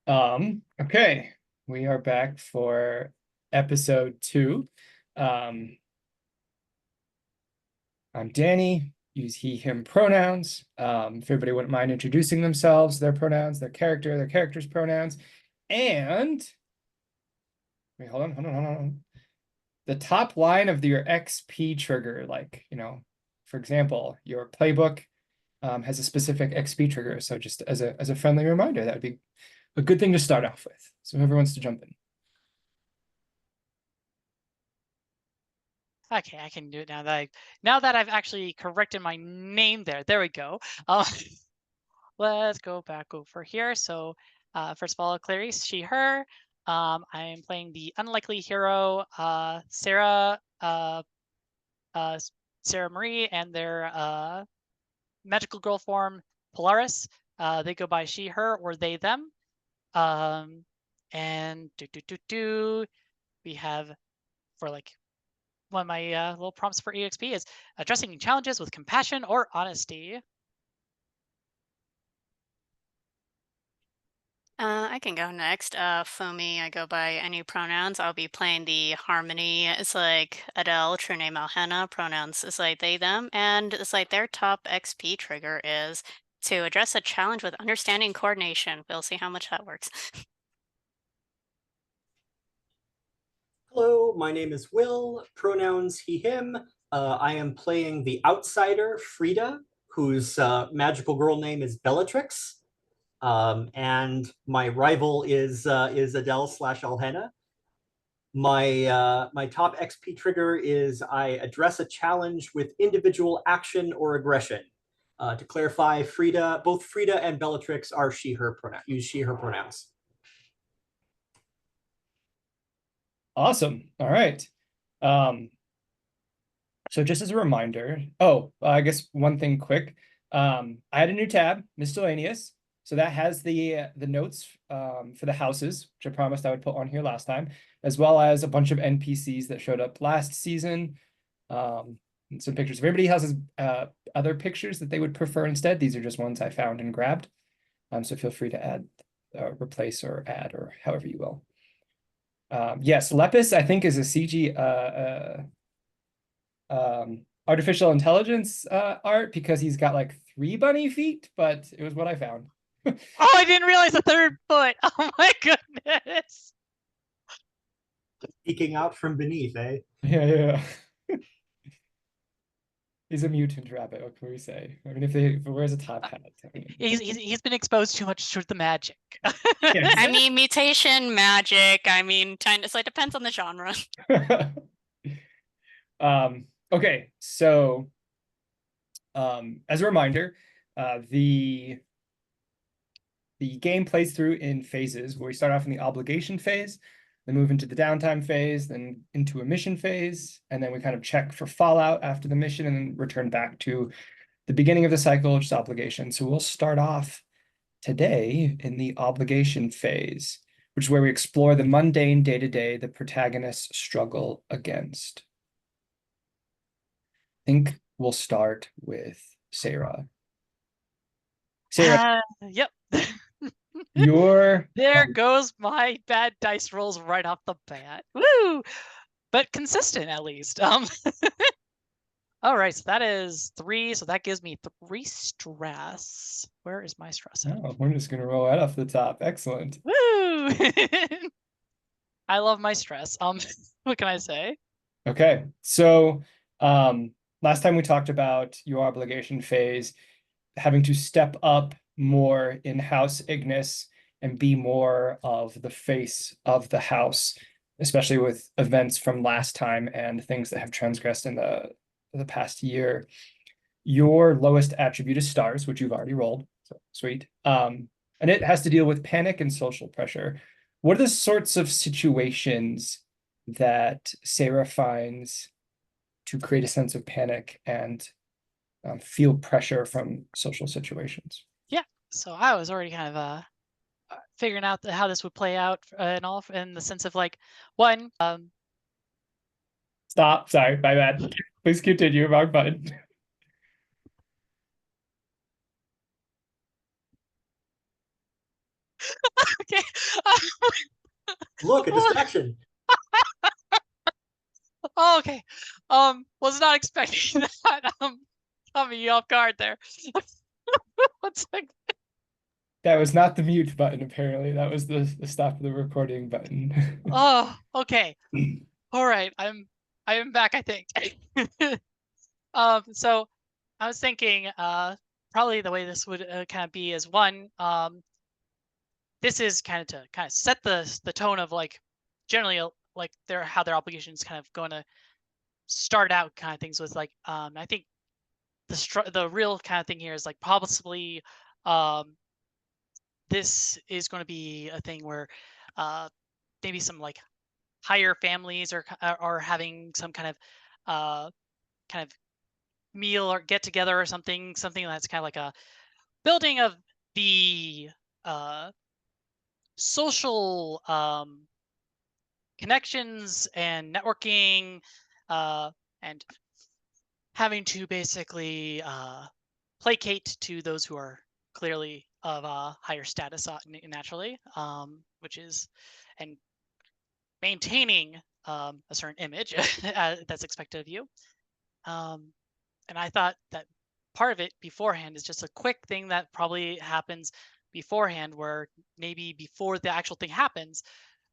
Okay, we are back for episode 2. I'm Danny, use he, him pronouns. If everybody wouldn't mind introducing themselves, their pronouns, their character's pronouns, and wait, hold on. The top line of your XP trigger, like, for example, your playbook has a specific XP trigger. So just as a friendly reminder, that would be a good thing to start off with. So whoever wants to jump in. Okay, I can do it now that I've actually corrected my name there. There we go. Let's go back over here. So first of all, Clarice, she, her. I am playing the unlikely hero, Sarah, Sarah Marie, and their magical girl form, Polaris. They go by she, her, or they, them. And we have for like one of my little prompts for EXP is addressing challenges with compassion or honesty. I can go next. For me, I go by any pronouns. I'll be playing the Harmony. It's like Adele, true name Alhena. Pronouns is like they, them. And it's like their top XP trigger is to address a challenge with understanding coordination. We'll see how much that works. Hello, my name is Will, pronouns he, him. I am playing the outsider, Frida, whose magical girl name is Bellatrix. And my rival is Adele / Alhena. My top XP trigger is I address a challenge with individual action or aggression. To clarify, both Frida and Bellatrix are use she, her pronouns. Awesome. All right. So just as a reminder, I guess one thing quick. I had a new tab, Miscellaneous. So that has the notes for the houses, which I promised I would put on here last time, as well as a bunch of NPCs that showed up last season. And some pictures. If anybody else has other pictures that they would prefer instead, these are just ones I found and grabbed. So feel free to add, replace, or add, or however you will. Yes, Lepus, I think, is a CG artificial intelligence art because he's got like 3 bunny feet, but it was what I found. Oh, I didn't realize the 3rd foot. Oh my goodness. Peeking out from beneath, eh? Yeah. He's a mutant rabbit. What can we say? I mean, if it wears a top hat, I mean... he's been exposed too much to the magic. Yes. I mean, mutation, magic. I mean, so it depends on the genre. Okay, so as a reminder, the game plays through in phases, where we start off in the obligation phase, then move into the downtime phase, then into a mission phase, and then we kind of check for fallout after the mission and then return back to the beginning of the cycle, which is obligation. So we'll start off today in the obligation phase, which is where we explore the mundane day-to-day the protagonists struggle against. I think we'll start with Sarah. Sarah. Yep. There goes my bad dice rolls right off the bat. Woo! But consistent at least. All right, so that is 3, so that gives me 3 stress. Where is my stress at? Oh, we're just gonna roll right off the top. Excellent. Woo! I love my stress. What can I say? Okay, so last time we talked about your obligation phase, having to step up more in House Ignis and be more of the face of the house, especially with events from last time and things that have transgressed in the past year. Your lowest attribute is stars, which you've already rolled. So sweet. And it has to deal with panic and social pressure. What are the sorts of situations that Sarah finds to create a sense of panic and feel pressure from social situations? Yeah, so I was already kind of figuring out how this would play out and all in the sense of like, one. Stop. Sorry, my bad. Please continue. Wrong button. Okay, look, a distraction. Oh, okay. Was not expecting that. Caught me off guard there. One second. That was not the mute button, apparently. That was the stop the recording button. Oh, okay. All right. I am back, I think. So I was thinking, probably the way this would kind of be is one, this is kind of to kind of set the tone of like generally like how their obligations kind of going to start out kind of things with like I think the real kind of thing here is like possibly this is going to be a thing where maybe some like higher families are having some kind of meal or get together or something that's kind of like a building of the social connections and networking and having to basically placate to those who are clearly of a higher status naturally, which is and maintaining a certain image that's expected of you. And I thought that part of it beforehand is just a quick thing that probably happens beforehand, where maybe before the actual thing happens,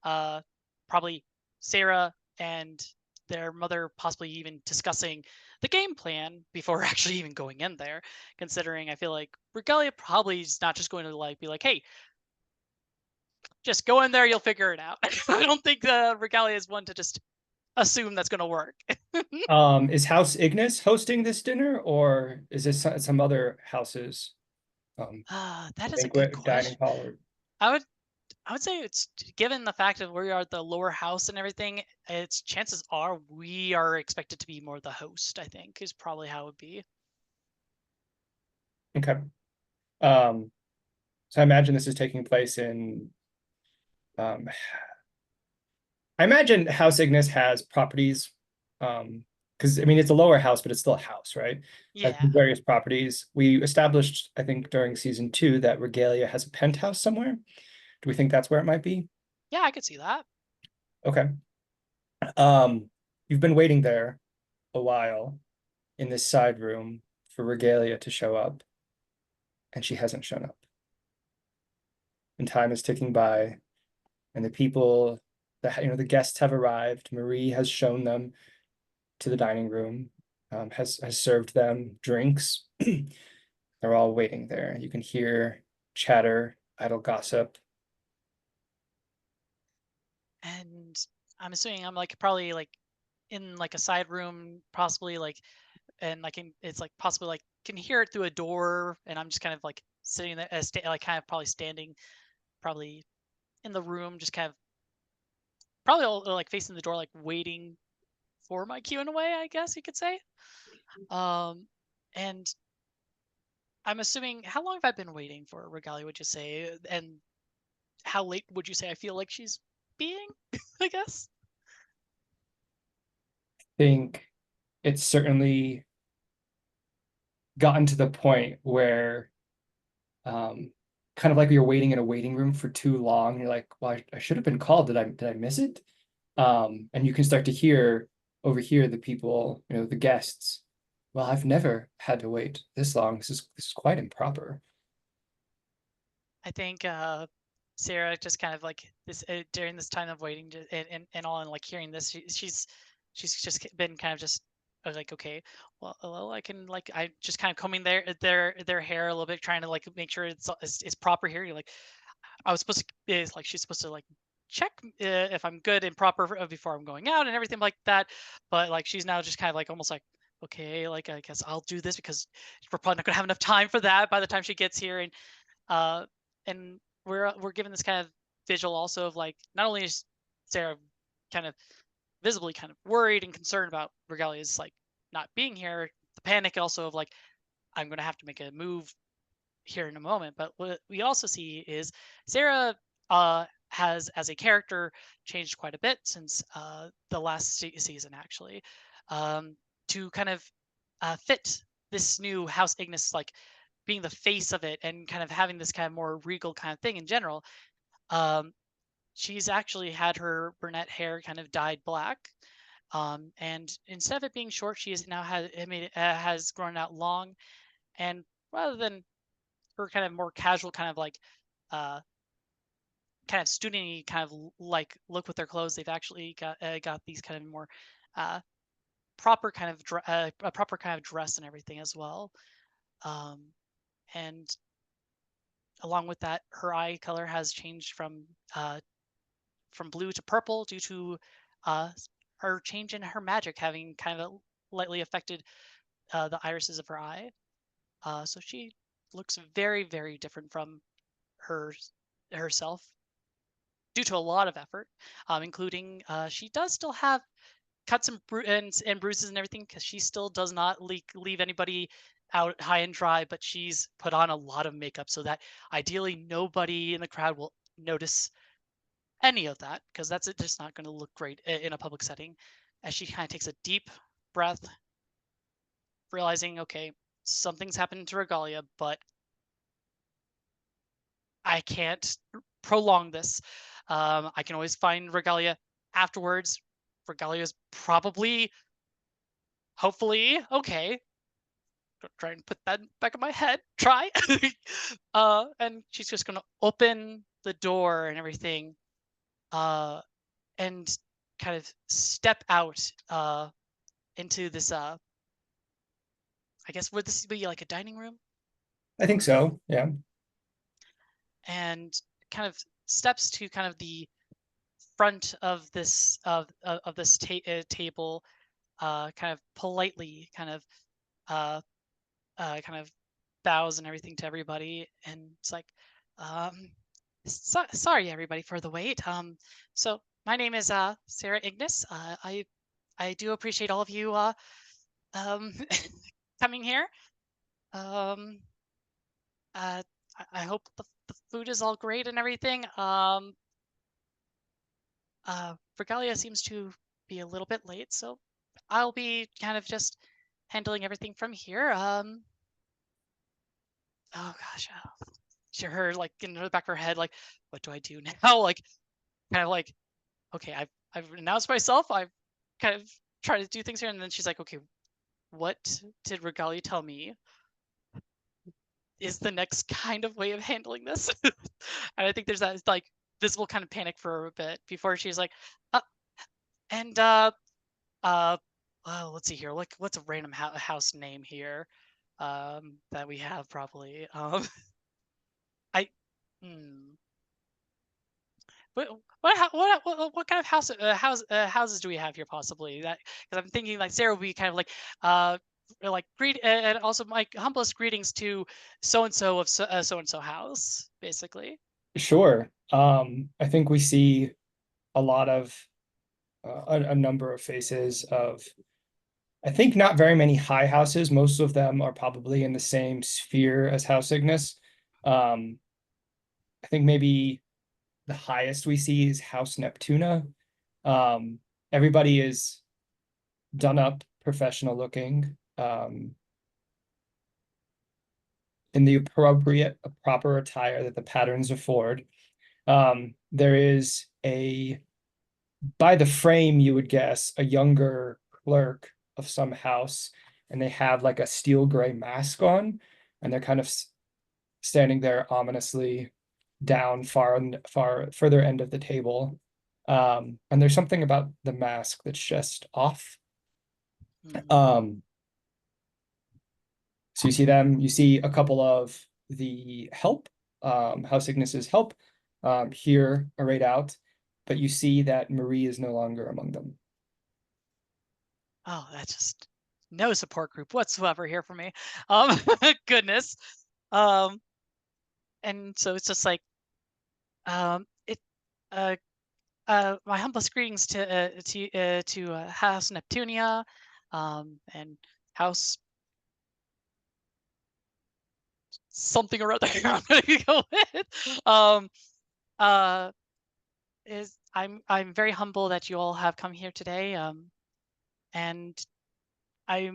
probably Sarah and their mother possibly even discussing the game plan before actually even going in there, considering I feel like Regalia probably is not just going to like be like, hey, just go in there, you'll figure it out. I don't think Regalia is one to just assume that's going to work. Is House Ignis hosting this dinner, or is this some other houses? That is a good Banquet, dining question. hall, or... I would say it's given the fact that we are at the lower house and everything, its chances are we are expected to be more the host, I think, is probably how it would be. Okay. So I imagine this is taking place in I imagine House Ignis has properties, because I mean it's a lower house, but it's still a house, right? Has Yeah. various properties. We established, I think, during season 2 that Regalia has a penthouse somewhere. Do we think that's where it might be? Yeah, I could see that. Okay. You've been waiting there a while in this side room for Regalia to show up, and she hasn't shown up. And time is ticking by, and the people, the guests have arrived. Marie has shown them to the dining room, has served them drinks. They're all waiting there. You can hear chatter, idle gossip. And I'm assuming I'm like probably like in like a side room, possibly like, and like it's like possibly like can hear it through a door, and I'm just kind of like sitting there, like kind of probably standing, probably in the room, just kind of probably all, like facing the door, like waiting for my cue in a way, I guess you could say. And I'm assuming, how long have I been waiting for Regalia, would you say? And how late would you say I feel like she's being, I guess? I think it's certainly gotten to the point where kind of like you're waiting in a waiting room for too long. You're like, well, I should have been called. Did I miss it? And you can start to overhear the people, the guests. Well, I've never had to wait this long. This is quite improper. I think Sarah just kind of like this during this time of waiting and all, and like hearing this, she's just been kind of just like, okay, well, I can like, I just kind of combing their hair a little bit, trying to like make sure it's proper here. You're like, I was supposed to, it's like she's supposed to like check if I'm good and proper before I'm going out and everything like that, but like she's now just kind of like almost like, okay, like I guess I'll do this because we're probably not gonna have enough time for that by the time she gets here. Uh, and we're given this kind of visual also of like, not only is Sarah kind of visibly kind of worried and concerned about Regalia's like not being here, the panic also of like, I'm going to have to make a move here in a moment. But what we also see is Sarah has, as a character, changed quite a bit since the last season, actually, to kind of fit this new House Ignis, like being the face of it and kind of having this kind of more regal kind of thing in general. she's actually had her brunette hair kind of dyed black. And instead of it being short, she is now has grown out long. And rather than her kind of more casual kind of like kind of studenty kind of like look with their clothes, they've actually got these kind of more proper kind of a proper kind of dress and everything as well. And along with that, her eye color has changed from blue to purple due to her change in her magic having kind of lightly affected the irises of her eye. So she looks very, very different from herself due to a lot of effort, including she does still have cuts and bruises and everything, because she still does not leave anybody out high and dry, but she's put on a lot of makeup so that ideally nobody in the crowd will notice any of that, because that's just not going to look great in a public setting. As she kind of takes a deep breath, realizing, okay, something's happened to Regalia, but I can't prolong this. I can always find Regalia afterwards. Regalia's probably, hopefully, okay. Try and put that back in my head. Try. And she's just gonna open the door and everything, and kind of step out into this. I guess would this be like a dining room? I think so. Yeah. And kind of steps to kind of the front of this table, kind of politely, kind of bows and everything to everybody, and it's like, sorry everybody for the wait. So my name is Sarah Ignis. I do appreciate all of you coming here. I hope the food is all great and everything. Regalia seems to be a little bit late, so I'll be kind of just handling everything from here. Oh gosh, she her like in the back of her head, like, what do I do now? Like, kind of like, okay, I've announced myself. I've kind of tried to do things here, and then she's like, okay, what did Regalia tell me is the next kind of way of handling this? And I think there's that like visible kind of panic for a bit before she's like, and well, let's see here. Like, what's a random house name here that we have probably? I. Hmm. What kind of houses do we have here possibly? That, because I'm thinking like Sarah would be kind of like greet, and also my humblest greetings to so and so of so and so house, basically. Sure. I think we see a lot of a number of faces of, I think, not very many high houses. Most of them are probably in the same sphere as House Ignis. I think maybe the highest we see is House Neptuna. Everybody is done up, professional looking, in the proper attire that the patterns afford. There is by the frame, you would guess, a younger clerk of some house, and they have like a steel gray mask on, and they're kind of standing there ominously down further end of the table. And there's something about the mask that's just off. So you see them, you see a couple of the help, House Ignis's help, here arrayed out, but you see that Marie is no longer among them. Oh, that's just no support group whatsoever here for me. Goodness. And so it's just like, it my humblest greetings to House Neptunia, and House something or other. I'm gonna go with. I'm very humble that you all have come here today. And I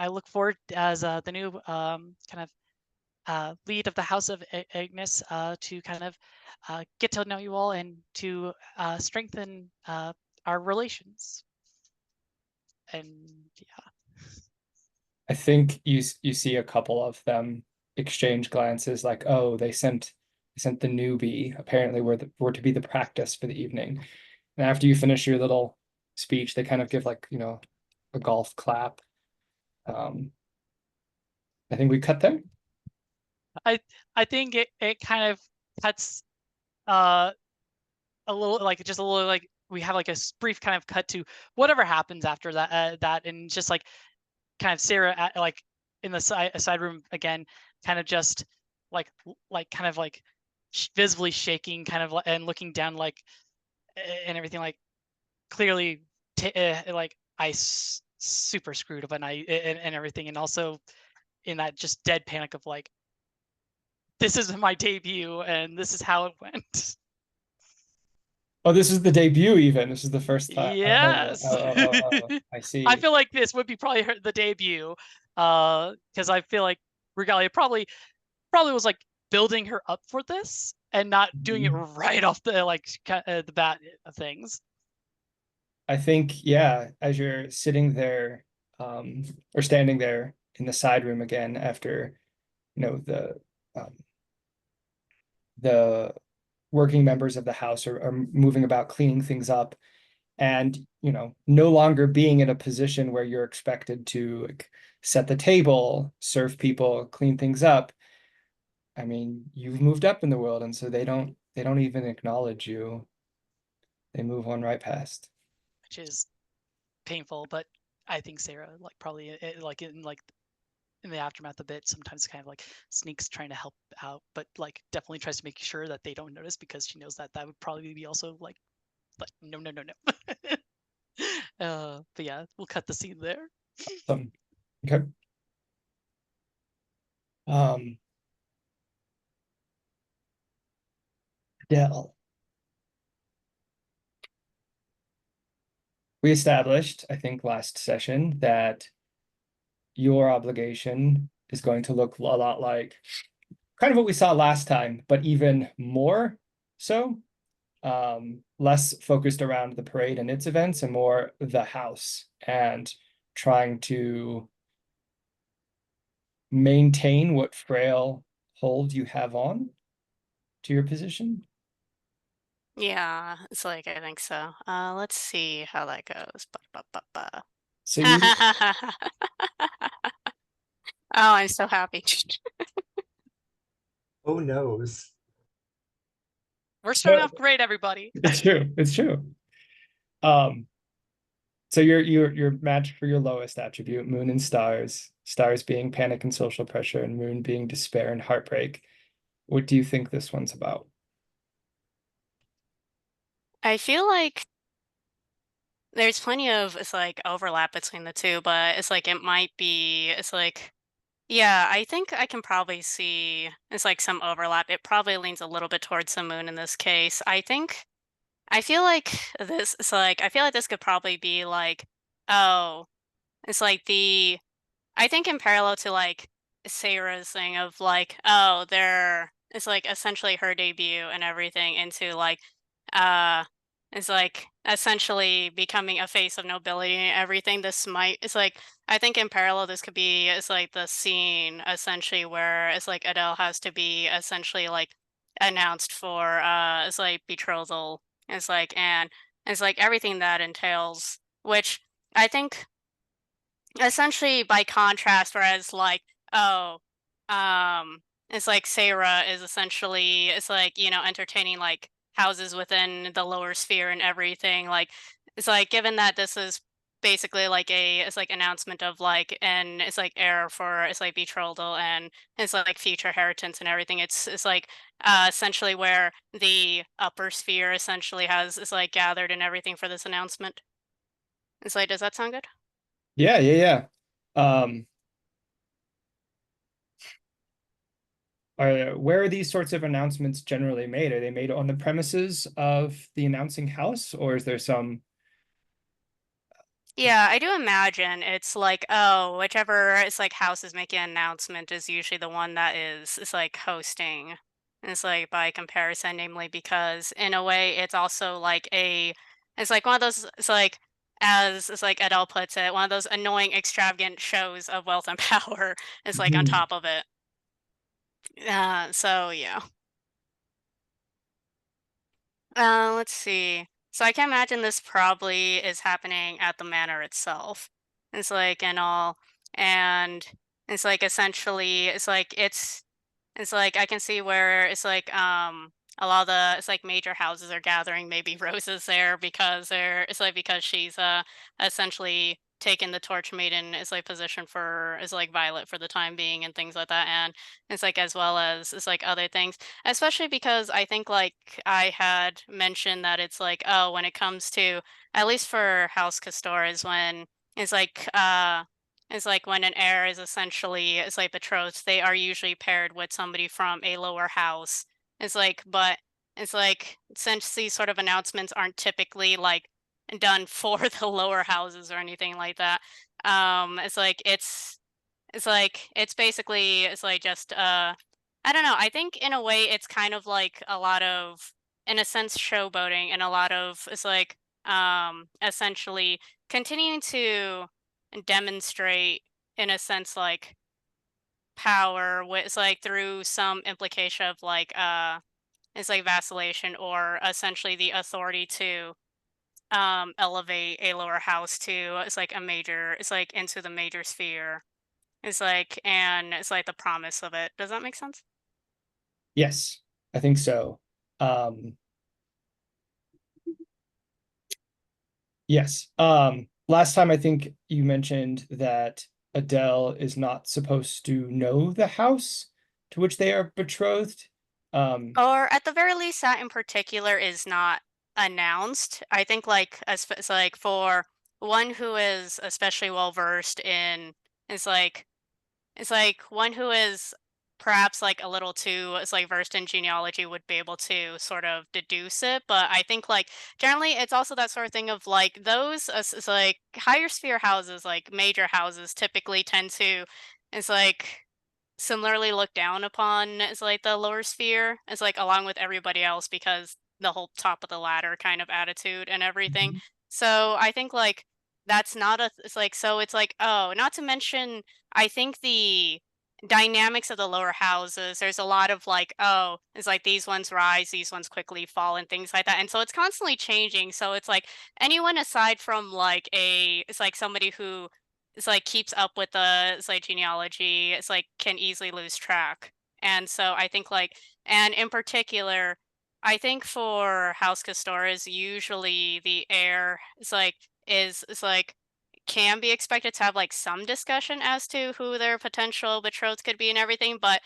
look forward as the new kind of lead of the House of Ignis to kind of get to know you all and to strengthen our relations. And yeah, I think you see a couple of them exchange glances like, oh, they sent the newbie. Apparently we're to be the practice for the evening. And after you finish your little speech, they kind of give like, a golf clap. I think we cut there. I think it kind of cuts a little, like just a little, like we have like a brief kind of cut to whatever happens after that and just like kind of Sarah like in the side room again, kind of just like kind of like visibly shaking, kind of and looking down like and everything, like clearly like super screwed up and and everything, and also in that just dead panic of like, this is my debut and this is how it went. Oh, this is the debut even. This is the first time. Yes. I see. I feel like this would be probably the debut, because I feel like Regalia probably was like building her up for this and not doing it right off the the bat of things. I think, yeah, as you're sitting there, or standing there in the side room again after, the working members of the house are moving about cleaning things up, and no longer being in a position where you're expected to like, set the table, serve people, clean things up. I mean, you've moved up in the world, and so they don't even acknowledge you. They move on right past. Which is painful, but I think Sarah like probably like in the aftermath a bit sometimes kind of like sneaks trying to help out, but like definitely tries to make sure that they don't notice, because she knows that would probably be also like no. But yeah, we'll cut the scene there. Okay. Dell. We established, I think, last session that your obligation is going to look a lot like kind of what we saw last time, but even more so. Less focused around the parade and its events and more the house, and trying to maintain what frail hold you have on to your position. Yeah, it's like I think so. Let's see how that goes. So you Oh, I'm so happy. Oh noes. We're starting off great, everybody. it's true. It's true. So you're matched for your lowest attribute, moon and stars. Stars being panic and social pressure, and moon being despair and heartbreak. What do you think this one's about? I feel like there's plenty of it's like overlap between the two, but it's like it might be it's like yeah, I think I can probably see it's like some overlap. It probably leans a little bit towards the moon in this case. I feel like I feel like this could probably be like, oh, it's like I think in parallel to like Sarah's thing of like, oh, it's like essentially her debut and everything into like uh it's like essentially becoming a face of nobility and everything. It's like I think in parallel this could be it's like the scene essentially where it's like Adele has to be essentially like announced for it's like betrothal. It's like and it's like everything that entails, which I think essentially by contrast, whereas like oh it's like Sarah is essentially it's like entertaining like houses within the lower sphere and everything, like it's like given that this is basically like it's like announcement of like and it's like heir for it's like betrothal and it's like future inheritance and everything, it's like essentially where the upper sphere essentially has is like gathered and everything for this announcement. It's like, does that sound good? Yeah. Where are these sorts of announcements generally made? Are they made on the premises of the announcing house, or is there some Yeah, I do imagine it's like, oh, whichever it's like house is making an announcement is usually the one that is like hosting. And it's like by comparison, namely because in a way it's also like it's like one of those it's like as it's like Adele puts it, one of those annoying extravagant shows of wealth and power is like on Mhm. top of it. So yeah. Let's see. So I can imagine this probably is happening at the manor itself. It's like and all, and it's like essentially it's like I can see where it's like a lot of the it's like major houses are gathering maybe Roses there because it's like because she's essentially taken the Torch Maiden is like position for is like Violet for the time being and things like that, and it's like as well as it's like other things, especially because I think like I had mentioned that it's like oh when it comes to at least for House Castores when it's like it's like when an heir is essentially it's like betrothed, they are usually paired with somebody from a lower house. It's like, but it's like since these sort of announcements aren't typically like done for the lower houses or anything like that, it's like it's like it's basically it's like just I don't know. I think in a way it's kind of like a lot of in a sense showboating and a lot of it's like essentially continuing to demonstrate in a sense like power with like through some implication of like it's like vacillation or essentially the authority to elevate a lower house to it's like a major it's like into the major sphere. It's like and it's like the promise of it. Does that make sense? Yes, I think so. Um, yes. Last time I think you mentioned that Adele is not supposed to know the house to which they are betrothed. Or at the very least, that in particular is not announced. I think like as it's like for one who is especially well versed in is like it's like one who is perhaps like a little too is like versed in genealogy would be able to sort of deduce it. But I think like generally it's also that sort of thing of like those it's like higher sphere houses, like major houses typically tend to it's like similarly looked down upon as like the lower sphere as like along with everybody else because the whole top of the ladder kind of attitude and everything. Mhm. So I think like that's not a it's like so it's like oh not to mention I think the dynamics of the lower houses there's a lot of like oh it's like these ones rise these ones quickly fall and things like that and so it's constantly changing so it's like anyone aside from like a it's like somebody who it's like keeps up with the it's like genealogy it's like can easily lose track and so I think like and in particular I think for House Castores usually the heir is like is like can be expected to have like some discussion as to who their potential betrothed could be and everything but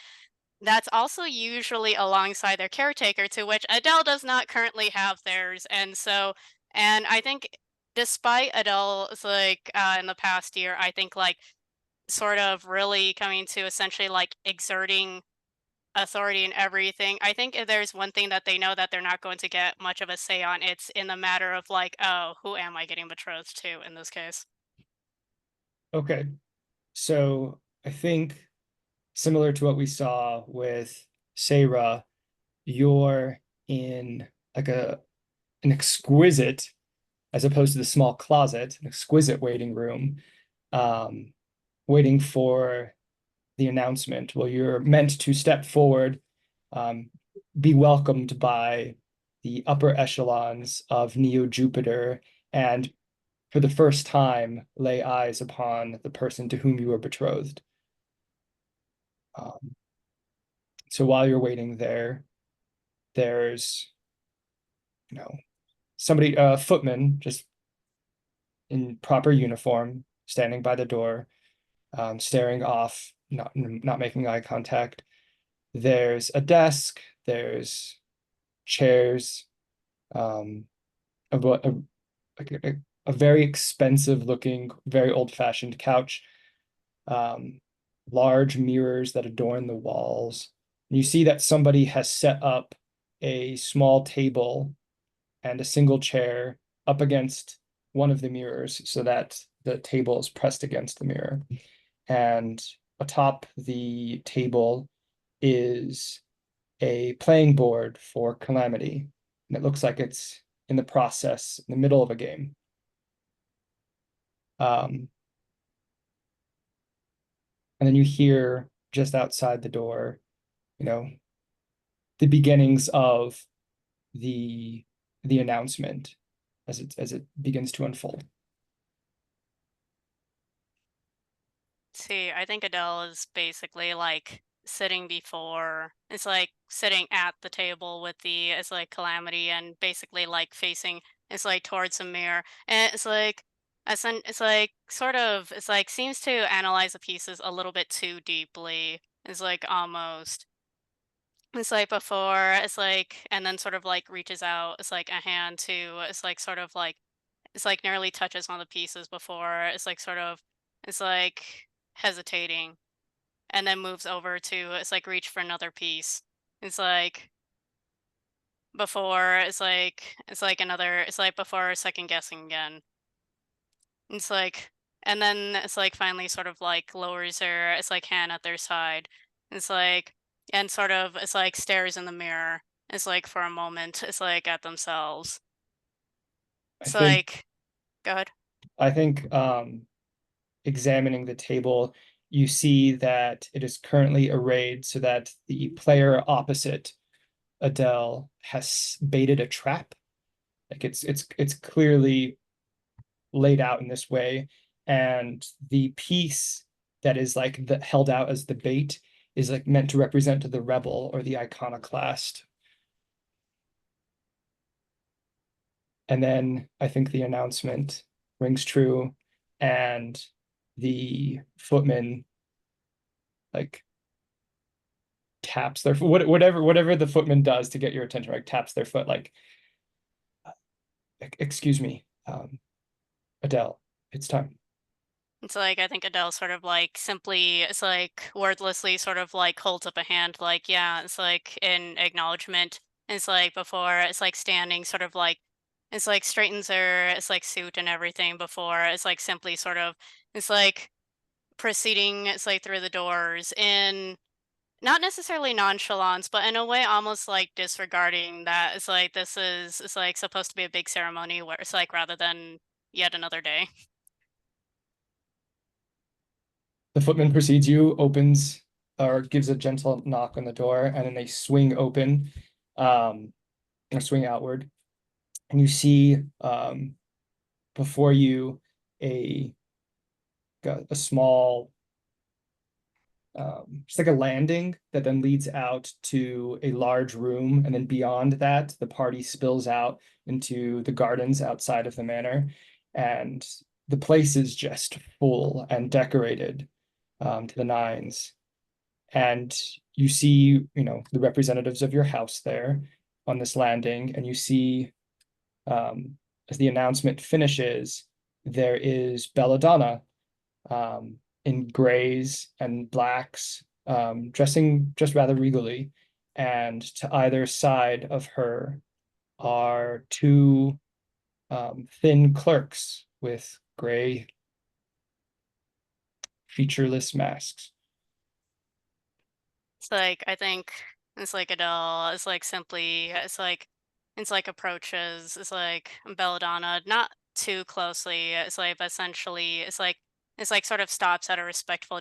that's also usually alongside their caretaker, to which Adele does not currently have theirs. And so, and I think despite Adele's like in the past year, I think like sort of really coming to essentially like exerting authority and everything. I think if there's one thing that they know that they're not going to get much of a say on, it's in the matter of like, oh, who am I getting betrothed to in this case? Okay, so I think similar to what we saw with Sarah, you're in like an exquisite, as opposed to the small closet, an exquisite waiting room, um, waiting for the announcement. Well, you're meant to step forward, um, be welcomed by the upper echelons of Neo Jupiter, and for the first time lay eyes upon the person to whom you are betrothed. Um, so while you're waiting there, there's somebody, a footman, just in proper uniform, standing by the door, staring off, not making eye contact. There's a desk, there's chairs, um, a, like a very expensive looking, very old-fashioned couch, um, large mirrors that adorn the walls. And you see that somebody has set up a small table and a single chair up against one of the mirrors so that the table is pressed against the mirror. And atop the table is a playing board for Calamity. And it looks like it's in the process, in the middle of a game. And then you hear just outside the door, the beginnings of the announcement as it begins to unfold. See, I think Adele is basically like sitting at the table with it's like Calamity and basically like facing towards a mirror. And it's like seems to analyze the pieces a little bit too deeply. It's like almost and then sort of like reaches out, it's like a hand to, nearly touches one of the pieces before, it's like hesitating, and then moves over to, reach for another piece. It's like before, before second guessing again. It's like, and then finally sort of like lowers her, hand at their side. It's like, and sort of, stares in the mirror. It's like for a moment, at themselves. It's like, go ahead. I think examining the table, you see that it is currently arrayed so that the player opposite Adele has baited a trap. Like it's clearly laid out in this way, and the piece that is like held out as the bait is like meant to represent the rebel or the iconoclast. And then I think the announcement rings true, and the footman like taps their whatever the footman does to get your attention, like taps their foot, like, excuse me, Adele, it's time. It's like, I think Adele sort of like simply, wordlessly sort of like holds up a hand, like, yeah, it's like in acknowledgement. It's like before, it's like standing sort of like, it's like straightens her, it's like suit and everything before, it's like simply sort of, it's like proceeding, it's like through the doors in not necessarily nonchalance, but in a way almost like disregarding that it's like it's like supposed to be a big ceremony where it's like rather than yet another day. The footman precedes you, opens or gives a gentle knock on the door, and then they swing open, or swing outward, and you see before you a small, just like a landing that then leads out to a large room, and then beyond that, the party spills out into the gardens outside of the manor, and the place is just full and decorated to the nines. And you see, the representatives of your house there on this landing, and you see, as the announcement finishes, there is Belladonna, in grays and blacks, dressing just rather regally, and to either side of her are two thin clerks with gray featureless masks. It's like, I think it's like Adele, it's like simply, approaches, it's like Belladonna, not too closely, it's like, but essentially, it's like sort of stops at a respectful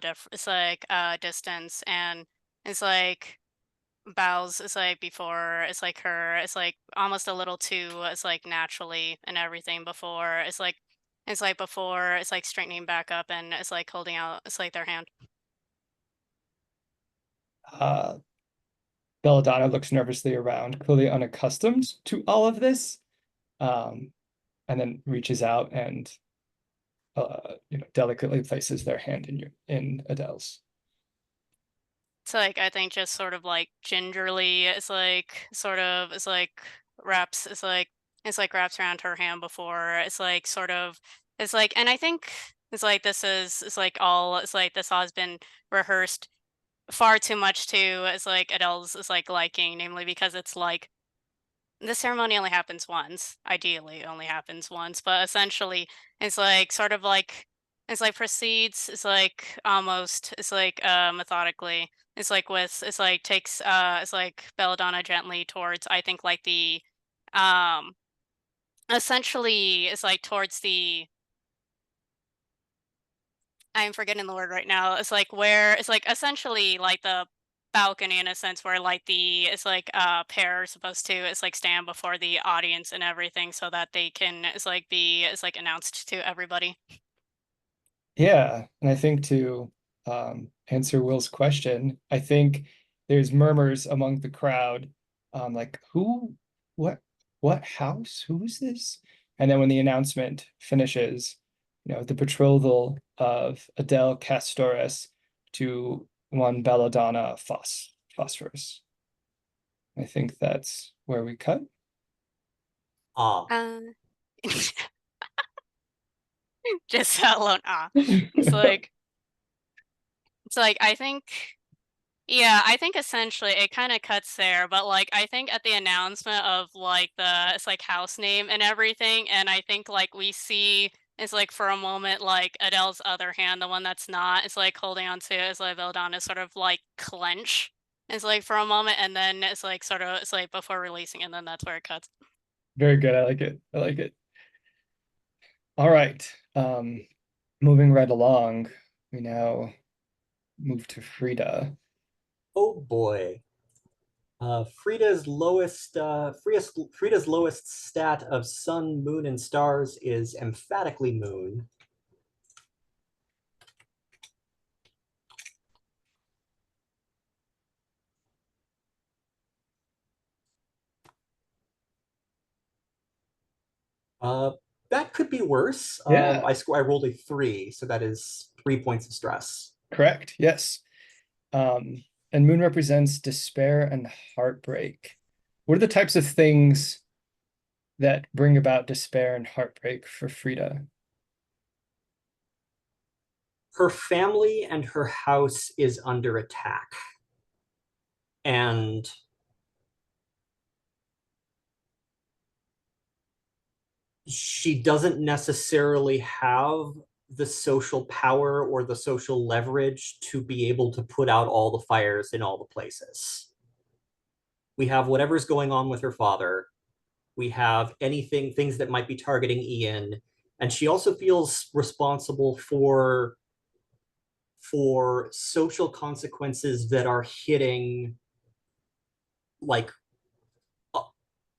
distance, and it's like bows, it's like before, it's like her, it's like almost a little too, it's like naturally and everything before, before, it's like straightening back up and it's like holding out, it's like their hand. Belladonna looks nervously around, clearly unaccustomed to all of this, and then reaches out and delicately places their hand in Adele's. It's like, I think just sort of like gingerly, it's like sort of, wraps, wraps around her hand before, it's like sort of, it's like, and I think it's like it's like all, it's like this all has been rehearsed far too much to, it's like Adele's, it's like liking, namely because it's like the ceremony only happens once. Ideally, it only happens once, but essentially, it's like sort of like it's like proceeds. It's like almost. It's like methodically. It's like it's like takes it's like Belladonna gently towards, I think, like the um essentially it's like towards the, I'm forgetting the word right now. It's like where it's like essentially like the balcony in a sense where like the it's like pair are supposed to it's like stand before the audience and everything so that they can it's like be it's like announced to everybody. Yeah, and I think to answer Will's question, I think there's murmurs among the crowd, like who, what, what house? Who is this? And then when the announcement finishes, the betrothal of Adele Castores to one Belladonna Phosphorus. I think that's where we cut. Uh, just that alone. It's like I think, yeah, I think essentially it kind of cuts there, but like I think at the announcement of like the it's like house name and everything, and I think like we see it's like for a moment like Adele's other hand, the one that's not, is like holding on to it's like Belladonna sort of like clench. It's like for a moment, and then it's like sort of it's like before releasing, and then that's where it cuts. Very good. I like it. I like it. All right. Moving right along, we now move to Frida. Oh boy. Frida's lowest stat of sun, moon, and stars is emphatically moon. That could be worse. Yeah. I rolled a 3, so that is 3 points of stress. Correct. Yes. And moon represents despair and heartbreak. What are the types of things that bring about despair and heartbreak for Frida? Her family and her house is under attack. And she doesn't necessarily have the social power or the social leverage to be able to put out all the fires in all the places. We have whatever's going on with her father. We have things that might be targeting Ian. And she also feels responsible for social consequences that are hitting like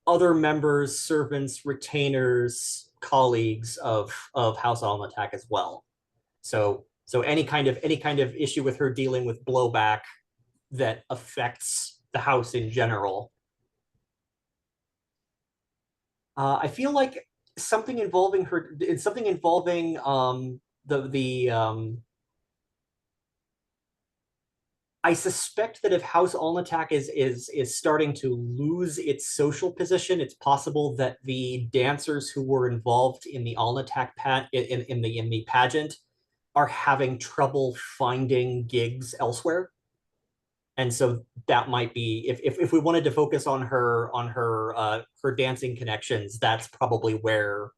other members, servants, retainers, colleagues of House on Attack as well. So any kind of issue with her dealing with blowback that affects the house in general. I feel like something involving I suspect that if House Alnatak is starting to lose its social position, it's possible that the dancers who were involved in the Alnatak in the pageant are having trouble finding gigs elsewhere. And so that might be, if we wanted to focus on her dancing connections, that's probably where,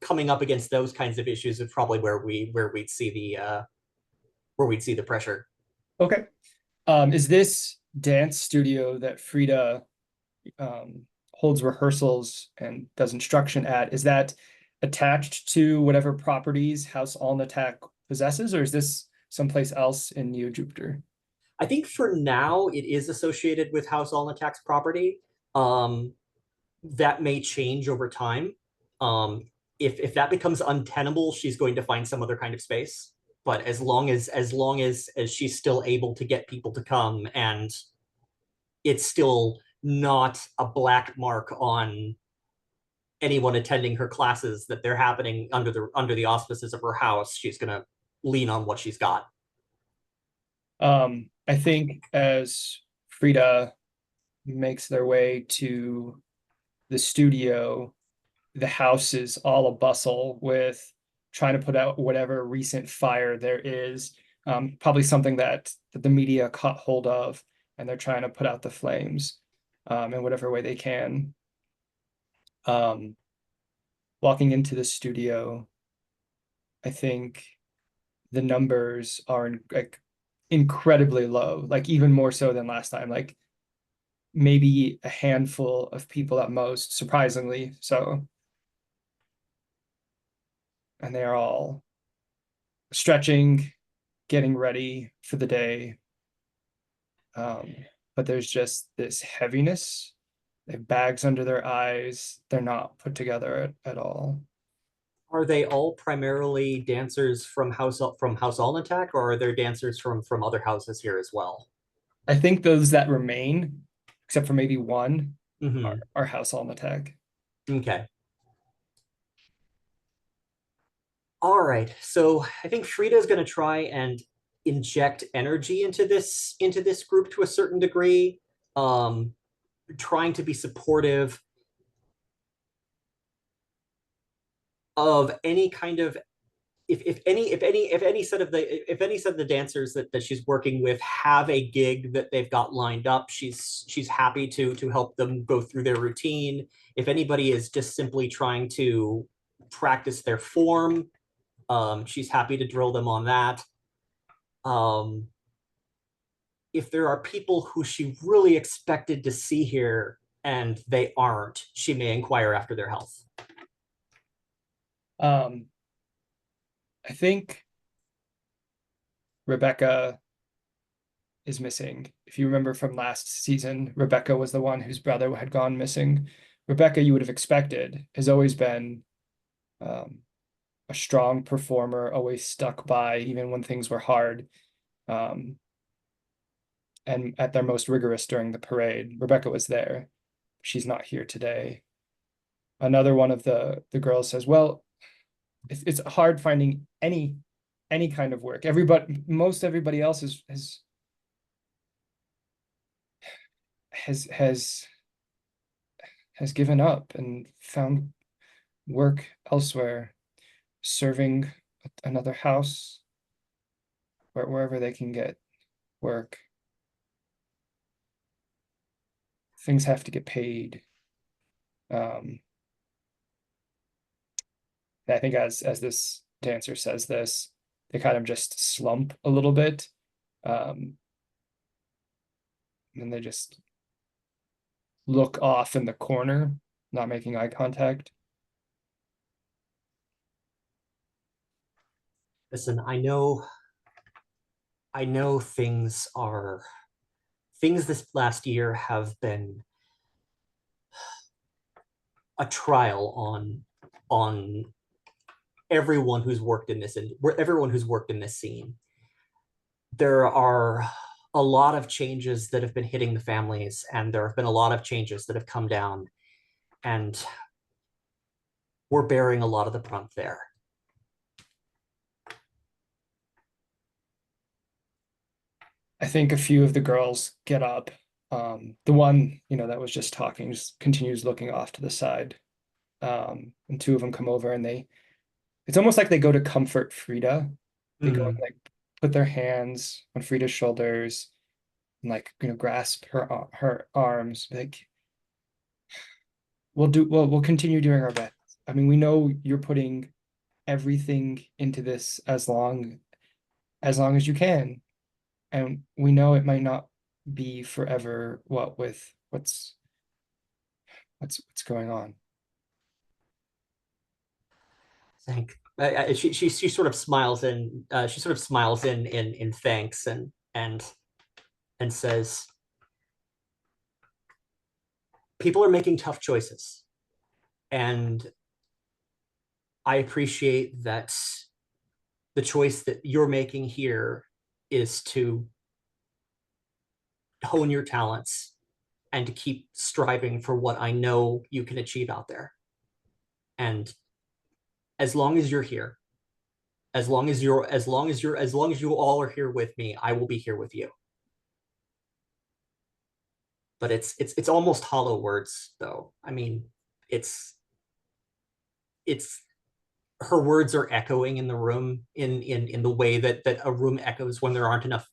coming up against those kinds of issues is probably where we'd see the pressure. Okay. Is this dance studio that Frida holds rehearsals and does instruction at, is that attached to whatever properties House Alnatak possesses, or is this someplace else in Neo Jupiter? I think for now it is associated with House Alnatak's property. That may change over time. If that becomes untenable, she's going to find some other kind of space. But as long as she's still able to get people to come, and it's still not a black mark on anyone attending her classes that they're happening under the auspices of her house, she's gonna lean on what she's got. I think as Frida makes their way to the studio, the house is all a bustle with trying to put out whatever recent fire there is, probably something that the media caught hold of, and they're trying to put out the flames. in whatever way they can. Walking into the studio, I think the numbers are like incredibly low, like even more so than last time. Like maybe a handful of people at most, surprisingly so. And they are all stretching, getting ready for the day. But there's just this heaviness. They have bags under their eyes. They're not put together at all. Are they all primarily dancers from House Alnatak, or are there dancers from other houses here as well? I think those that remain, except for maybe one, Mm-hmm. are House Alnatak. Okay. All right. So I think Frida is going to try and inject energy into this group to a certain degree, trying to be supportive of any kind of if any set of the dancers that she's working with have a gig that they've got lined up, she's happy to help them go through their routine. If anybody is just simply trying to practice their form, she's happy to drill them on that. If there are people who she really expected to see here and they aren't, she may inquire after their health. I think Rebecca is missing. If you remember from last season, Rebecca was the one whose brother had gone missing. Rebecca, you would have expected, has always been a strong performer, always stuck by even when things were hard. And at their most rigorous during the parade, Rebecca was there. She's not here today. Another one of the girls says, well, it's hard finding any kind of work. Most everybody else has given up and found work elsewhere, serving another house, wherever they can get work. Things have to get paid. I think as this dancer says this, they kind of just slump a little bit. And they just look off in the corner, not making eye contact. Listen, I know things this last year have been a trial on everyone who's worked in this scene. There are a lot of changes that have been hitting the families, and there have been a lot of changes that have come down, and we're bearing a lot of the brunt there. I think a few of the girls get up. The one, that was just talking just continues looking off to the side. And two of them come over and it's almost like they go to comfort Frida. They go and like put their hands on Frida's shoulders and like, grasp her arms. Like, we'll continue doing our best. I mean, we know you're putting everything into this as long as you can. And we know it might not be forever, with what's going on. She sort of smiles in thanks and says, people are making tough choices, and I appreciate that the choice that you're making here is to hone your talents and to keep striving for what I know you can achieve out there. And as long as you're here, as long as you all are here with me, I will be here with you. But it's almost hollow words, though. I mean, it's her words are echoing in the room in the way that a room echoes when there aren't enough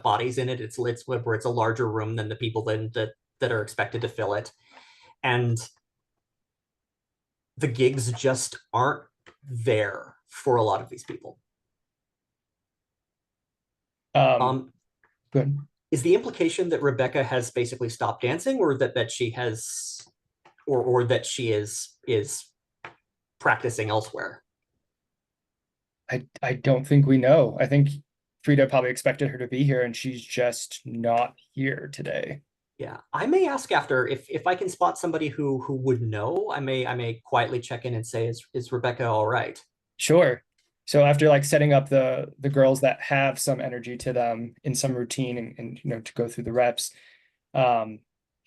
bodies in it. It's where it's a larger room than the people that that are expected to fill it, and the gigs just aren't there for a lot of these people. Good. Is the implication that Rebecca has basically stopped dancing, or that she has, or that she is practicing elsewhere? I don't think we know. I think Frida probably expected her to be here, and she's just not here today. Yeah, I may ask after if I can spot somebody who would know. I may quietly check in and say, is Rebecca all right? Sure. So after like setting up the girls that have some energy to them in some routine and you know to go through the reps, you know,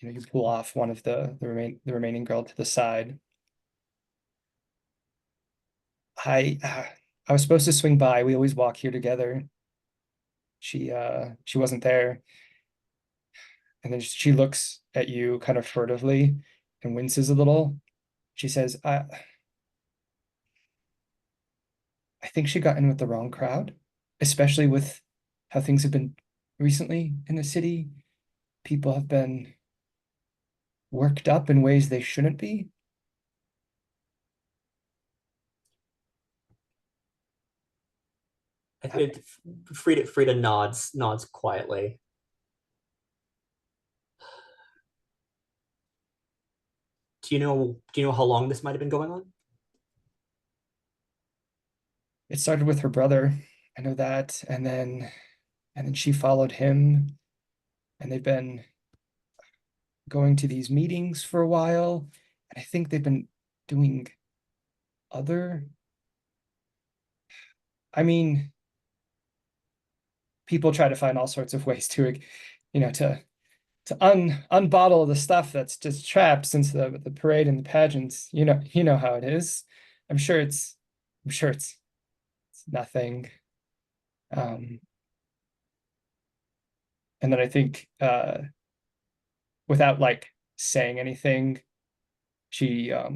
you pull off one of the remaining girl to the side. I was supposed to swing by. We always walk here together. She wasn't there. And then she looks at you kind of furtively and winces a little. She says, I think she got in with the wrong crowd, especially with how things have been recently in the city. People have been worked up in ways they shouldn't be. Frida nods quietly. Do you know how long this might have been going on? It started with her brother. I know that. And then she followed him, and they've been going to these meetings for a while. And I think they've been doing other, I mean, people try to find all sorts of ways to, you know, to unbottle the stuff that's just trapped since the parade and the pageants. You know how it is. I'm sure it's nothing. And then I think without like saying anything, she I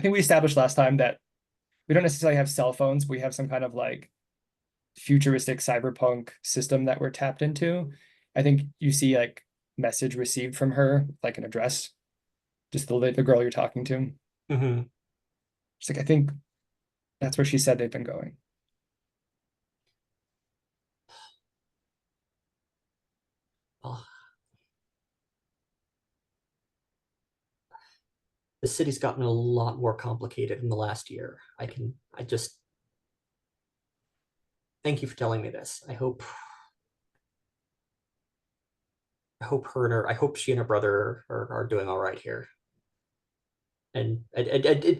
think we established last time that we don't necessarily have cell phones. We have some kind of like futuristic cyberpunk system that we're tapped into. I think you see like message received from her, like an address, just the girl you're talking to. Mm-hmm. She's like, I think that's where she said they've been going. Well, the city's gotten a lot more complicated in the last year. I just thank you for telling me this. I hope she and her brother are doing all right here. And I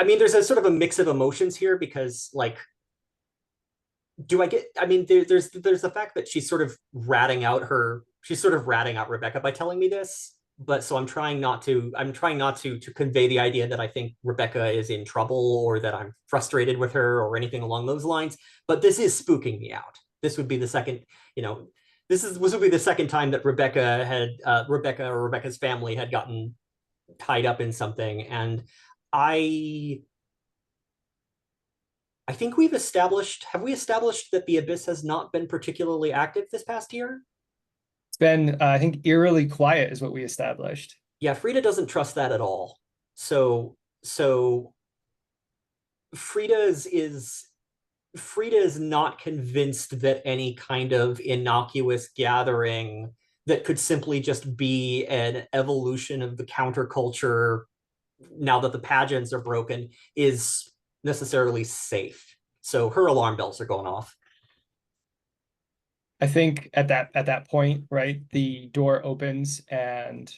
mean, there's a sort of a mix of emotions here because, like, I mean, there's the fact that she's sort of ratting out Rebecca by telling me this, but so I'm trying not to convey the idea that I think Rebecca is in trouble or that I'm frustrated with her or anything along those lines. But this is spooking me out. This would be the second, you know, this would be the second time that Rebecca or Rebecca's family had gotten tied up in something, and I think have we established that the Abyss has not been particularly active this past year? It's been, I think, eerily quiet is what we established. Yeah, Frida doesn't trust that at all. So Frida is not convinced that any kind of innocuous gathering that could simply just be an evolution of the counterculture now that the pageants are broken is necessarily safe. So her alarm bells are going off. I think at that point, right, the door opens and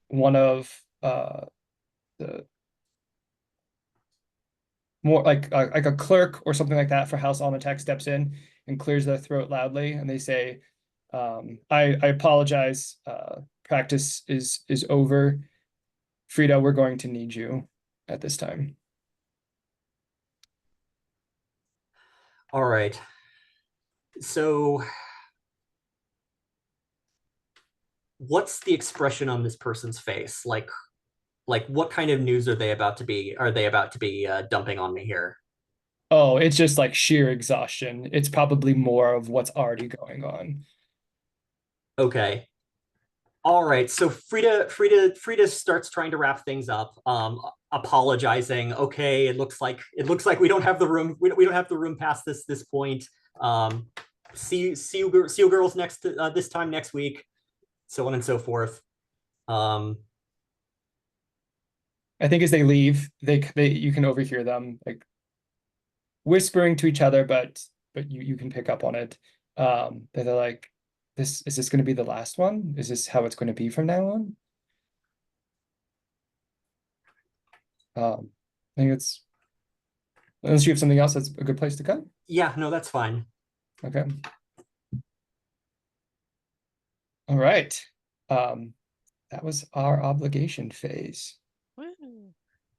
one of the more like a clerk or something like that for House Almatech steps in and clears their throat loudly, and they say, I apologize, practice is over. Frida, we're going to need you at this time. All right. So what's the expression on this person's face? Like what kind of news are they about to be dumping on me here? Oh, it's just like sheer exhaustion. It's probably more of what's already going on. Okay. All right. So Frida starts trying to wrap things up, apologizing. Okay, it looks like we don't have the room. We don't have the room past this point. See you girls next this time next week, so on and so forth. Um, I think as they leave, they you can overhear them like whispering to each other, but you can pick up on it. They're like, is this going to be the last one? Is this how it's going to be from now on? I think it's unless you have something else, that's a good place to cut. yeah, no, that's fine. Okay. All right. That was our obligation phase. Woo.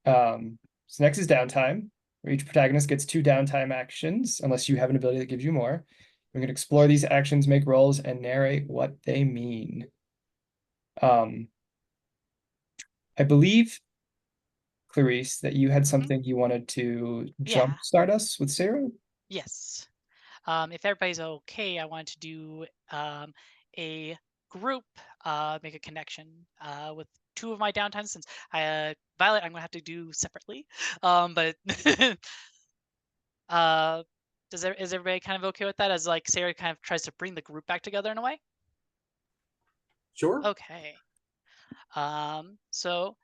So next is downtime, where each protagonist gets 2 downtime actions, unless you have an ability that gives you more. We're going to explore these actions, make rolls, and narrate what they mean. I believe, Clarice, that you had something you wanted to Yeah. jumpstart us with Sarah. Yes. If everybody's okay, I want to do a group, make a connection with 2 of my downtimes since Violet I'm gonna have to do separately. But uh, is everybody kind of okay with that? As like Sarah kind of tries to bring the group back together in a way. Sure. Okay. So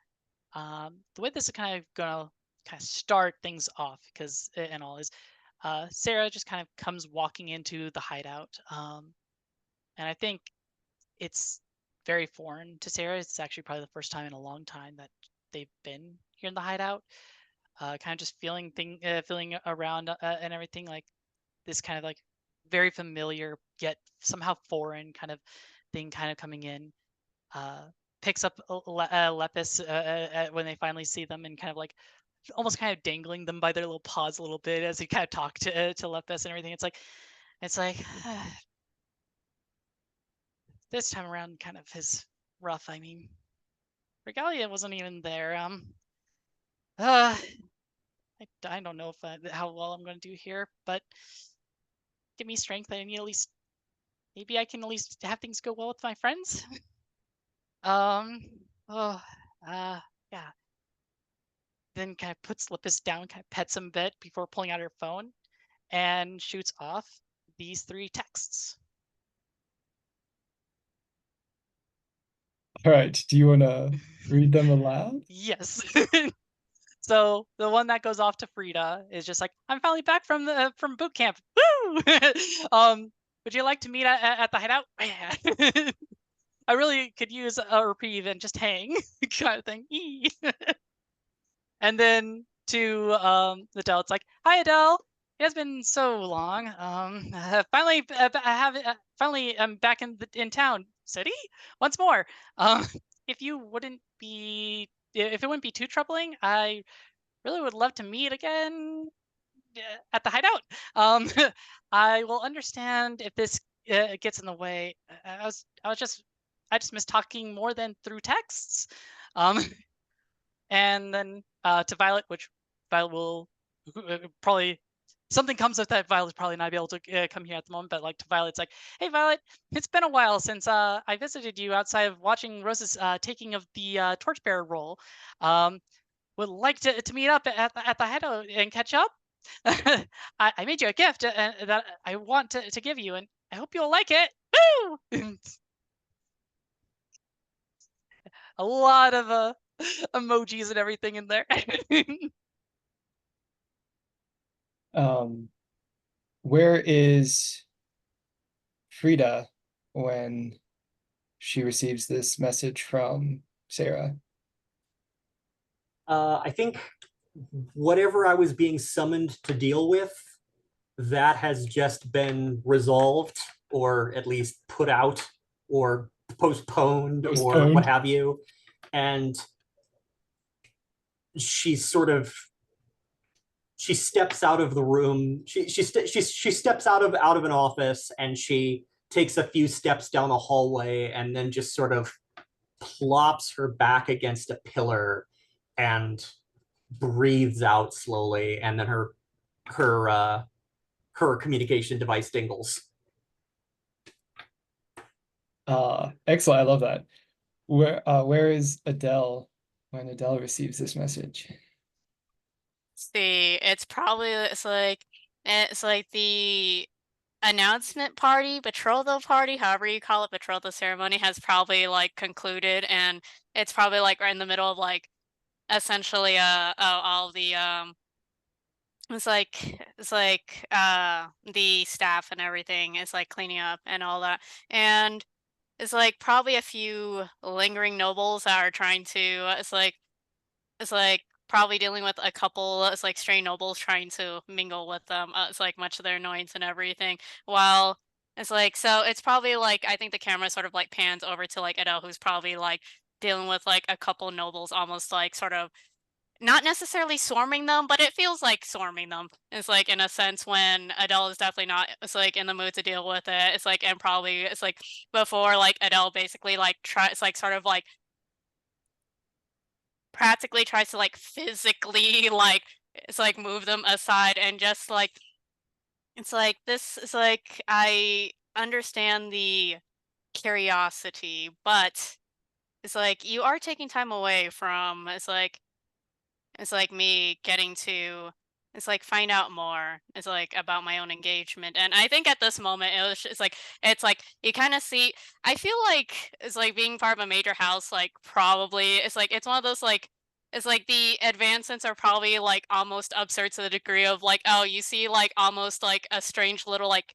the way this is kind of gonna start things off, because and all is, Sarah just kind of comes walking into the hideout, and I think it's very foreign to Sarah. It's actually probably the first time in a long time that they've been here in the hideout. Kind of just feeling around and everything, like this kind of like very familiar yet somehow foreign kind of thing kind of coming in. Picks up Lepis when they finally see them, and kind of like almost kind of dangling them by their little paws a little bit as he kind of talk to Lepis and everything. It's like this time around kind of is rough. I mean, Regalia wasn't even there. I don't know if how well I'm going to do here, but give me strength. I need at least, maybe I can at least have things go well with my friends. um, oh, yeah. Then kind of puts Lepis down, kind of pets him a bit before pulling out her phone and shoots off these 3 texts. All right. Do you want to read them aloud? Yes. So the one that goes off to Frida is just like, I'm finally back from boot camp. Woo! Would you like to meet at the hideout? I really could use a reprieve and just hang kind of thing. And then to Adele, it's like, hi Adele. It has been so long. Finally I'm back in town city once more. If you wouldn't be if it wouldn't be too troubling, I really would love to meet again at the hideout. Um, I will understand if this gets in the way. I just miss talking more than through texts. Um, and then to Violet, which Violet will probably, something comes with that. Violet's probably not be able to come here at the moment, but like to Violet, it's like, hey Violet, it's been a while since I visited you outside of watching Rose's taking of the torchbearer role. Would like to meet up at the hideout and catch up. I made you a gift that I want to give you, and I hope you'll like it. Woo! A lot of emojis and everything in there. Where is Frida when she receives this message from Sarah? I think whatever I was being summoned to deal with, that has just been resolved, or at least put out, or postponed, or what have you. And she steps out of the room. She steps out of an office, and she takes a few steps down a hallway, and then just sort of plops her back against a pillar and breathes out slowly, and then her her communication device dingles. Excellent. I love that. Where is Adele when Adele receives this message? See, it's like the announcement party, betrothal party, however you call it, betrothal ceremony has probably like concluded, and it's probably like right in the middle of like essentially all the the staff and everything is like cleaning up and all that, and it's like probably a few lingering nobles that are trying to it's like probably dealing with a couple it's like stray nobles trying to mingle with them, it's like much of their annoyance and everything, while it's like so it's probably like I think the camera sort of like pans over to like Adele, who's probably like dealing with like a couple nobles, almost like sort of not necessarily swarming them, but it feels like swarming them. It's like in a sense when Adele is definitely not it's like in the mood to deal with it. It's like and probably it's like before like Adele basically like tries like sort of like practically tries to like physically like it's like move them aside and just like it's like this is like I understand the curiosity, but it's like you are taking time away from it's like me getting to it's like find out more it's like about my own engagement, and I think at this moment it's like you kind of see I feel like it's like being part of a major house like probably it's one of those like it's like the advancements are probably like almost absurd to the degree of like oh you see like almost like a strange little like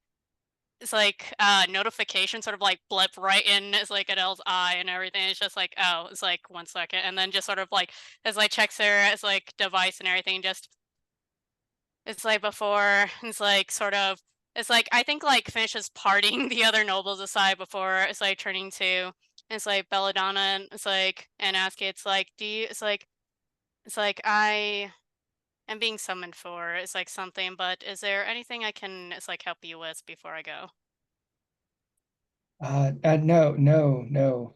it's like notification sort of like blip right in it's like Adele's eye and everything. It's just like, oh, it's like 1 second. And then just sort of like as like checks her as like device and everything, just it's like before it's like sort of it's like I think like finishes parting the other nobles aside before it's like turning to it's like Belladonna and it's like and ask it's like, do you it's like I am being summoned for it's like something, but is there anything I can it's like help you with before I go? No, no, no.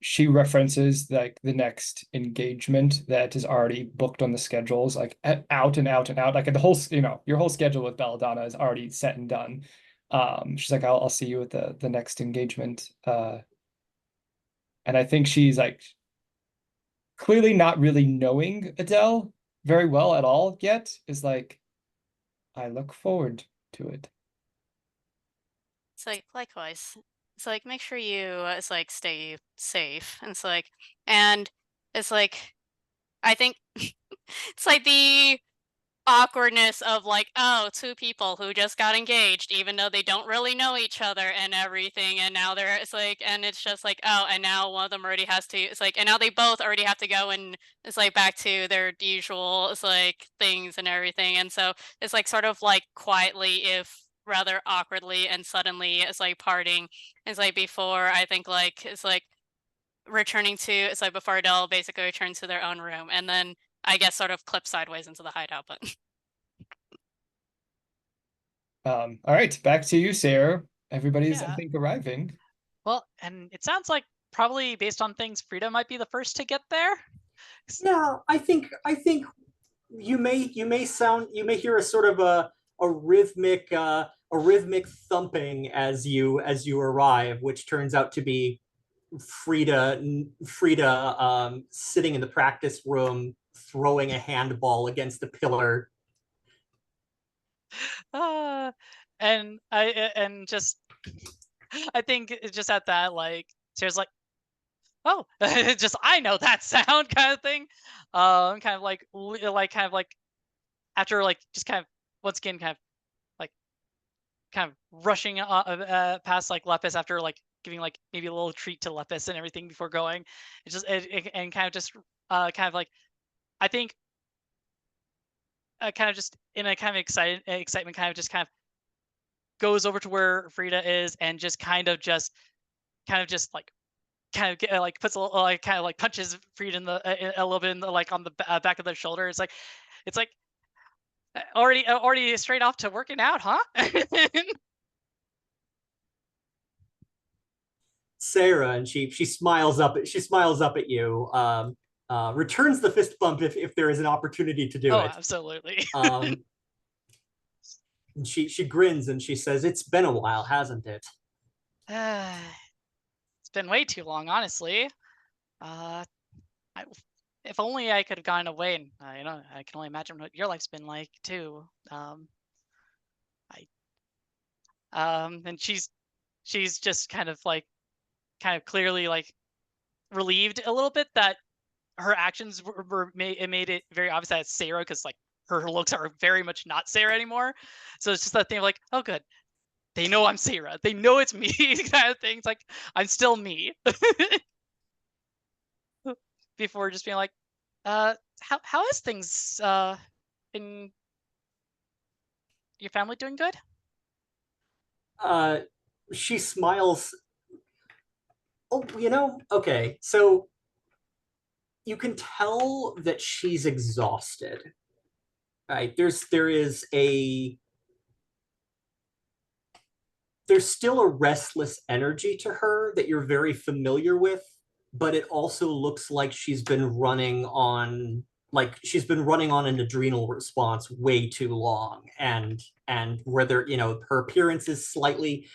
She references like the next engagement that is already booked on the schedules, like out and out and out. Like the whole, your whole schedule with Belladonna is already set and done. She's like, I'll see you at the next engagement. And I think she's like clearly not really knowing Adele very well at all yet. Is like, I look forward to it. It's like likewise. It's like make sure you it's like stay safe. And it's like and it's like I think it's like the awkwardness of like oh two people who just got engaged even though they don't really know each other and everything, and now they're it's like and it's just like oh and now one of them already has to it's like and now they both already have to go and it's like back to their usual it's like things and everything, and so it's like sort of like quietly if rather awkwardly and suddenly it's like parting it's like before I think like it's like returning to it's like before Adele basically returns to their own room and then I guess sort of clip sideways into the hideout, but All right, back to you, Sarah. Everybody's, I Yeah. think, arriving. Well, and it sounds like probably based on things, Frida might be the first to get there. Yeah, I think you may hear a sort of a rhythmic thumping as you arrive, which turns out to be Frida sitting in the practice room throwing a handball against the pillar. And just I think it's just at that like Sarah's like, oh, just I know that sound kind of thing. Kind of like after like just kind of once again kind of rushing past like Lepus after like giving like maybe a little treat to Lepus and everything before going. It's just and kind of just kind of like I think kind of just in a kind of excitement kind of just kind of goes over to where Frida is and just kind of just like kind of get, like puts a little, like kind of like punches Frida in the a little bit in the like on the back of the shoulder. It's like already straight off to working out, huh? Sarah, and she smiles up at you. returns the fist bump if there is an opportunity to do Oh, it. absolutely. She grins and she says, "It's been a while, hasn't it?" It's been way too long, honestly. If only I could have gone away, and I can only imagine what your life's been like too. And she's just kind of clearly like relieved a little bit that her actions it made it very obvious that it's Sarah, because like her looks are very much not Sarah anymore. So it's just that thing of like, oh good, they know I'm Sarah, they know it's me, kind of things. Like I'm still me. Before just being like, how is things in your family doing good? She smiles. Oh, okay. So you can tell that she's exhausted. Right? There's still a restless energy to her that you're very familiar with, but it also looks like she's been running on an adrenal response way too long, and whether her appearance is slightly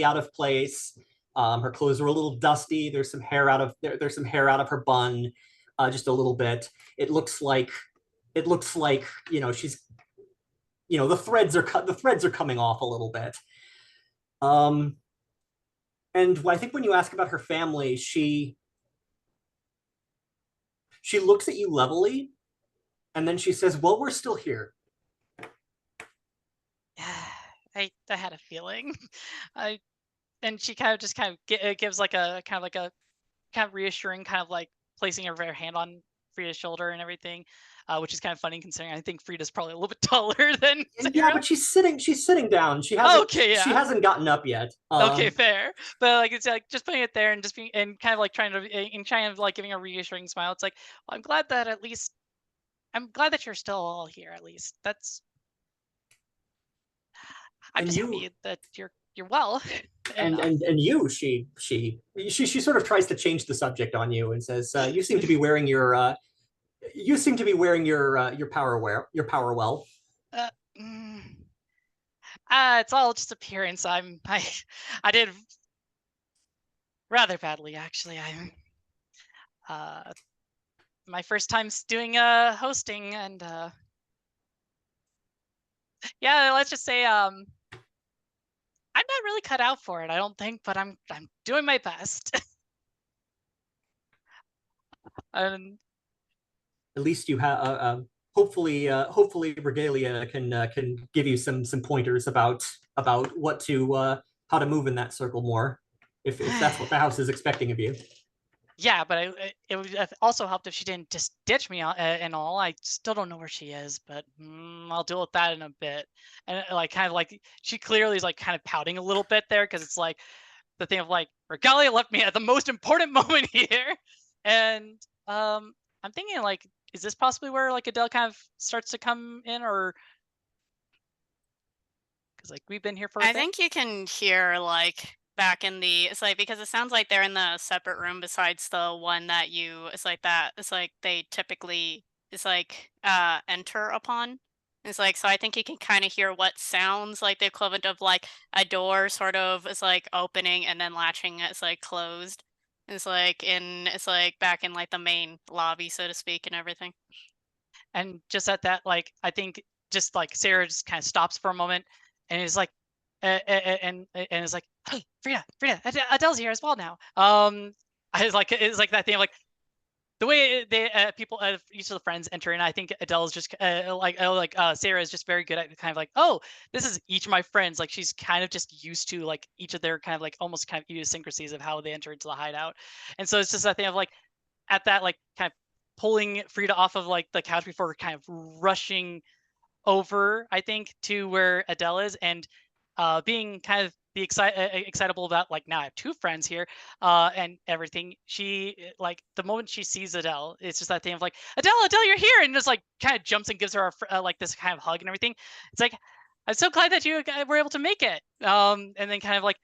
out of place. Her clothes are a little dusty. There's some hair out of her bun, just a little bit. It looks like she's the threads are coming off a little bit. And I think when you ask about her family, she looks at you levelly, and then she says, "Well, we're still here." I had a feeling. And she kind of gives like a kind of reassuring, kind of like placing her hand on Frida's shoulder and everything, which is kind of funny considering I think Frida's probably a little bit taller than Sarah. Yeah, but she's sitting down. She hasn't gotten up yet. Okay, fair. But like it's like just putting it there and just being and kind of like trying to like giving a reassuring smile. It's like, well, I'm glad that you're still all here. At least I'm just happy that you're well. And you, she sort of tries to change the subject on you and says, "You seem to be wearing your power well." It's all just appearance. I did rather badly, actually. I'm my first time doing hosting, and yeah, let's just say I'm not really cut out for it, I don't think, but I'm doing my best. And at least you have hopefully Regalia can give you some pointers about what to how to move in that circle more, if that's what the house is expecting of you. Yeah, but it would have also helped if she didn't just ditch me and all. I still don't know where she is, but I'll deal with that in a bit. And like kind of like she clearly is like kind of pouting a little bit there, because it's like the thing of like, Regalia left me at the most important moment here. And I'm thinking like, is this possibly where like Adele kind of starts to come in, or because like we've been here for a bit? I think you can hear like back in it's like, because it sounds like they're in the separate room besides the one that it's like they typically enter upon. It's like, so I think you can kind of hear what sounds like the equivalent of like a door sort of is like opening and then latching. It's like closed. It's like back in like the main lobby, so to speak, and everything. And just at that, like, I think just like Sarah just kind of stops for a moment and is like, and is like, hey, Frida, Adele's here as well now. It's like that thing of like, the way they people each of the friends enter in, I think Adele's just Sarah is just very good at kind of like, oh, this is each of my friends. Like she's kind of just used to like each of their kind of like almost kind of idiosyncrasies of how they enter into the hideout. And so it's just that thing of like, at that like kind of pulling Frida off of like the couch before kind of rushing over, I think, to where Adele is, and being kind of the excitable about like, now I have two friends here and everything. She like the moment she sees Adele, it's just that thing of like, Adele, you're here, and just like kind of jumps and gives her like this kind of hug and everything. It's like, I'm so glad that you were able to make it. And then kind of like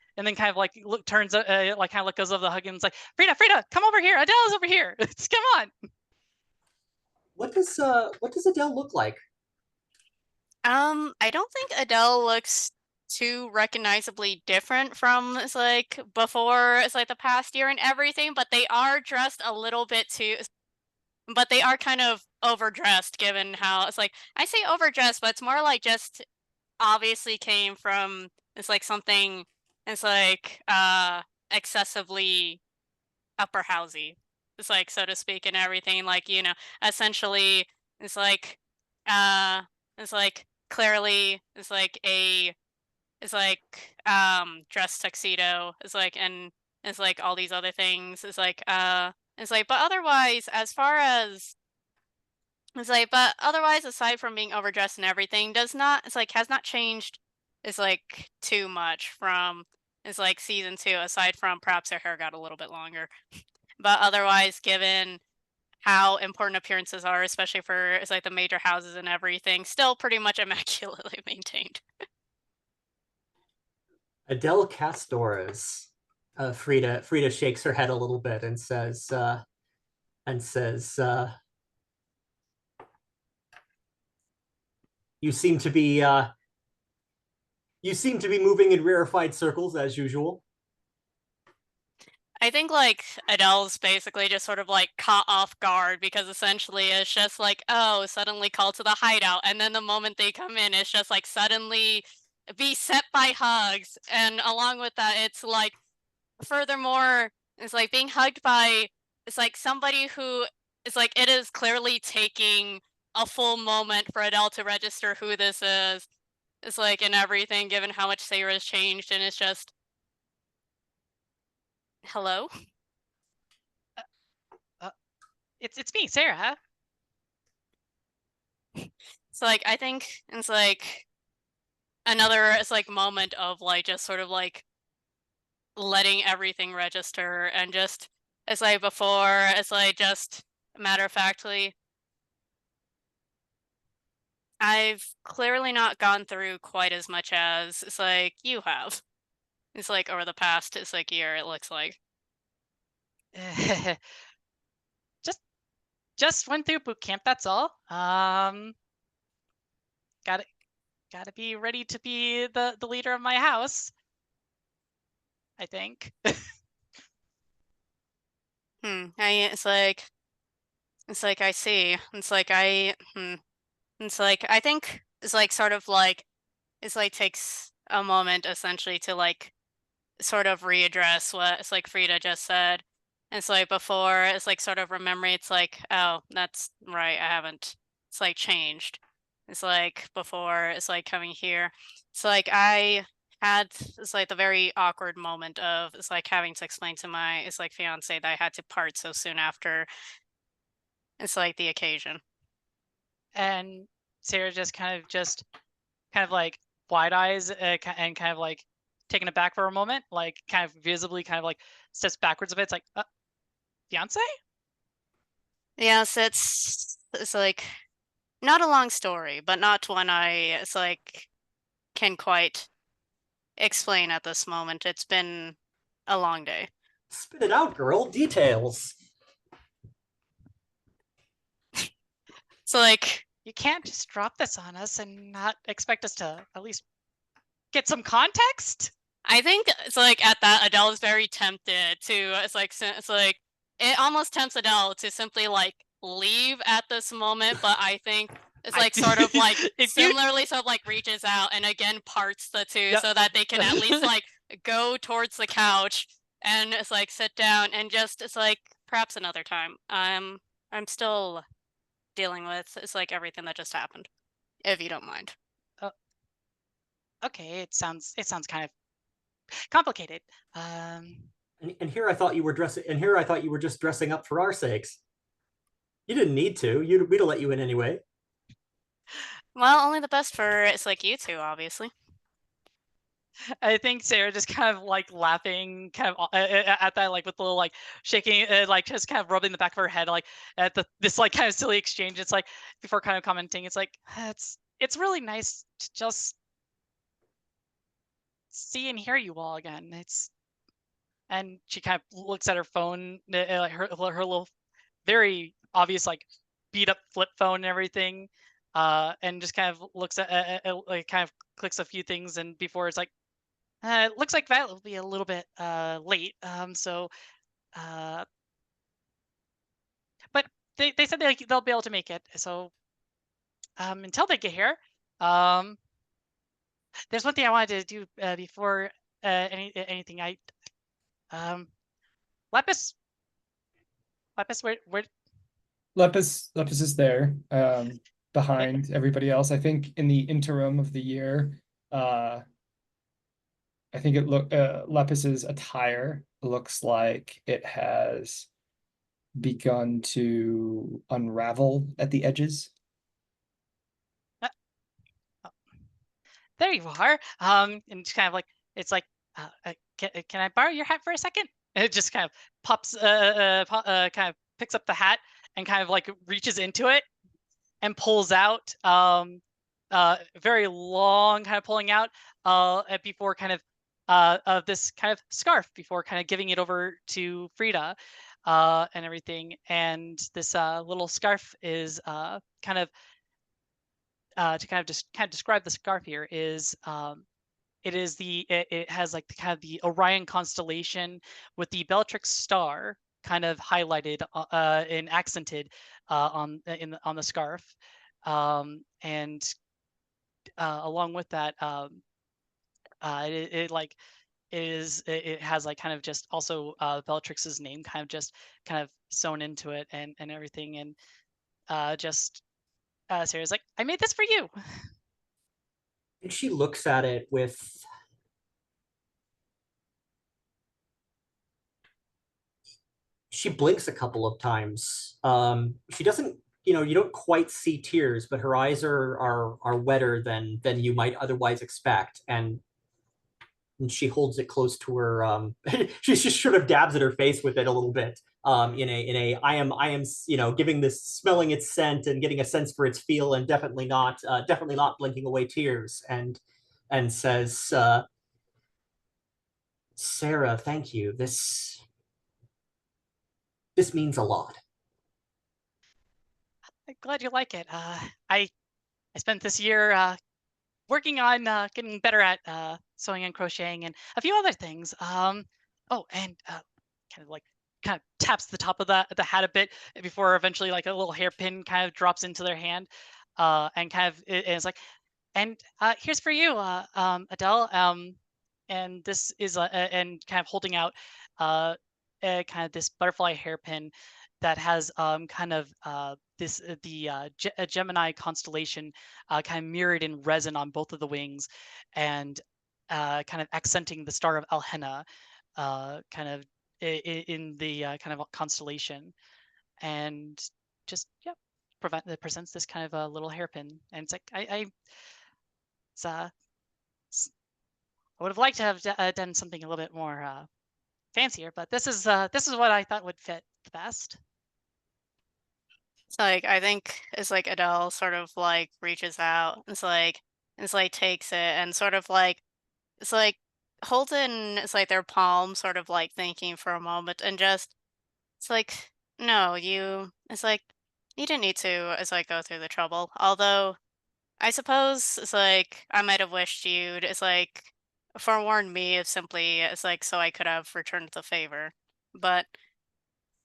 turns like kind of like goes over the hug and it's like, Frida, come over here. Adele's over here. Come on. What does Adele look like? I don't think Adele looks too recognizably different from it's like before it's like the past year and everything, but they are dressed a little bit too, but they are kind of overdressed given how it's like I say overdressed, but it's more like just obviously came from it's like something it's like excessively upper housey. It's like so to speak and everything, like, you know, essentially it's like it's like clearly it's like a it's like dress tuxedo. It's like and it's like all these other things. It's like but otherwise as far as it's like but otherwise aside from being overdressed and everything does not it's like has not changed it's like too much from it's like season 2 aside from perhaps her hair got a little bit longer. But otherwise given how important appearances are, especially for it's like the major houses and everything, still pretty much immaculately maintained. Adele Castores. Frida shakes her head a little bit and says, "You seem to be moving in rarefied circles as usual." I think like Adele's basically just sort of like caught off guard because essentially it's just like, oh, suddenly called to the hideout. And then the moment they come in, it's just like suddenly beset by hugs. And along with that, it's like, furthermore, it's like being hugged by, it's like somebody who is like, it is clearly taking a full moment for Adele to register who this is. It's like, and everything, given how much Sarah has changed. And it's just, hello? It's me, Sarah. So like I think it's like another it's like moment of like just sort of like letting everything register and just it's like before it's like just matter of factly I've clearly not gone through quite as much as it's like you have. It's like over the past it's like year it looks like. just went through boot camp, that's all. Gotta be ready to be the leader of my house, I think. It's like I see. It's like I think it's like sort of like it's like takes a moment essentially to like sort of readdress what it's like Frida just said. And it's like before it's like sort of remembering it's like, oh, that's right, I haven't it's like changed. It's like before it's like coming here. It's like I had it's like the very awkward moment of it's like having to explain to my it's like fiance that I had to part so soon after it's like the occasion. And Sarah just kind of like wide eyes and kind of like taken aback for a moment, like kind of visibly kind of like steps backwards a bit. It's like, fiance? Yes, it's like not a long story, but not one I it's like can quite explain at this moment. It's been a long day. Spit it out, girl. Details. So like You can't just drop this on us and not expect us to at least get some context. I think it's like at that Adele is very tempted to it's like it almost tempts Adele to simply like leave at this moment, but I think it's like sort of like similarly sort of like reaches out and again parts the two so that they can at least like go towards the couch and it's like sit down and just it's like perhaps another time. I'm still dealing with it's like everything that just happened, if you don't mind. Okay, it sounds kind of complicated. And here I thought you were dressing. And here I thought you were just dressing up for our sakes. You didn't need to. We'd have let you in anyway. Well, only the best for it's like you two, obviously. I think Sarah just kind of like laughing kind of at that, like with the little like shaking, like just kind of rubbing the back of her head, like at this like kind of silly exchange. It's like before kind of commenting, it's like it's really nice to just see and hear you all again. And she kind of looks at her phone, like her little, very obvious, like beat up flip phone and everything, and just kind of looks at, like kind of clicks a few things, and before it's like, it looks like Violet will be a little bit late. So, but they said they'll be able to make it. So, until they get here, there's one thing I wanted to do before anything. Lepus, where? Lepus is there, behind everybody else. I think in the interim of the year, I think Lepus's attire looks like it has begun to unravel at the edges. There you are. And it's kind of like, it's like, can I borrow your hat for a second? And it just kind of pops, kind of picks up the hat and kind of like reaches into it and pulls out, very long, kind of pulling out, before kind of this kind of scarf, before kind of giving it over to Frida, and everything. And this little scarf is kind of, to kind of just describe the scarf here is, it has like the kind of the Orion constellation with the Bellatrix star kind of highlighted, and accented, on the scarf, and along with that, it has like kind of just also Bellatrix's name kind of sewn into it, and everything. And just Sarah's like, I made this for you. And she looks at it with she blinks a couple of times. She doesn't, you don't quite see tears, but her eyes are wetter than you might otherwise expect. And she holds it close to her. She just sort of dabs at her face with it a little bit. I am giving this, smelling its scent and getting a sense for its feel, and definitely not blinking away tears. And says, Sarah, thank you. This means a lot. I'm glad you like it. I spent this year working on getting better at sewing and crocheting and a few other things. Oh, and kind of taps the top of the hat a bit before eventually like a little hairpin kind of drops into their hand, and kind of it's like, and here's for you, Adele. And this is and kind of holding out kind of this butterfly hairpin that has kind of a Gemini constellation kind of mirrored in resin on both of the wings, and kind of accenting the star of Alhena, kind of in the kind of constellation. And just, yeah, presents this kind of a little hairpin. And it's like, it's, I would have liked to have done something a little bit more fancier, but this is what I thought would fit the best. So like I think it's like Adele sort of like reaches out. It's like takes it and sort of like it's like holds in it's like their palm, sort of like thinking for a moment, and just it's like no, it's like you didn't need to it's like go through the trouble. Although I suppose it's like I might have wished you'd it's like forewarned me if simply it's like so I could have returned the favor. But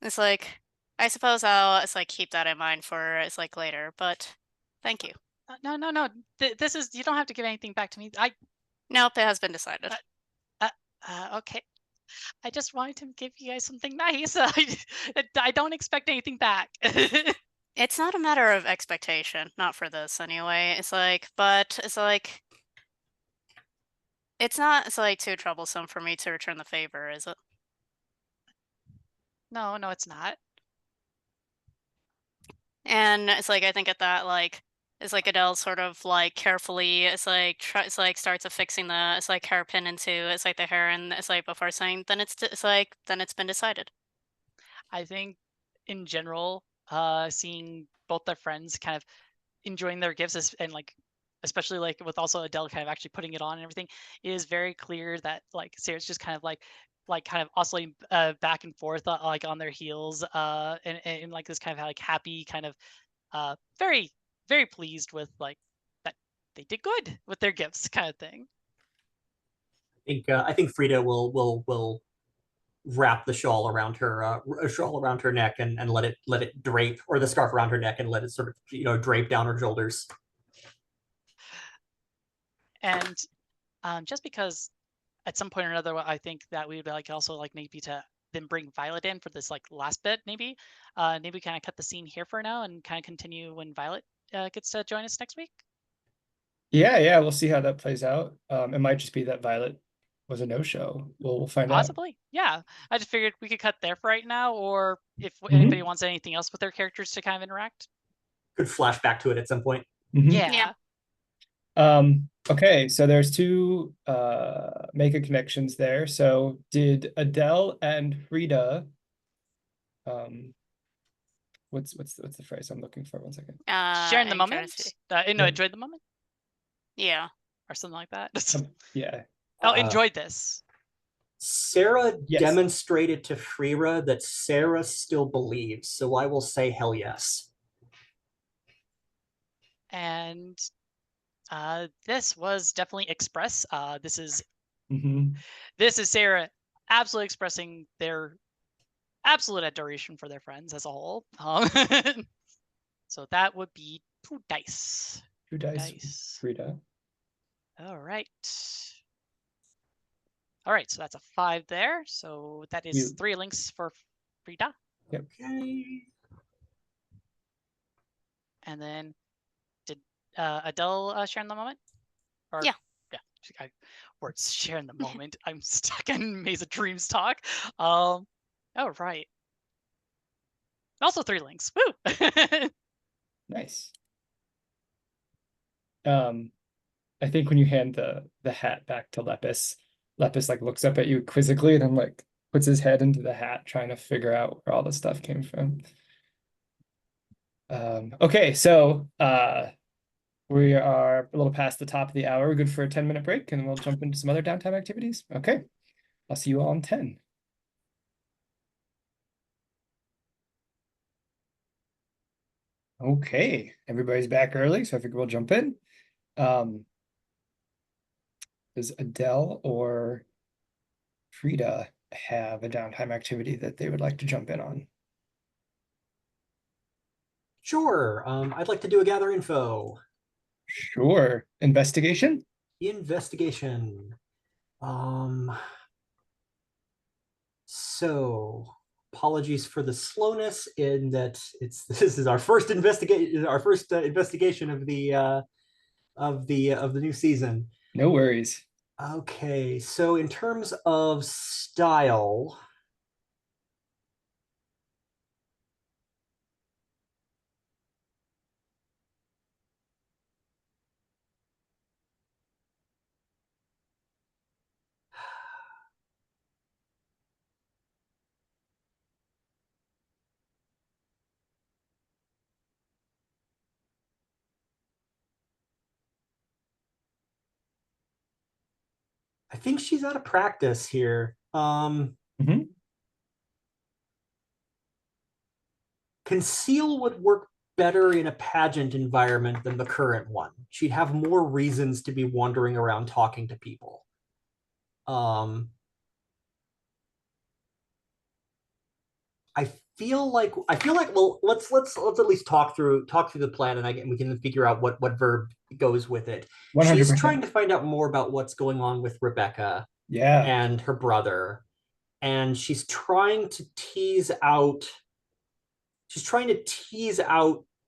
it's like I suppose I'll it's like keep that in mind for it's like later, but thank you. No. This is, you don't have to give anything back to me. Nope, it has been decided. Okay. I just wanted to give you guys something nice. I don't expect anything back. It's not a matter of expectation, not for this anyway. It's like, but it's like it's not it's like too troublesome for me to return the favor, is it? No, it's not. And it's like I think at that like it's like Adele sort of like carefully it's like starts affixing the it's like hairpin into it's like the hair, and it's like before saying then it's like then it's been decided. I think in general, seeing both their friends kind of enjoying their gifts and like especially like with also Adele kind of actually putting it on and everything, it is very clear that like Sarah's just kind of like kind of oscillating back and forth like on their heels and like this kind of like happy kind of very very pleased with like that they did good with their gifts kind of thing. I think Frida will wrap the shawl around her neck and let it drape, or the scarf around her neck and let it sort of drape down her shoulders. And just because at some point or another, I think that we would like also like maybe to then bring Violet in for this like last bit, maybe maybe kind of cut the scene here for now and kind of continue when Violet gets to join us next week. Yeah, we'll see how that plays out. It might just be that Violet was a no-show. We'll find out. Possibly, yeah. I just figured we could cut there for right now, or if anybody wants anything else with their characters to kind of interact. Could flash back to it at some point. Yeah. Okay, so there's two mega connections there. So did Adele and Frida what's the phrase I'm looking for? 1 second. Sharing the moment. Enjoyed the moment. Yeah. Or something like that. Yeah. Oh, enjoyed this. Sarah Yes. demonstrated to Frida that Sarah still believes, so I will say hell yes. And this was definitely express. This is Sarah absolutely expressing their absolute adoration for their friends as a whole. So that would be 2 dice. 2 dice. Frida. All right. All right, so that's a 5 there. So that is 3 links for Frida. Yep. Okay. And then did Adele share in the moment? Or, yeah. Words share in the moment. I'm stuck in Maze of Dreams talk. Oh, right. Also 3 links. Woo! Nice. I think when you hand the hat back to Lepus like looks up at you quizzically and then like puts his head into the hat trying to figure out where all the stuff came from. Okay, so we are a little past the top of the hour. We're good for a 10-minute break and we'll jump into some other downtime activities. Okay, I'll see you all in 10. Okay, everybody's back early, so I figure we'll jump in. Does Adele or Frida have a downtime activity that they would like to jump in on? Sure. I'd like to do a gather info. Sure. Investigation? Investigation. So apologies for the slowness in that this is our first investigation of the new season. No worries. Okay, so in terms of style, I think she's out of practice here. Conceal would work better in a pageant environment than the current one. She'd have more reasons to be wandering around talking to people. I feel like well, let's at least talk through the plan, and we can figure out what verb goes with it. 100%. She's trying to find out more about what's going on with Rebecca and her brother, and she's trying to tease out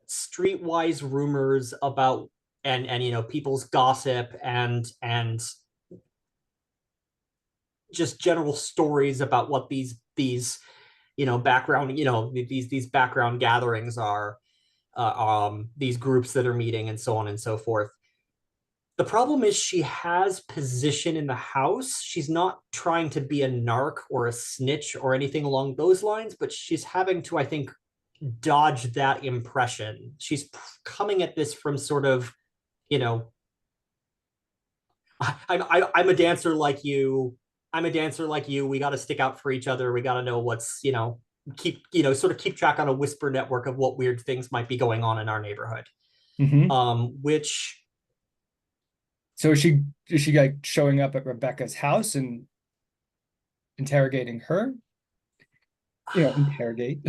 streetwise rumors about and people's gossip and just general stories about what these background these background gatherings are, these groups that are meeting and so on and so forth. The problem is she has position in the house. She's not trying to be a narc or a snitch or anything along those lines, but she's having to, I think, dodge that impression. She's coming at this from sort of, I'm a dancer like you. I'm a dancer like you. We got to stick out for each other. We got to know what's, keep, sort of keep track on a whisper network of what weird things might be going on in our neighborhood. Which. So is she like showing up at Rebecca's house and interrogating her? Interrogate.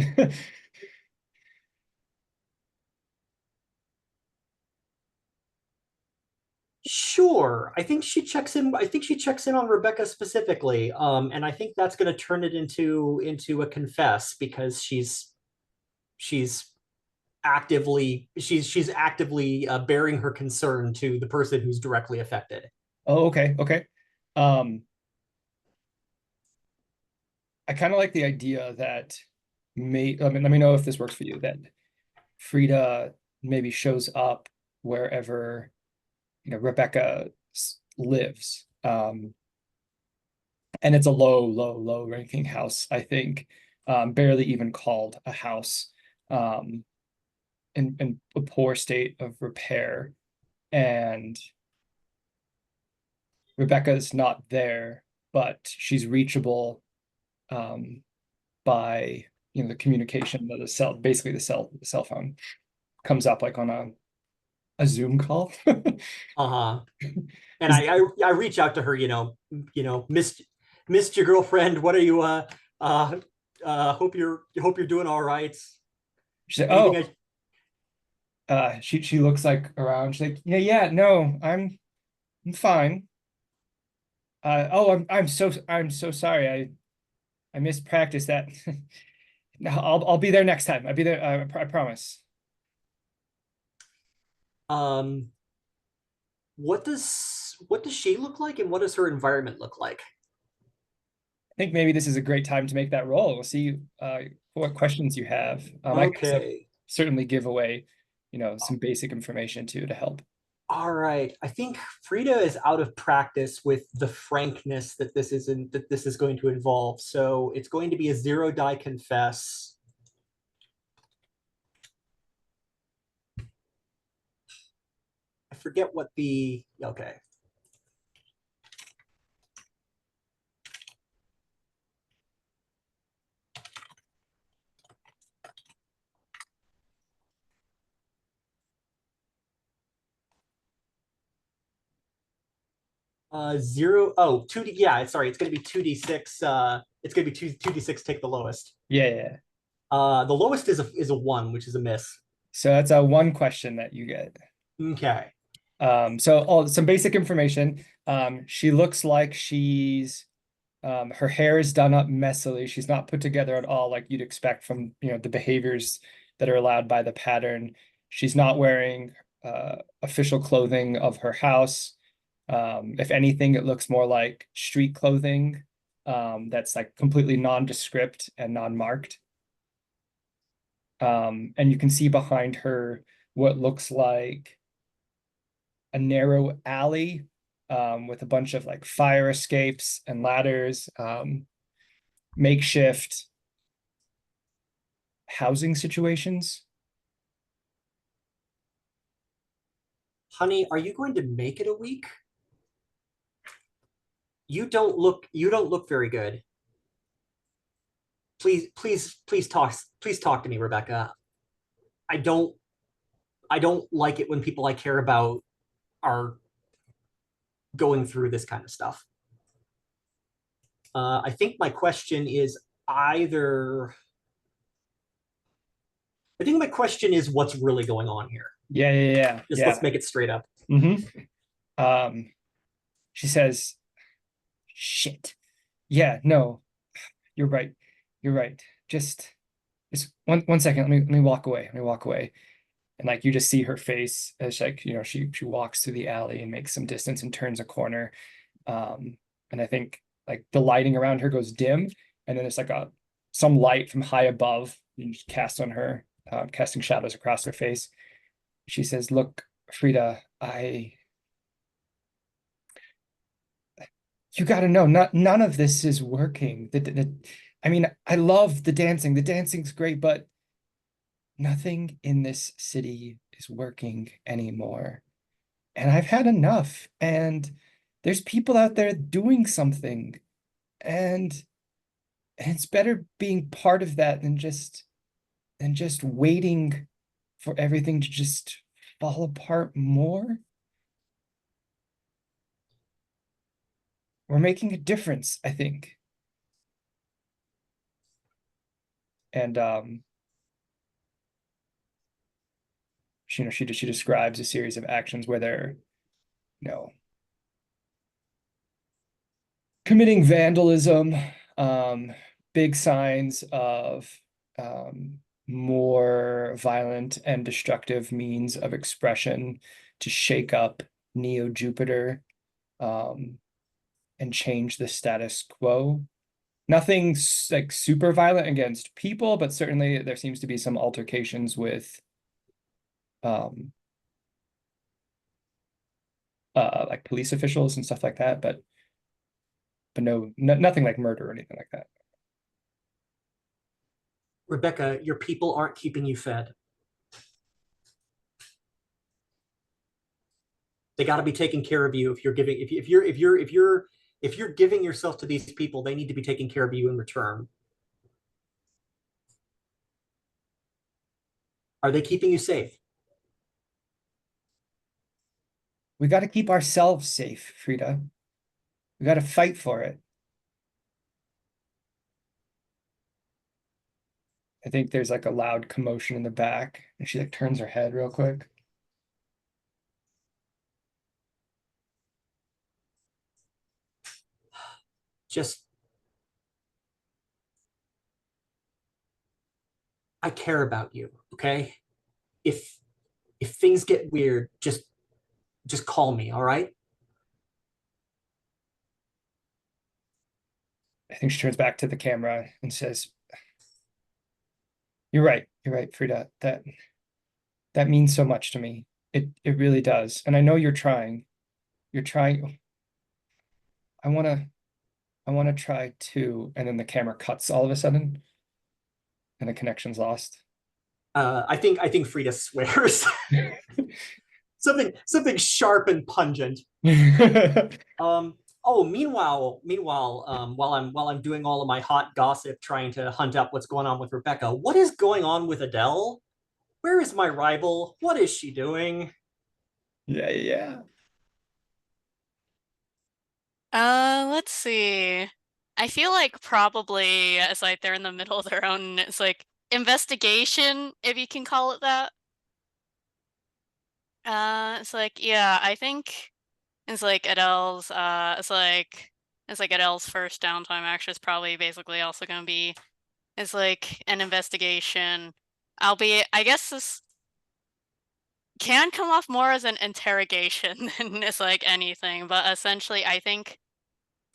Sure. I think she checks in on Rebecca specifically. And I think that's going to turn it into a confess, because she's actively bearing her concern to the person who's directly affected. Oh, okay. I kind of like the idea that let me know if this works for you, that Frida maybe shows up wherever Rebecca lives. And it's a low ranking house, I think, barely even called a house, in a poor state of repair. And Rebecca's not there, but she's reachable by the communication that basically the cell phone comes up like on a Zoom call. And I reach out to her, missed your girlfriend. What are you hope you're doing all right. She said, she looks like around. She's like, yeah, no, I'm fine. I'm so sorry. I missed practice. That no, I'll be there next time. I'll be there. I promise. What does she look like, and what does her environment look like? I think maybe this is a great time to make that roll. We'll see what questions you have. Okay. I can certainly give away, some basic information too to help. All right. I think Frida is out of practice with the frankness that this is going to involve. So it's going to be a 0-die confess. I forget what the, okay. Sorry, it's gonna be 2d6. It's gonna be 2d6, take the lowest. Yeah. The lowest is a 1, which is a miss. So that's a 1 question that you get. Okay. So some basic information. She looks like she's her hair is done up messily. She's not put together at all, like you'd expect from the behaviors that are allowed by the pattern. She's not wearing official clothing of her house. If anything, it looks more like street clothing that's like completely nondescript and non-marked. And you can see behind her what looks like a narrow alley with a bunch of like fire escapes and ladders, makeshift housing situations. Honey, are you going to make it a week? You don't look very good. Please talk to me, Rebecca. I don't like it when people I care about are going through this kind of stuff. I think my question is what's really going on here. Yeah. Let's make it straight up. She says, shit. Yeah, no, you're right. Just one second. Let me walk away. And like you just see her face as like, she walks through the alley and makes some distance and turns a corner. And I think like the lighting around her goes dim, and then there's like some light from high above you just cast on her, casting shadows across her face. She says, look, Frida, you got to know, none of this is working. I mean, I love the dancing. The dancing's great, but nothing in this city is working anymore. And I've had enough. And there's people out there doing something, and it's better being part of that than just waiting for everything to just fall apart more. We're making a difference, I think. And she describes a series of actions where they're, committing vandalism, big signs of more violent and destructive means of expression to shake up Neo Jupiter, and change the status quo. Nothing like super violent against people, but certainly there seems to be some altercations with like police officials and stuff like that, but nothing like murder or anything like that. Rebecca, your people aren't keeping you fed. They got to be taking care of you. If you're giving, if you're giving yourself to these people, they need to be taking care of you in return. Are they keeping you safe? We got to keep ourselves safe, Frida. We got to fight for it. I think there's like a loud commotion in the back, and she like turns her head real quick. Just, I care about you, okay? If things get weird, just call me, all right? I think she turns back to the camera and says, You're right, Frida. That means so much to me. It really does. And I know you're trying. You're trying. I wanna try too." And then the camera cuts all of a sudden, and the connection's lost. I think Frida swears. something sharp and pungent. Oh, meanwhile, while I'm doing all of my hot gossip, trying to hunt up what's going on with Rebecca, what is going on with Adele? Where is my rival? What is she doing? Yeah. Let's see. I feel like probably it's like they're in the middle of their own, it's like investigation, if you can call it that. It's like, yeah, I think it's like Adele's it's like Adele's first downtime action is probably basically also gonna be it's like an investigation. Albeit I guess this can come off more as an interrogation than it's like anything, but essentially I think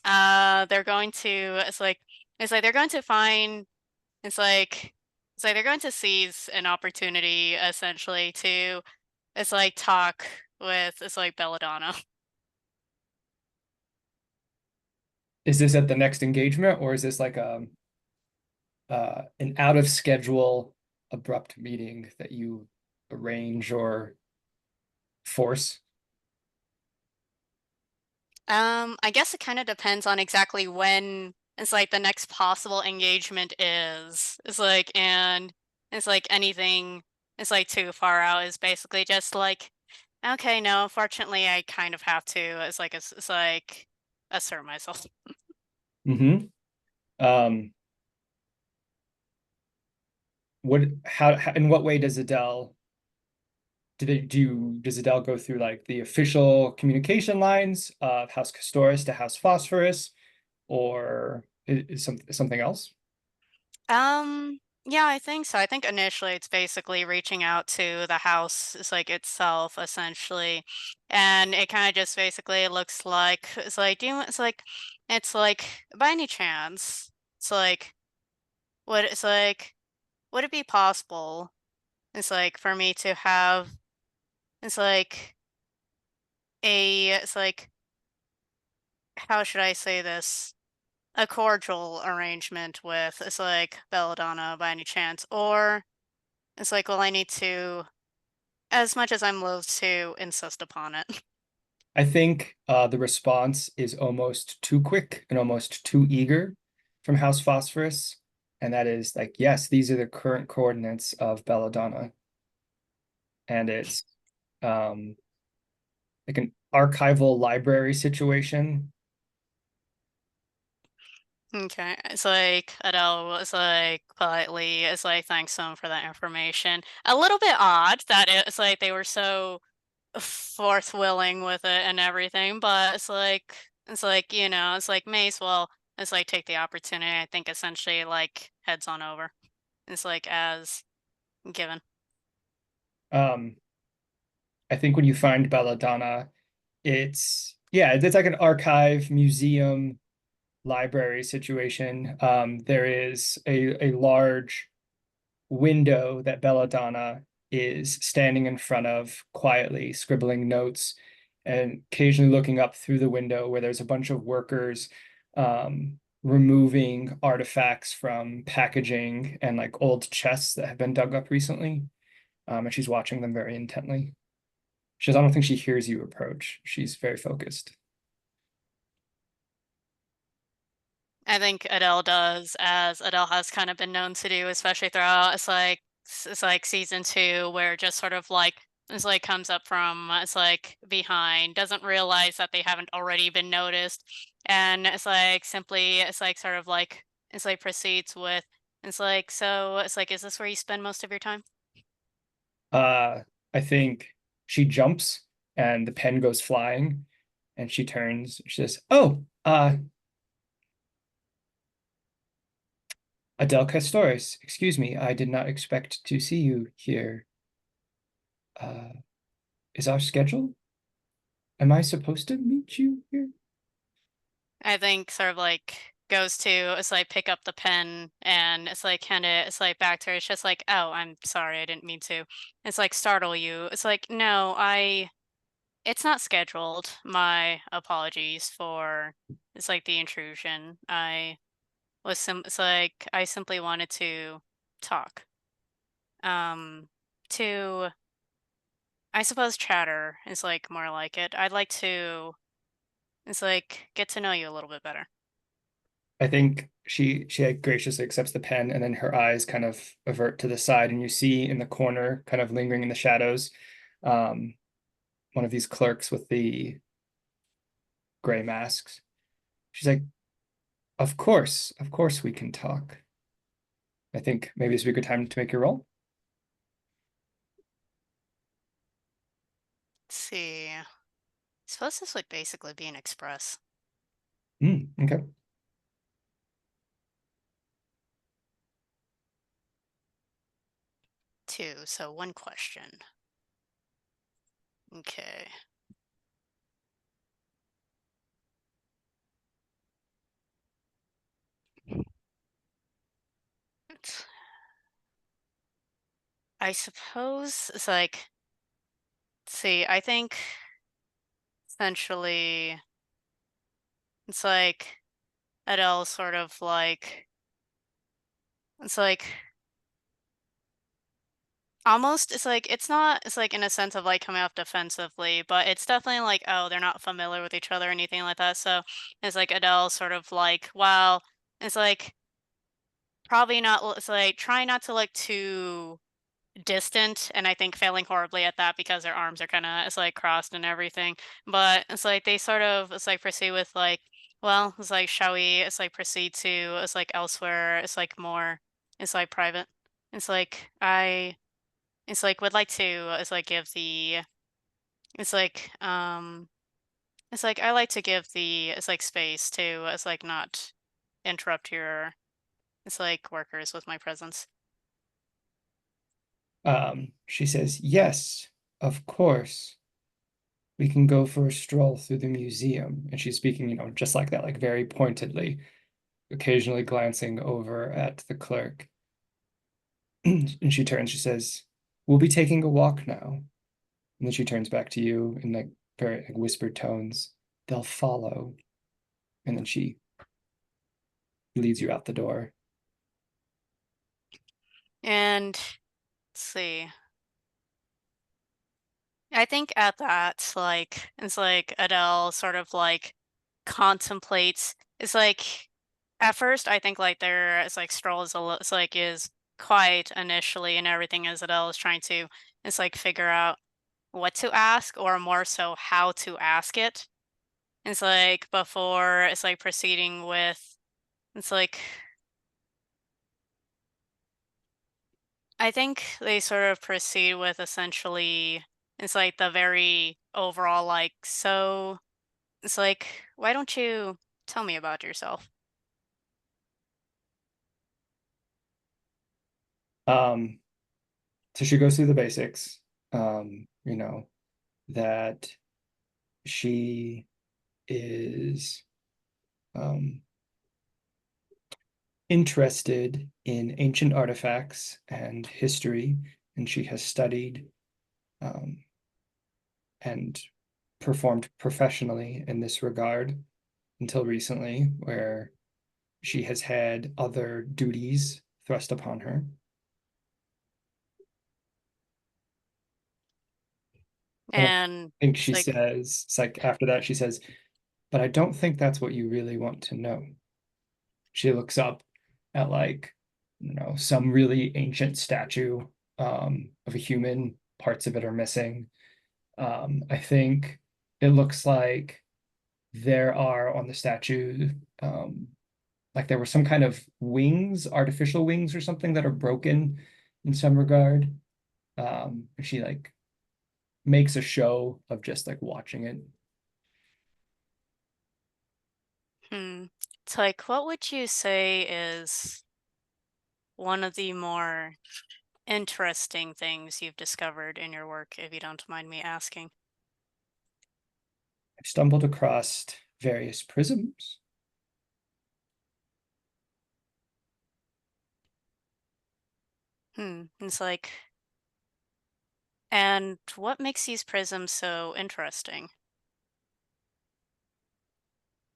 they're going to it's like they're going to find it's like they're going to seize an opportunity essentially to it's like talk with it's like Belladonna. Is this at the next engagement, or is this like an out of schedule abrupt meeting that you arrange or force? I guess it kind of depends on exactly when it's like the next possible engagement is. It's like and it's like anything it's like too far out is basically just like okay, no, unfortunately I kind of have to it's like assert myself. Mm-hmm. In what way does Adele does Adele go through like the official communication lines of House Castoris to House Phosphorus, or is something else? Yeah, I think so. I think initially it's basically reaching out to the house, it's like itself essentially. And it kind of just basically looks like it's like do you it's like by any chance, it's like it's like would it be possible it's like for me to have it's like it's like how should I say this? A cordial arrangement with it's like Belladonna by any chance, or it's like, well, I need to, as much as I'm loath to insist upon it. I think the response is almost too quick and almost too eager from House Phosphorus. And that is like, yes, these are the current coordinates of Belladonna. And it's like an archival library situation. Okay, it's like Adele was like politely, it's like thanks them for that information. A little bit odd that it's like they were so forthwilling with it and everything, but it's like you know, it's like may as well it's like take the opportunity. I think essentially like heads on over. It's like as given. Um, I think when you find Belladonna, it's like an archive museum library situation. There is a large window that Belladonna is standing in front of, quietly scribbling notes and occasionally looking up through the window where there's a bunch of workers removing artifacts from packaging and like old chests that have been dug up recently. And she's watching them very intently. I don't think she hears you approach. She's very focused. I think Adele does, as Adele has kind of been known to do, especially throughout it's like season 2, where just sort of like it's like comes up from it's like behind, doesn't realize that they haven't already been noticed, and it's like simply it's like sort of like it's like proceeds with it's like so it's like is this where you spend most of your time? I think she jumps and the pen goes flying and she turns. She says, "Oh, Adele Castores, excuse me, I did not expect to see you here. Uh, is our schedule? Am I supposed to meet you here?" I think sort of like goes to it's like pick up the pen and it's like hand it it's like back to her. It's just like, oh, I'm sorry, I didn't mean to. It's like startle you. It's like, no, it's not scheduled. My apologies for it's like the intrusion. It's like I simply wanted to talk. To I suppose chatter is like more like it. I'd like to it's like get to know you a little bit better. I think she like graciously accepts the pen and then her eyes kind of avert to the side and you see in the corner, kind of lingering in the shadows, um, one of these clerks with the gray masks. She's like, of course we can talk. I think maybe this would be a good time to make your roll. Let's see. I suppose this would basically be an express. Okay. 2, so 1 question. Okay. I suppose it's like, see, I think essentially it's like Adele sort of like, it's like almost, it's like, it's not, it's like in a sense of like coming off defensively, but it's definitely like, oh, they're not familiar with each other or anything like that. So it's like Adele sort of like, well, it's like probably not, it's like trying not to look too distant, and I think failing horribly at that because their arms are kind of it's like crossed and everything. But it's like they sort of it's like proceed with like, well, it's like shall we it's like proceed to it's like elsewhere, it's like more it's like private. It's like I it's like would like to it's like give the it's like it's like I like to give the it's like space to it's like not interrupt your it's like workers with my presence. She says, "Yes, of course. We can go for a stroll through the museum." And she's speaking, just like that, like very pointedly, occasionally glancing over at the clerk. And she turns, she says, "We'll be taking a walk now." And then she turns back to you in like very like whispered tones. "They'll follow." And then she leads you out the door. And let's see. I think at that, like, it's like Adele sort of like contemplates. It's like at first, I think like there is like Stroll is it's like is quiet initially and everything as Adele is trying to it's like figure out what to ask or more so how to ask it. It's like before it's like proceeding with it's like I think they sort of proceed with essentially it's like the very overall like so it's like why don't you tell me about yourself? So she goes through the basics, you know, that she is interested in ancient artifacts and history, and she has studied and performed professionally in this regard until recently, where she has had other duties thrust upon her. And I think it's she like says, it's like after that, she says, but I don't think that's what you really want to know. She looks up at like, you know, some really ancient statue of a human, parts of it are missing. I think it looks like there are on the statue, like there were some kind of wings, artificial wings or something that are broken in some regard. She like makes a show of just like watching it. it's like what would you say is one of the more interesting things you've discovered in your work, if you don't mind me asking? I've stumbled across various prisms. It's like, and what makes these prisms so interesting?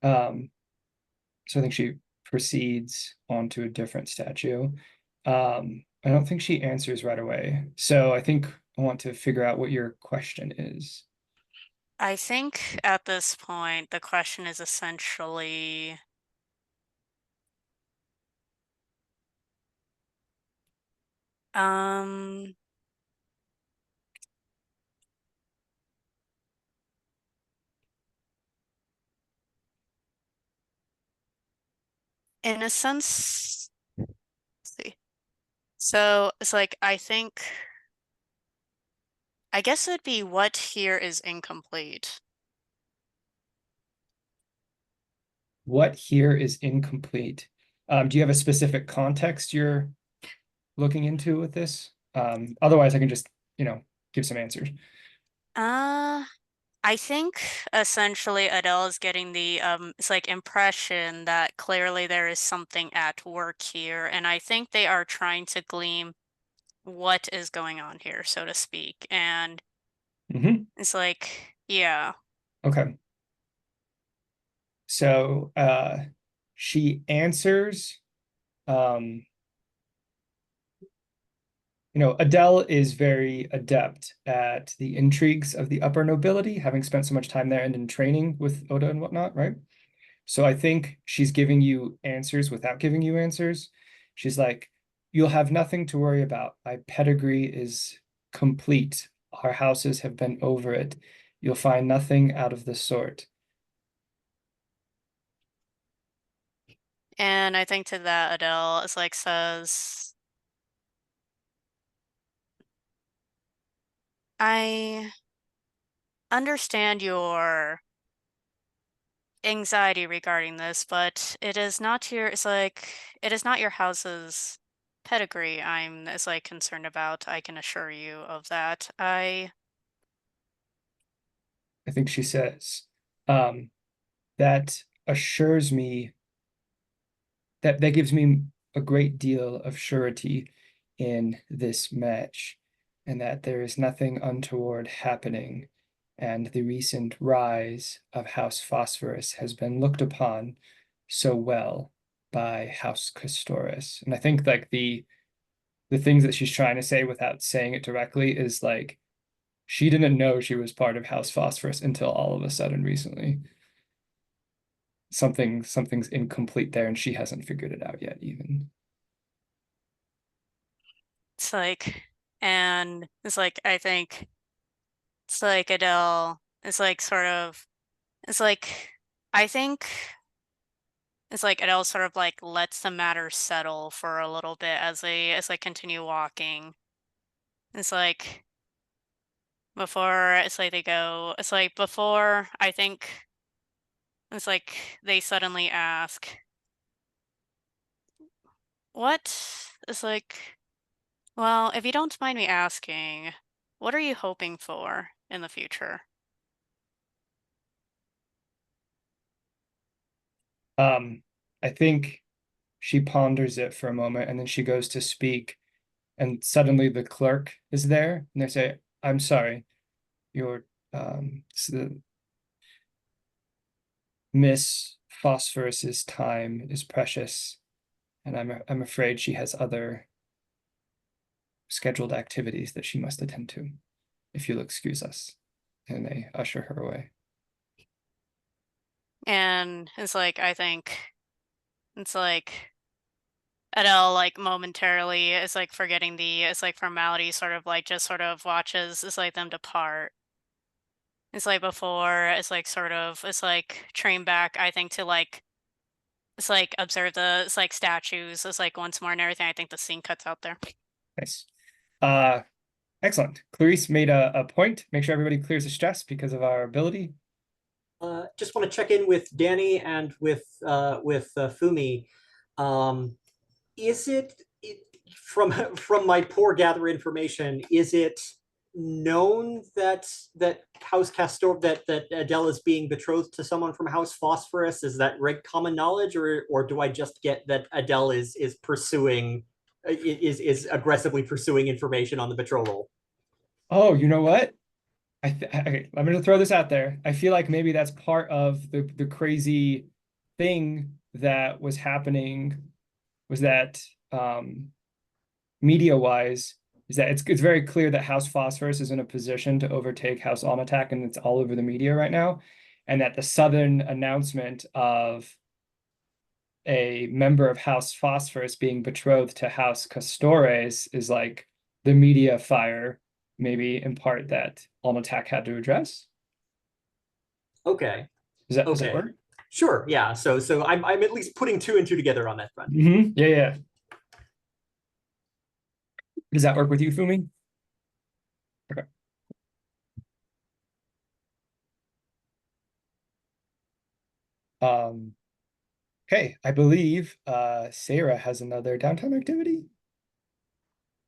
So I think she proceeds onto a different statue. I don't think she answers right away. So I think I want to figure out what your question is. I think at this point, the question is essentially um in a sense, let's see. So it's like I guess it'd be what here is incomplete. What here is incomplete? Do you have a specific context you're looking into with this? Otherwise, I can just, you know, give some answers. Uh I think essentially Adele is getting the it's like impression that clearly there is something at work here, and I think they are trying to glean what is going on here, so to speak. And it's like, yeah. Okay. So she answers, you know, Adele is very adept at the intrigues of the upper nobility, having spent so much time there and in training with Oda and whatnot, right? So I think she's giving you answers without giving you answers. She's like, you'll have nothing to worry about. My pedigree is complete. Our houses have been over it. You'll find nothing out of the sort. And I think to that Adele is like says, I understand your anxiety regarding this, but it is not your it's like it is not your house's pedigree I'm is like concerned about. I can assure you of that. I think she says, that assures me that gives me a great deal of surety in this match, and that there is nothing untoward happening, and the recent rise of House Phosphorus has been looked upon so well by House Castoris. And I think like the things that she's trying to say without saying it directly is like She didn't know she was part of House Phosphorus until all of a sudden recently. Something's incomplete there, and she hasn't figured it out yet even. It's like, and it's like, I think it's like Adele, it's like sort of, it's like, I think it's like Adele sort of like lets the matter settle for a little bit as they continue walking. It's like before it's like they go, it's like before I think it's like they suddenly ask, what? It's like, well, if you don't mind me asking, what are you hoping for in the future? I think she ponders it for a moment, and then she goes to speak, and suddenly the clerk is there, and they say, "I'm sorry, your Miss Phosphorus's time is precious, and I'm afraid she has other scheduled activities that she must attend to. If you'll excuse us." And they usher her away. And it's like, I think it's like Adele, like momentarily, is like forgetting it's like formality, sort of like just sort of watches, it's like them depart. It's like before, it's like sort of, it's like train back, I think, to like, it's like observe it's like statues, it's like once more and everything. I think the scene cuts out there. Nice. Excellent. Clarice made a point. Make sure everybody clears the stress because of our ability. Just want to check in with Danny and with Fumi. Is it from my poor gather information? Is it known that House Castor that Adele is being betrothed to someone from House Phosphorus? Is that common knowledge, or do I just get that Adele is pursuing is aggressively pursuing information on the betrothal? Oh, you know what? Okay, I'm gonna throw this out there. I feel like maybe that's part of the crazy thing that was happening, was that media wise, is that it's very clear that House Phosphorus is in a position to overtake House On Attack, and it's all over the media right now. And that the sudden announcement of a member of House Phosphorus being betrothed to House Castores is like the media fire, maybe in part, that On Attack had to address. Okay. Does that work? Sure. Yeah. So I'm at least putting two and two together on that front. Yeah, yeah. Does that work with you, Fumi? Okay. Okay, I believe Sarah has another downtime activity.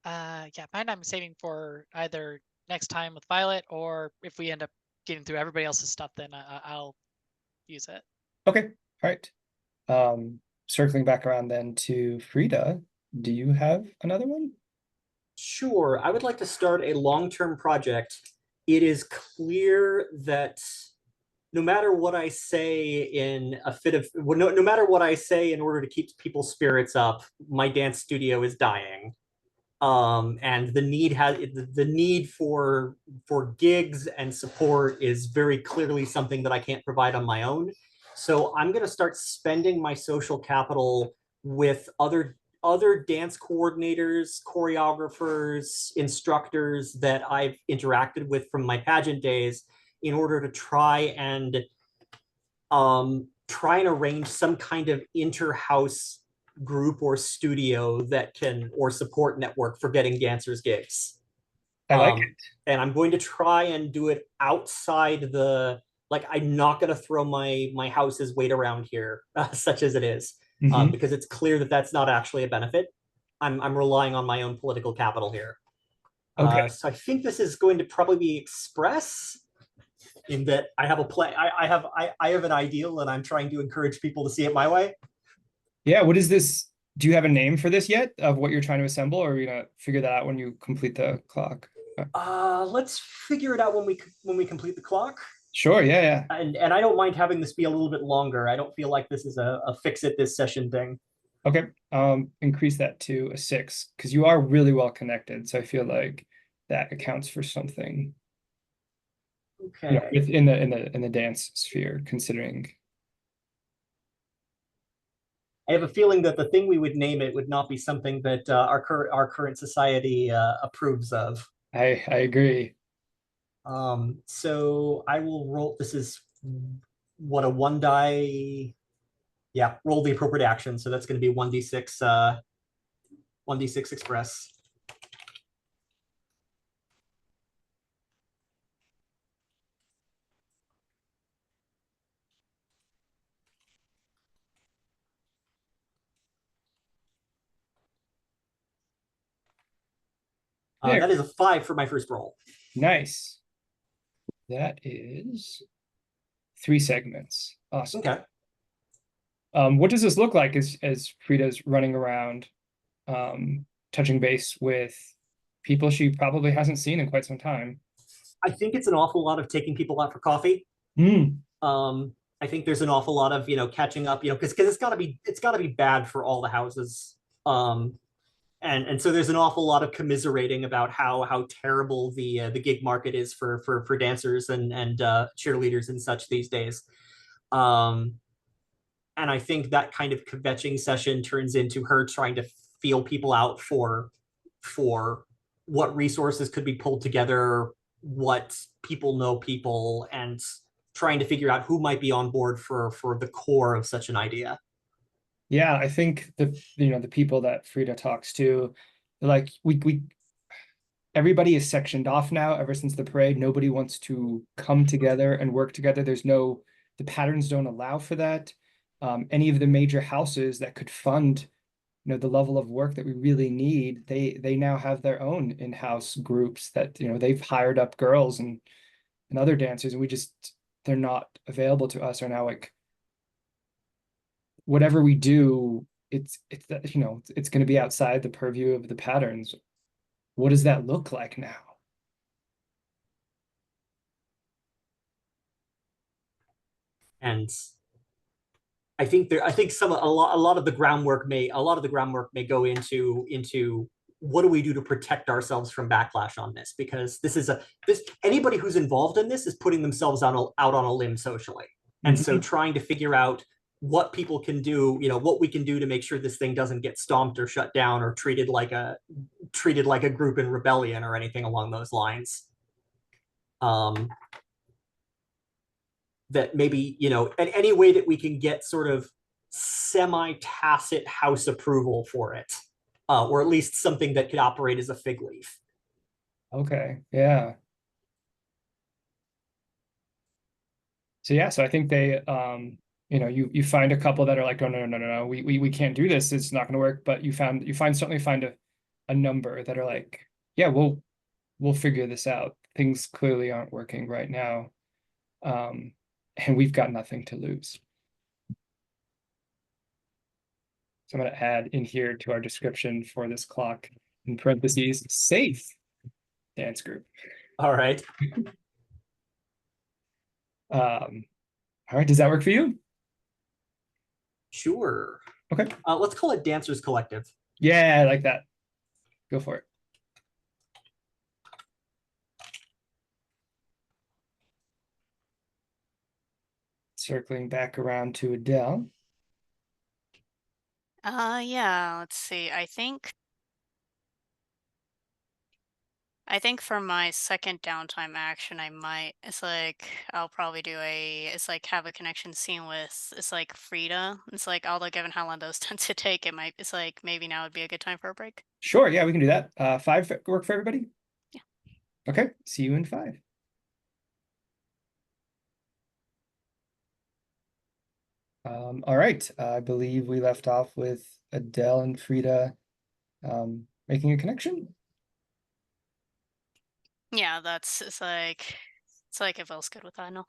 Yeah, mine I'm saving for either next time with Violet, or if we end up getting through everybody else's stuff, then I'll use it. Okay, all right. Circling back around then to Frida, do you have another one? Sure. I would like to start a long-term project. It is clear that no matter what I say in a fit of, no matter what I say in order to keep people's spirits up, my dance studio is dying. And the need for gigs and support is very clearly something that I can't provide on my own. So I'm going to start spending my social capital with other dance coordinators, choreographers, instructors that I've interacted with from my pageant days, in order to try and arrange some kind of inter-house group or studio that can, or support network for getting dancers gigs. I like it. And I'm going to try and do it outside like, I'm not going to throw my house's weight around here, such as it is, because it's clear that that's not actually a benefit. I'm relying on my own political capital here. Okay. So I think this is going to probably be express, in that I have a play. I have an ideal, and I'm trying to encourage people to see it my way. Yeah, what is this? Do you have a name for this yet, of what you're trying to assemble, or are you gonna figure that out when you complete the clock? Let's figure it out when we complete the clock. Sure, yeah. And I don't mind having this be a little bit longer. I don't feel like this is a fix it this session thing. Okay, increase that to a 6, because you are really well connected, so I feel like that accounts for something. Okay. within in the dance sphere, considering. I have a feeling that the thing we would name it would not be something that our current society approves of. I agree. So I will roll. This is what, a 1 die. Yeah, roll the appropriate action. So that's going to be 1d6. 1d6 express. That is a 5 for my first roll. Nice. That is 3 segments. Awesome. Okay. What does this look like as Frida's running around, touching base with people she probably hasn't seen in quite some time? I think it's an awful lot of taking people out for coffee. I think there's an awful lot of catching up, because it's got to be bad for all the houses. And so there's an awful lot of commiserating about how terrible the gig market is for dancers and cheerleaders and such these days. And I think that kind of kvetching session turns into her trying to feel people out for what resources could be pulled together, what people know people, and trying to figure out who might be on board for the core of such an idea. Yeah, I think the people that Frida talks to, like we everybody is sectioned off now ever since the parade. Nobody wants to come together and work together. The patterns don't allow for that. Any of the major houses that could fund the level of work that we really need, they now have their own in-house groups that they've hired up girls and other dancers, and they're not available to us. Are now like, whatever we do, it's going to be outside the purview of the patterns. What does that look like now? And I think a lot of the groundwork may go into what do we do to protect ourselves from backlash on this, because anybody who's involved in this is putting themselves out on a limb socially. And so trying to figure out what people can do, what we can do to make sure this thing doesn't get stomped or shut down or treated like a group in rebellion or anything along those lines. That maybe, in any way that we can get sort of semi-tacit house approval for it, or at least something that could operate as a fig leaf. Okay, yeah. So I think they, you find a couple that are like, oh, no, we can't do this. It's not going to work. But you certainly find a number that are like, yeah, we'll figure this out. Things clearly aren't working right now. And we've got nothing to lose. So I'm going to add in here to our description for this clock, in parentheses, safe dance group. All right. All right, does that work for you? Sure. Okay. Let's call it Dancers Collective. Yeah, I like that. Go for it. Circling back around to Adele. Yeah, let's see. I think for my second downtime action, I'll probably have a connection scene with, Frida. Given how long those tend to take, maybe now would be a good time for a break. Sure, yeah, we can do that. 5 work for everybody? Yeah. Okay, see you in 5. All right, I believe we left off with Adele and Frida making a connection. Yeah, it feels good with that, no?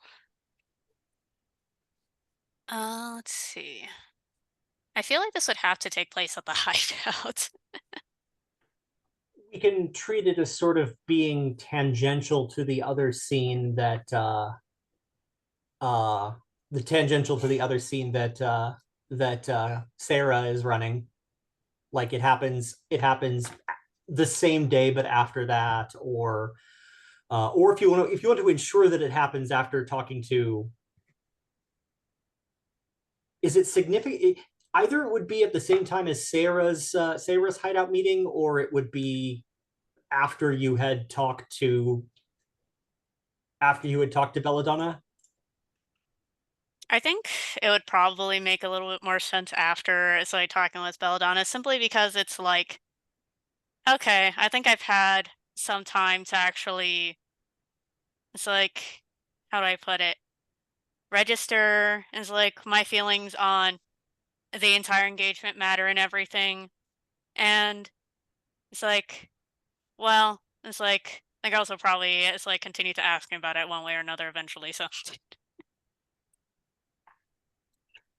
Let's see. I feel like this would have to take place at the hideout. We can treat it as sort of being tangential to the other scene that Sarah is running. Like it happens the same day, but after that, or Or if you want to ensure that it happens after talking to, is it significant? Either it would be at the same time as Sarah's hideout meeting, or it would be after you had talked to Belladonna. I think it would probably make a little bit more sense after it's like talking with Belladonna, simply because it's like, okay, I think I've had some time to actually, it's like, how do I put it? Register is like my feelings on the entire engagement matter and everything. And it's like, well, it's like also probably it's like continue to ask me about it one way or another eventually. So,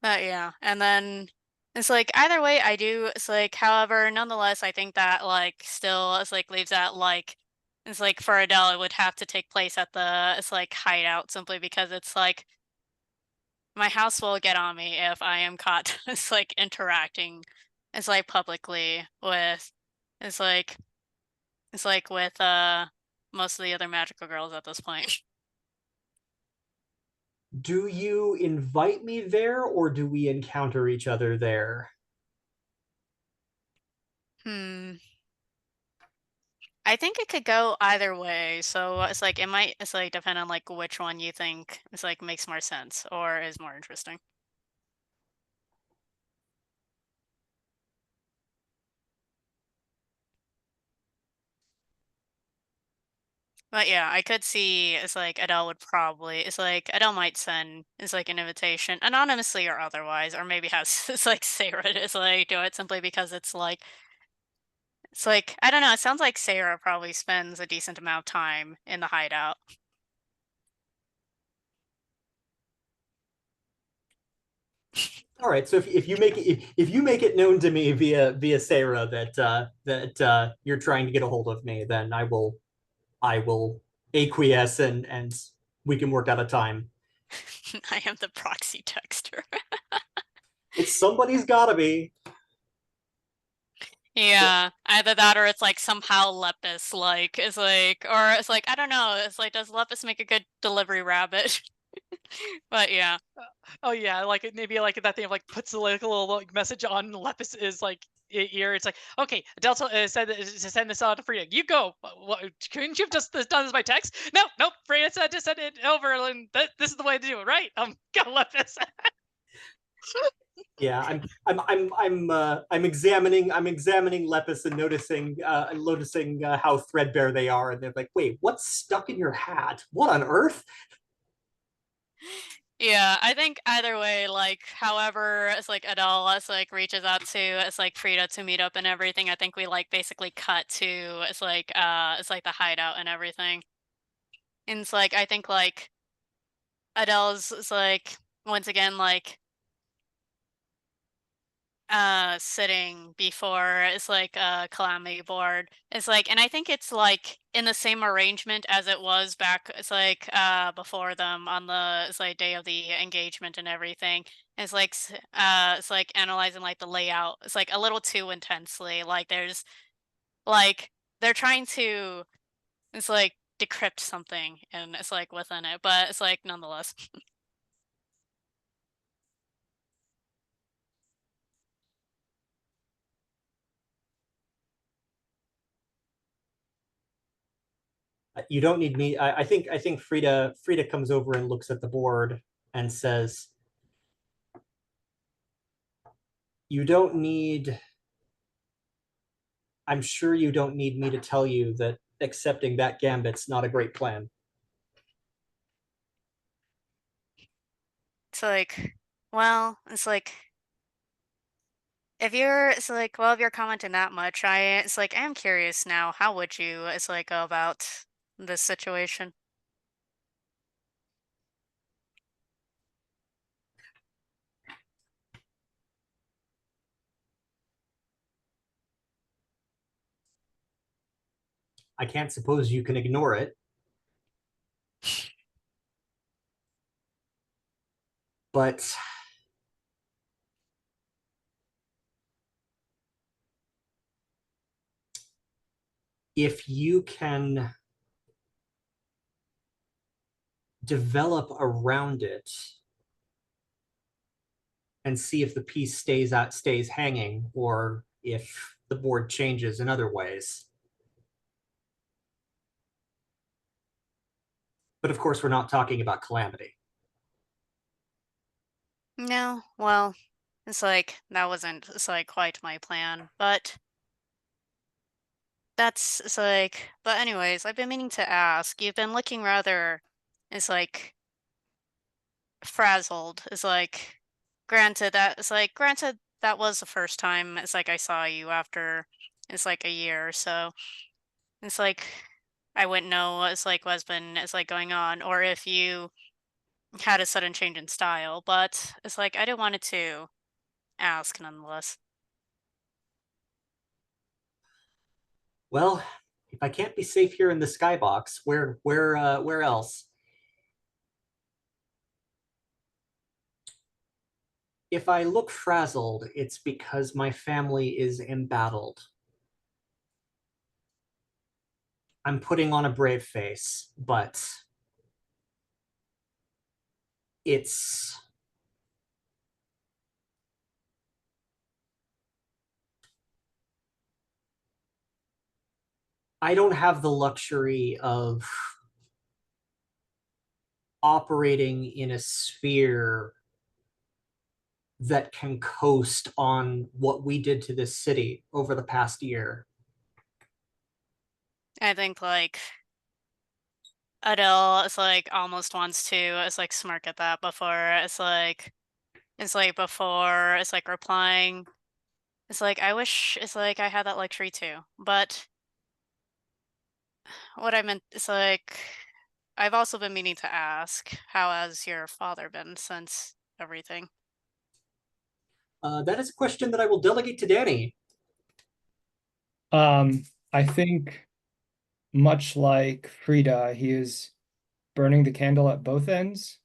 but yeah, and then it's like either way I do. It's like, however, nonetheless, I think that like still it's like leaves that like it's like for Adele it would have to take place at the it's like hideout, simply because it's like my house will get on me if I am caught it's like interacting it's like publicly with it's like with most of the other magical girls at this point. Do you invite me there, or do we encounter each other there? Hmm. I think it could go either way. So it's like it might it's like depend on like which one you think it's like makes more sense or is more interesting. But yeah, I could see it's like Adele would probably it's like Adele might send it's like an invitation anonymously or otherwise, or maybe has it's like Sarah is like do it simply because it's like I don't know, it sounds like Sarah probably spends a decent amount of time in the hideout. All right. So if you make it known to me via Sarah that you're trying to get a hold of me, then I will acquiesce, and we can work out a time. I am the proxy texter. It's somebody's got to be. Yeah, either that or it's like somehow Lepus like is like or it's like I don't know, it's like does Lepus make a good delivery rabbit? But yeah. Oh yeah, like maybe like that thing of like puts like a little like message on Lepus's like ear. It's like, okay, Delta said to send this on to Freya. You go. What, couldn't you have just done this by text? No, nope. Freya said to send it over, and this is the way to do it, right? Go Lepus. Yeah, I'm examining Lepus and noticing how threadbare they are, and they're like, wait, what's stuck in your hat? What on earth? Yeah, I think either way, like however it's like Adele it's like reaches out to it's like Frida to meet up and everything. I think we like basically cut to it's like the hideout and everything. And it's like I think like Adele's is like once again like sitting before it's like a calamity board. It's like and I think it's like in the same arrangement as it was back it's like before them on the it's like day of the engagement and everything. It's like analyzing like the layout. It's like a little too intensely. Like there's like they're trying to it's like decrypt something and it's like within it, but it's like nonetheless. You don't need me. I think Frida comes over and looks at the board and says, "You don't need. I'm sure you don't need me to tell you that accepting that gambit's not a great plan." It's like well, it's like if you're it's like, well, if you're commenting that much, it's like I'm curious now, how would you it's like go about this situation? I can't suppose you can ignore it, but if you can develop around it and see if the piece stays hanging, or if the board changes in other ways. But of course, we're not talking about Calamity. No, well, it's like that wasn't it's like quite my plan, but that's it's like but anyways, I've been meaning to ask. You've been looking rather it's like frazzled. It's like granted that was the first time it's like I saw you after it's like a year or so. It's like I wouldn't know it's like what's been it's like going on or if you had a sudden change in style, but it's like I did wanted to ask nonetheless. Well, if I can't be safe here in the skybox, where else? If I look frazzled, it's because my family is embattled. I'm putting on a brave face, but it's I don't have the luxury of operating in a sphere that can coast on what we did to this city over the past year. I think like Adele is like almost wants to it's like smirk at that before before it's like replying. It's like I wish it's like I had that luxury too. But what I meant is like I've also been meaning to ask, how has your father been since everything? That is a question that I will delegate to Danny. I think much like Frida, he is burning the candle at both ends.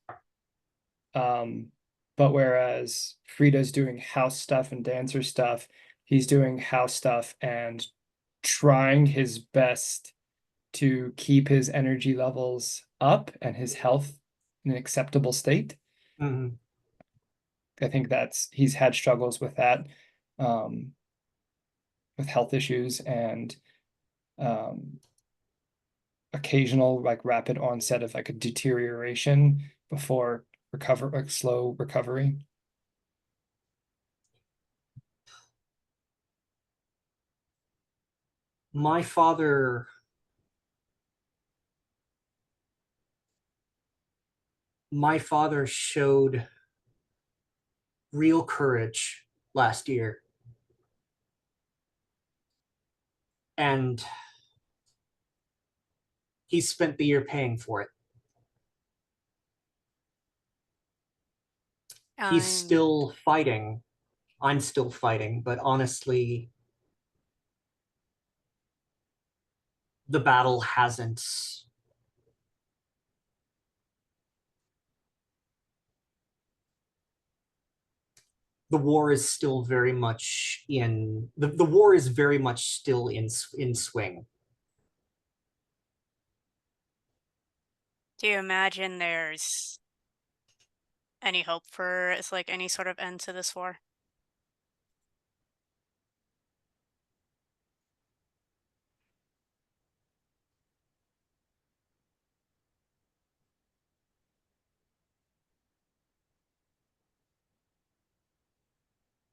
But whereas Frida's doing house stuff and dancer stuff, he's doing house stuff and trying his best to keep his energy levels up and his health in an acceptable state. Mhm. I think he's had struggles with that, with health issues and occasional like rapid onset of like a deterioration before slow recovery. My father showed real courage last year, and he spent the year paying for it. He's still fighting. I'm still fighting, but honestly, the battle hasn't. The war is still very much in the war is very much still in swing. Do you imagine there's any hope for it's like any sort of end to this war?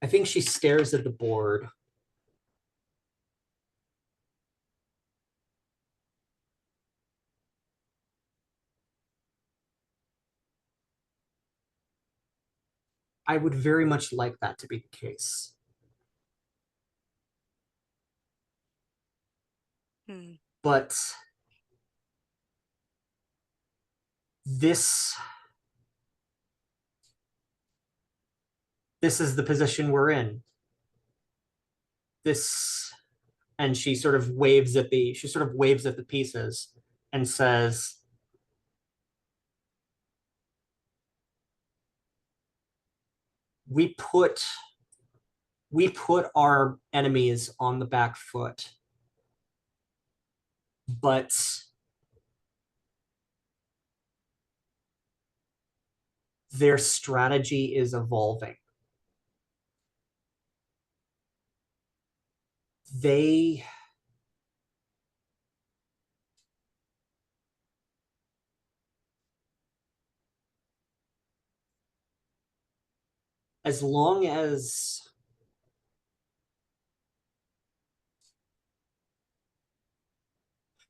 I think she stares at the board. I would very much like that to be the case. But this is the position we're in. This, and she sort of waves at the pieces and says, we put our enemies on the back foot, but their strategy is evolving. They as long as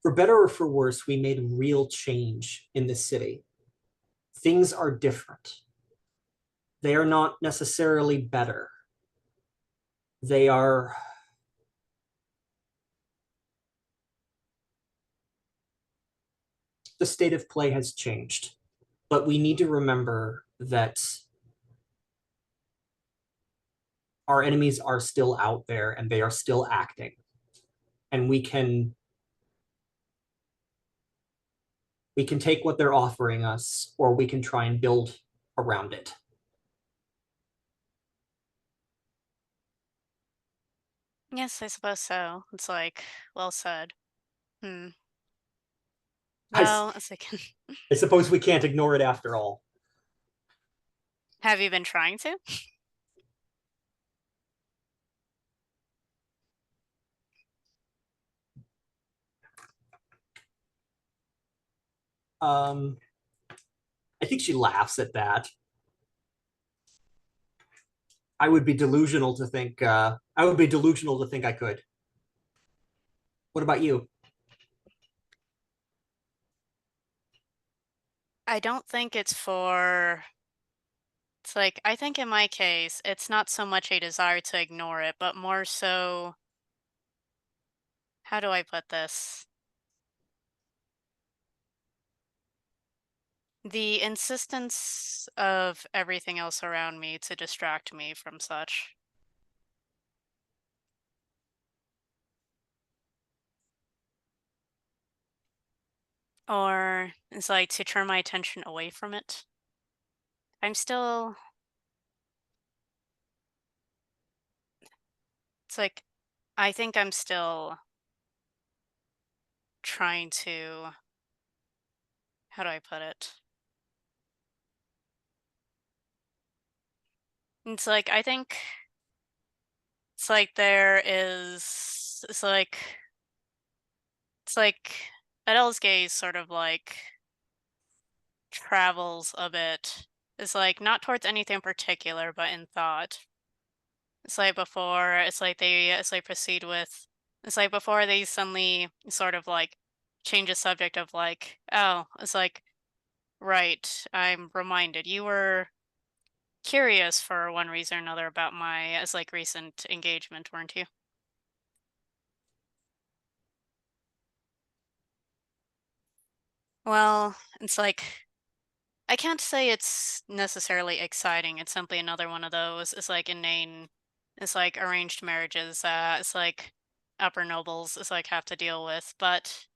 for better or for worse, we made real change in this city. Things are different. They are not necessarily better. They are the state of play has changed. But we need to remember that our enemies are still out there and they are still acting. And we can take what they're offering us, or we can try and build around it. Yes, I suppose so. It's like, well said. I Well, it's like, suppose we can't ignore it after all. have you been trying to? I think she laughs at that. I would be delusional to think I could. What about you? I don't think it's for. It's like, I think in my case, it's not so much a desire to ignore it, but more so. How do I put this? The insistence of everything else around me to distract me from such. Or it's like to turn my attention away from it. I'm still. It's like, I think I'm still trying to. How do I put it? It's like, I think. It's like there is. It's like. It's like Adele's gaze sort of like travels a bit. It's like not towards anything particular, but in thought. It's like before, it's like proceed with, it's like before they suddenly sort of like change the subject of like, oh, it's like, right, I'm reminded you were curious for one reason or another about my, as like recent engagement, weren't you? Well, it's like, I can't say it's necessarily exciting. It's simply another one of those. It's like inane. It's like arranged marriages. It's like upper nobles. It's like have to deal with. But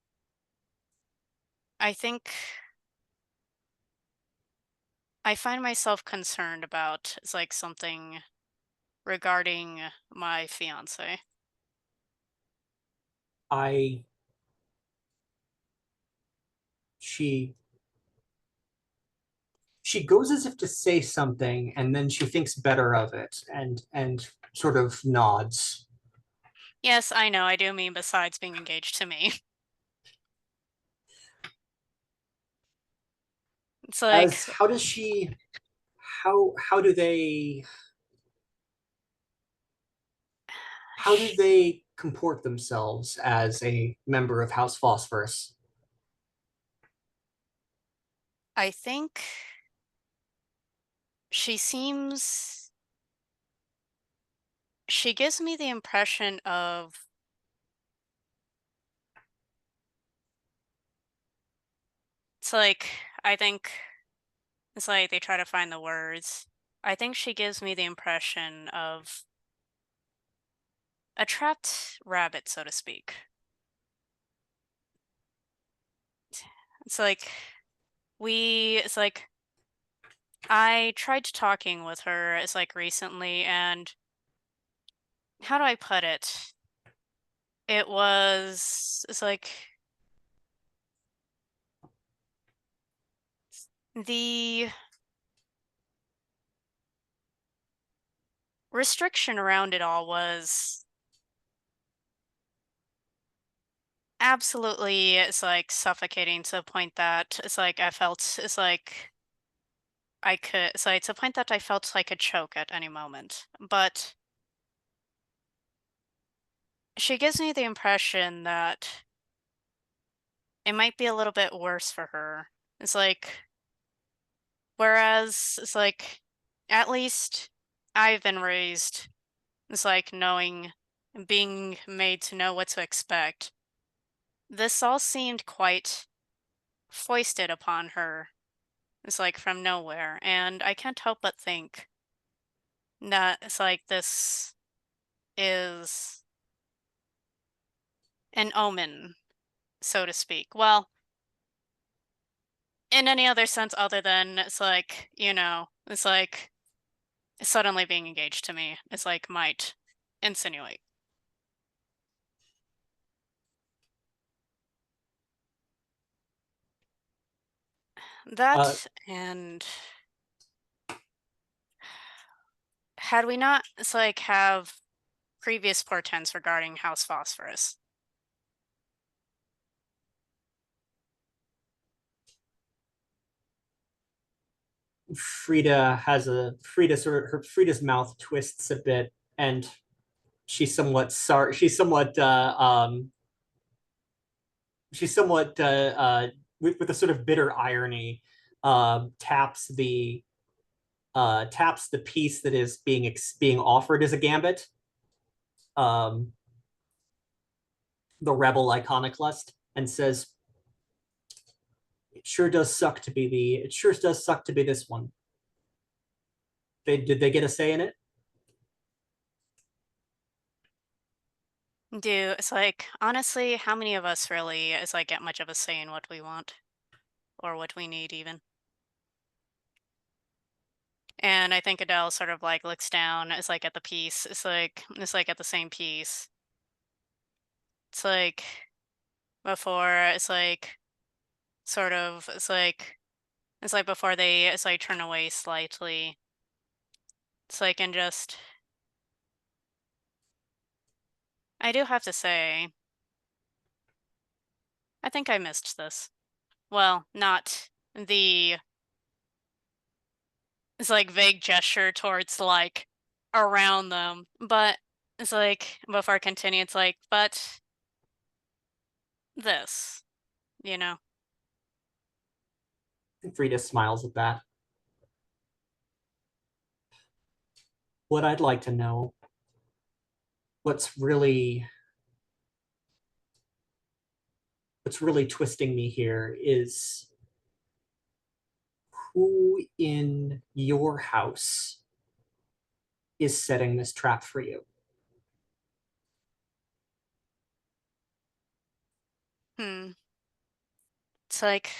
I think I find myself concerned about it's like something regarding my fiance. I she goes as if to say something, and then she thinks better of it and sort of nods. Yes, I know. I do mean besides being engaged to me. It's like As how does she how do they comport themselves as a member of House Phosphorus? I think she seems. She gives me the impression of. It's like, I think it's like they try to find the words. I think she gives me the impression of a trapped rabbit, so to speak. It's like it's like I tried talking with her, it's like recently, and how do I put it? It's like the restriction around it all was absolutely, it's like suffocating to the point that it's like I felt it's like I could it's like to the point that I felt like I could choke at any moment. But she gives me the impression that it might be a little bit worse for her. It's like whereas it's like at least I've been raised it's like knowing being made to know what to expect. This all seemed quite foisted upon her. It's like from nowhere. And I can't help but think that it's like this is an omen, so to speak. Well, in any other sense other than it's like, it's like suddenly being engaged to me. It's like might insinuate. That and had we not it's like have previous portents regarding House Phosphorus. Frida's mouth twists a bit, and she's somewhat sorry. She's somewhat with a sort of bitter irony, taps the piece that is being offered as a gambit, the rebel iconoclast, and says, it sure does suck to be this one. Did they get a say in it? Do it's like honestly, how many of us really is like get much of a say in what we want or what we need even? And I think Adele sort of like looks down, it's like at the piece. It's like at the same piece. It's like before it's like sort of it's like before they it's like turn away slightly. It's like and just I do have to say, I think I missed this. Well, not the it's like vague gesture towards like around them, but it's like before I continue, it's like, but this, you know. And Frida smiles at that. What I'd like to know, what's really twisting me here is who in your house is setting this trap for you. It's like,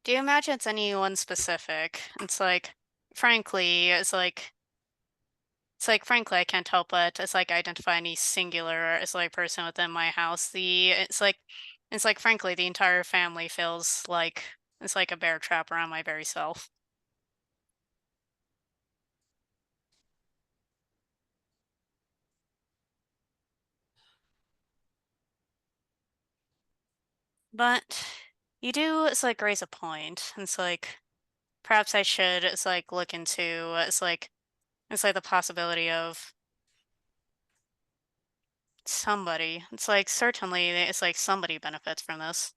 do you imagine it's anyone specific? It's like, frankly, frankly, I can't help but it's like identify any singular it's like person within my house. It's like frankly, the entire family feels like it's like a bear trap around my very self. But you do it's like raise a point. It's like perhaps I should it's like look into it's like the possibility of somebody. It's like certainly it's like somebody benefits from this.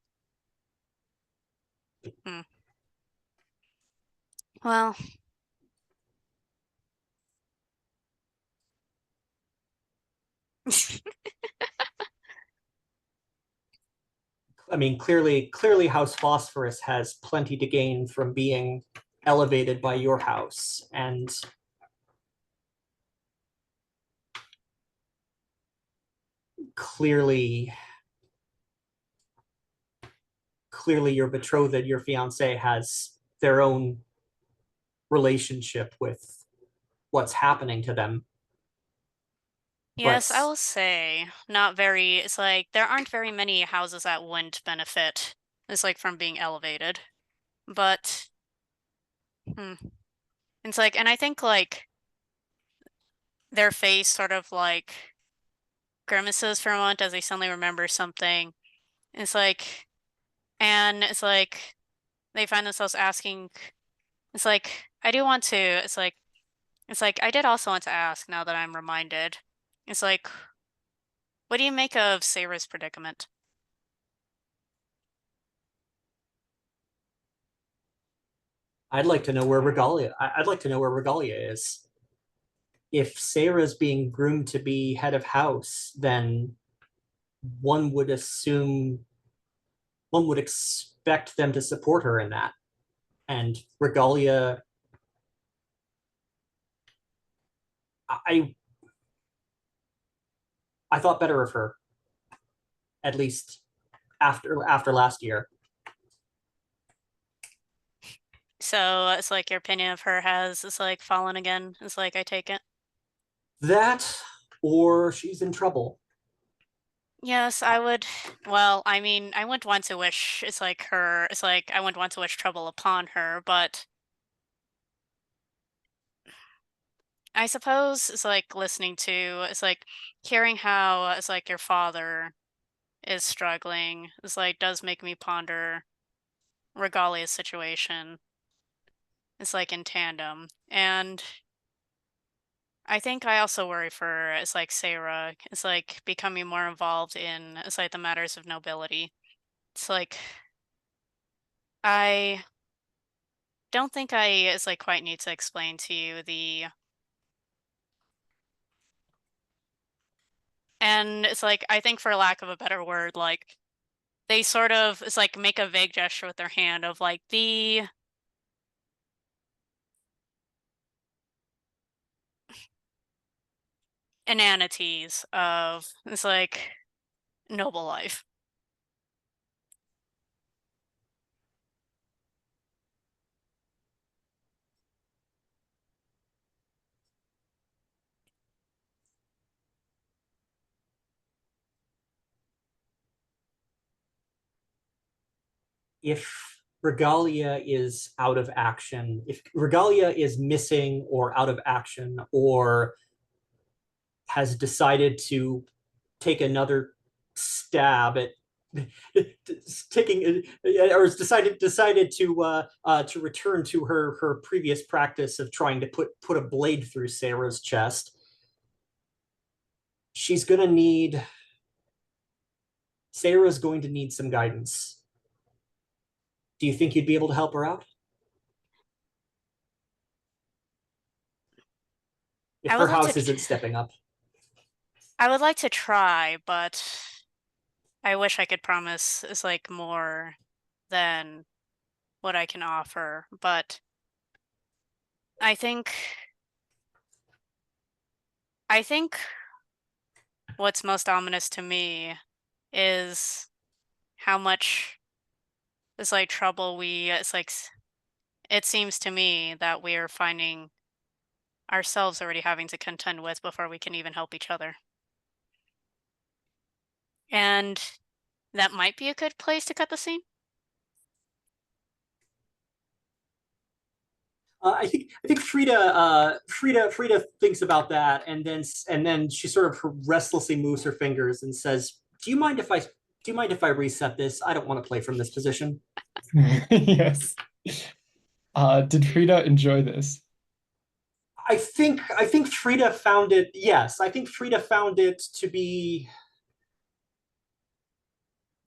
Hmm. Well, I mean, clearly House Phosphorus has plenty to gain from being elevated by your house, and clearly your betrothed, your fiance, has their own relationship with what's happening to them. yes, I But will say not very. It's like there aren't very many houses that wouldn't benefit. It's like from being elevated, but hmm. It's like, and I think like their face sort of like grimaces for a moment as they suddenly remember something. It's like, and it's like they find themselves asking, it's like, I do want to, it's like, I did also want to ask now that I'm reminded. It's like, what do you make of Sarah's predicament? I'd like to know where Regalia. I'd like to know where Regalia is. If Sarah's being groomed to be head of house, then one would assume, one would expect them to support her in that. And Regalia, I I thought better of her, at least after last year. So it's like your opinion of her has, it's like fallen again. It's like, I take it. That, or she's in trouble. Yes, I would. Well, I mean, I wouldn't want to wish, it's like her, it's like, I wouldn't want to wish trouble upon her, but I suppose it's like listening to, it's like hearing how it's like your father is struggling, it's like does make me ponder Regalia's situation. It's like in tandem. And I think I also worry for, it's like Sarah, it's like becoming more involved in, it's like the matters of nobility. It's like, I don't think I, it's like quite need to explain to you the, and it's like, I think for lack of a better word, like, they sort of, it's like make a vague gesture with their hand of like the inanities of, it's like noble life. If Regalia is out of action, if Regalia is missing or out of action, or has decided to take another stab at taking, or has decided to return to her previous practice of trying to put a blade through Sarah's chest, she's gonna need, Sarah's going to need some guidance. Do you think you'd be able to help her out? If I her would like house to, isn't stepping up. I would like to try, but I wish I could promise it's like more than what I can offer. But I think, I think what's most ominous to me is how much it's like trouble we, it's like, it seems to me that we are finding ourselves already having to contend with before we can even help each other. And that might be a good place to cut the scene. I think Frida thinks about that, and then she sort of restlessly moves her fingers and says, "Do you mind if I reset this? I don't want to play from this position." Yes. Did Frida enjoy this? I think Frida found it. Yes, I think Frida found it to be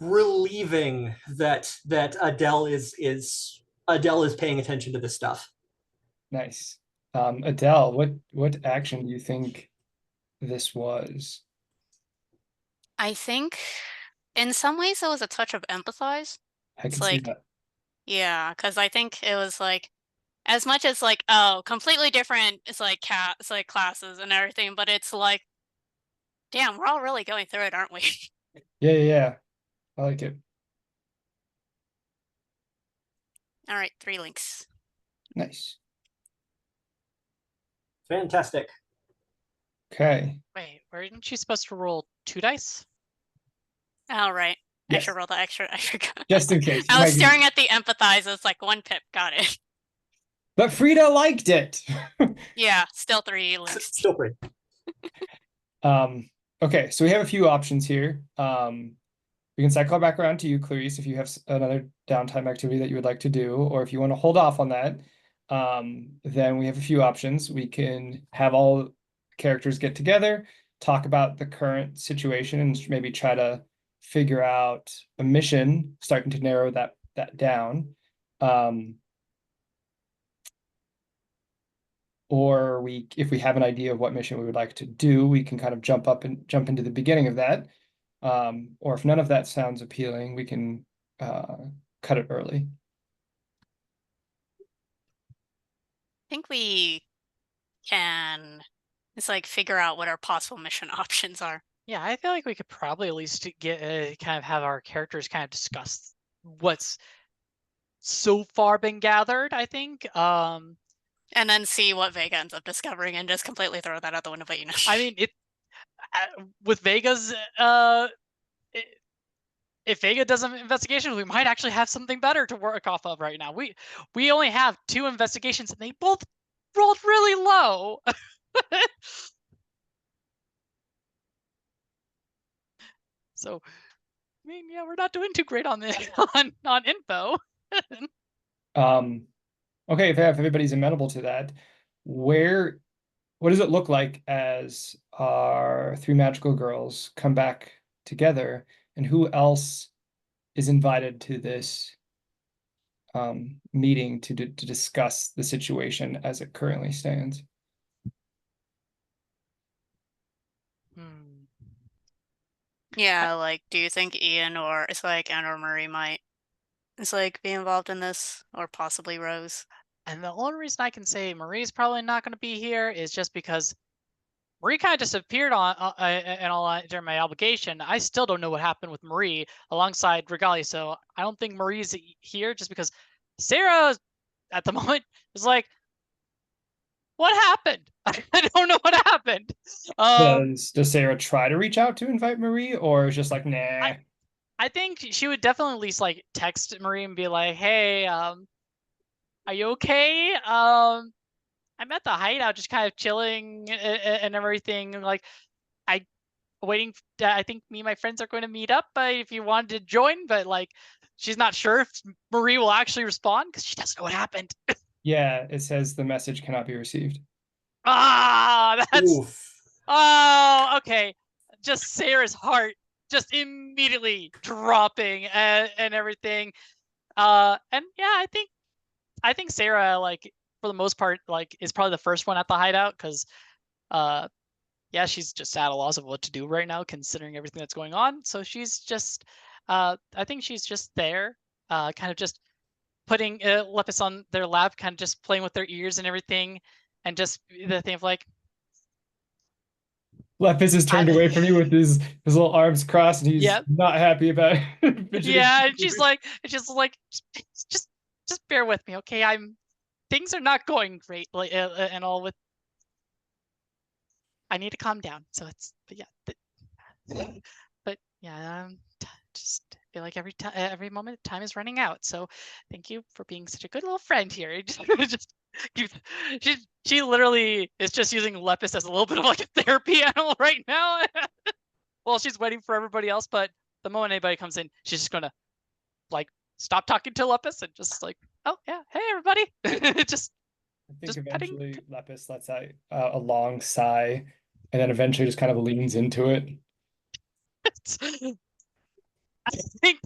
relieving that Adele is paying attention to this stuff. Nice. Adele, what action do you think this was? I think in some ways it was a touch of empathize. I It's can see like, that. yeah, because I think it was like, as much as like, oh, completely different, it's like it's like classes and everything, but it's like, damn, we're all really going through it, aren't we? Yeah, yeah, yeah. I like it. All right, 3 links. Nice. Fantastic. Okay. Wait, weren't you supposed to roll 2 dice? All right. I Yes. should roll the extra. I forgot. Just in case. I was staring at the empathize. It's like 1 pip. Got it. But Frida liked it. Yeah, still 3 links. Still free. Okay, so we have a few options here. We can cycle back around to you, Clarice, if you have another downtime activity that you would like to do, or if you want to hold off on that, then we have a few options. We can have all characters get together, talk about the current situation, and maybe try to figure out a mission, starting to narrow that down. Or if we have an idea of what mission we would like to do, we can kind of jump into the beginning of that. Or if none of that sounds appealing, we can cut it early. I think we can, it's like figure out what our possible mission options are. Yeah, I feel like we could probably at least get kind of have our characters kind of discuss what's so far been gathered, I think. And then see what Vega ends up discovering and just completely throw that out the window, but you know. I mean, with Vega's if Vega does an investigation, we might actually have something better to work off of right now. We only have 2 investigations and they both rolled really low. So, I mean, yeah, we're not doing too great on the on info. Okay, if everybody's amenable to that, what does it look like as our 3 magical girls come back together, and who else is invited to this meeting to discuss the situation as it currently stands? Yeah, like, do you think Ian or Marie might be involved in this, or possibly Rose? And the only reason I can say Marie's probably not going to be here is just because Marie kind of disappeared during my obligation. I still don't know what happened with Marie alongside Regali, so I don't think Marie's here just because Sarah at the moment is like, what happened? I don't know what happened. Does Sarah try to reach out to invite Marie, or is just like, nah? I think she would definitely at least like text Marie and be like, hey, are you okay? I'm at the hideout, just kind of chilling and everything. Like, I think me and my friends are going to meet up. If you wanted to join, but like, she's not sure if Marie will actually respond because she doesn't know what happened. Yeah, it says the message cannot be received. That's Oof. oh, okay. Just Sarah's heart just immediately dropping and everything. And yeah, I think Sarah, like, for the most part, like, is probably the first one at the hideout because yeah, she's just at a loss of what to do right now considering everything that's going on. So she's just I think she's just there, kind of just putting Lepus on their lap, kind of just playing with their ears and everything, and just the thing of like, Lepus is turned away from you with his little arms crossed, and he's not happy about it. Yeah, and she's like, just bear with me, okay? Things are not going great, like, and all with. I need to calm down. So but yeah, just feel like every moment time is running out. So thank you for being such a good little friend here. She literally is just using Lepus as a little bit of like a therapy animal right now. Well, she's waiting for everybody else, but the moment anybody comes in, she's just gonna like stop talking to Lepus and just like, oh yeah, hey everybody. I think eventually Lepus lets out a long sigh, and then eventually just kind of leans into it. I think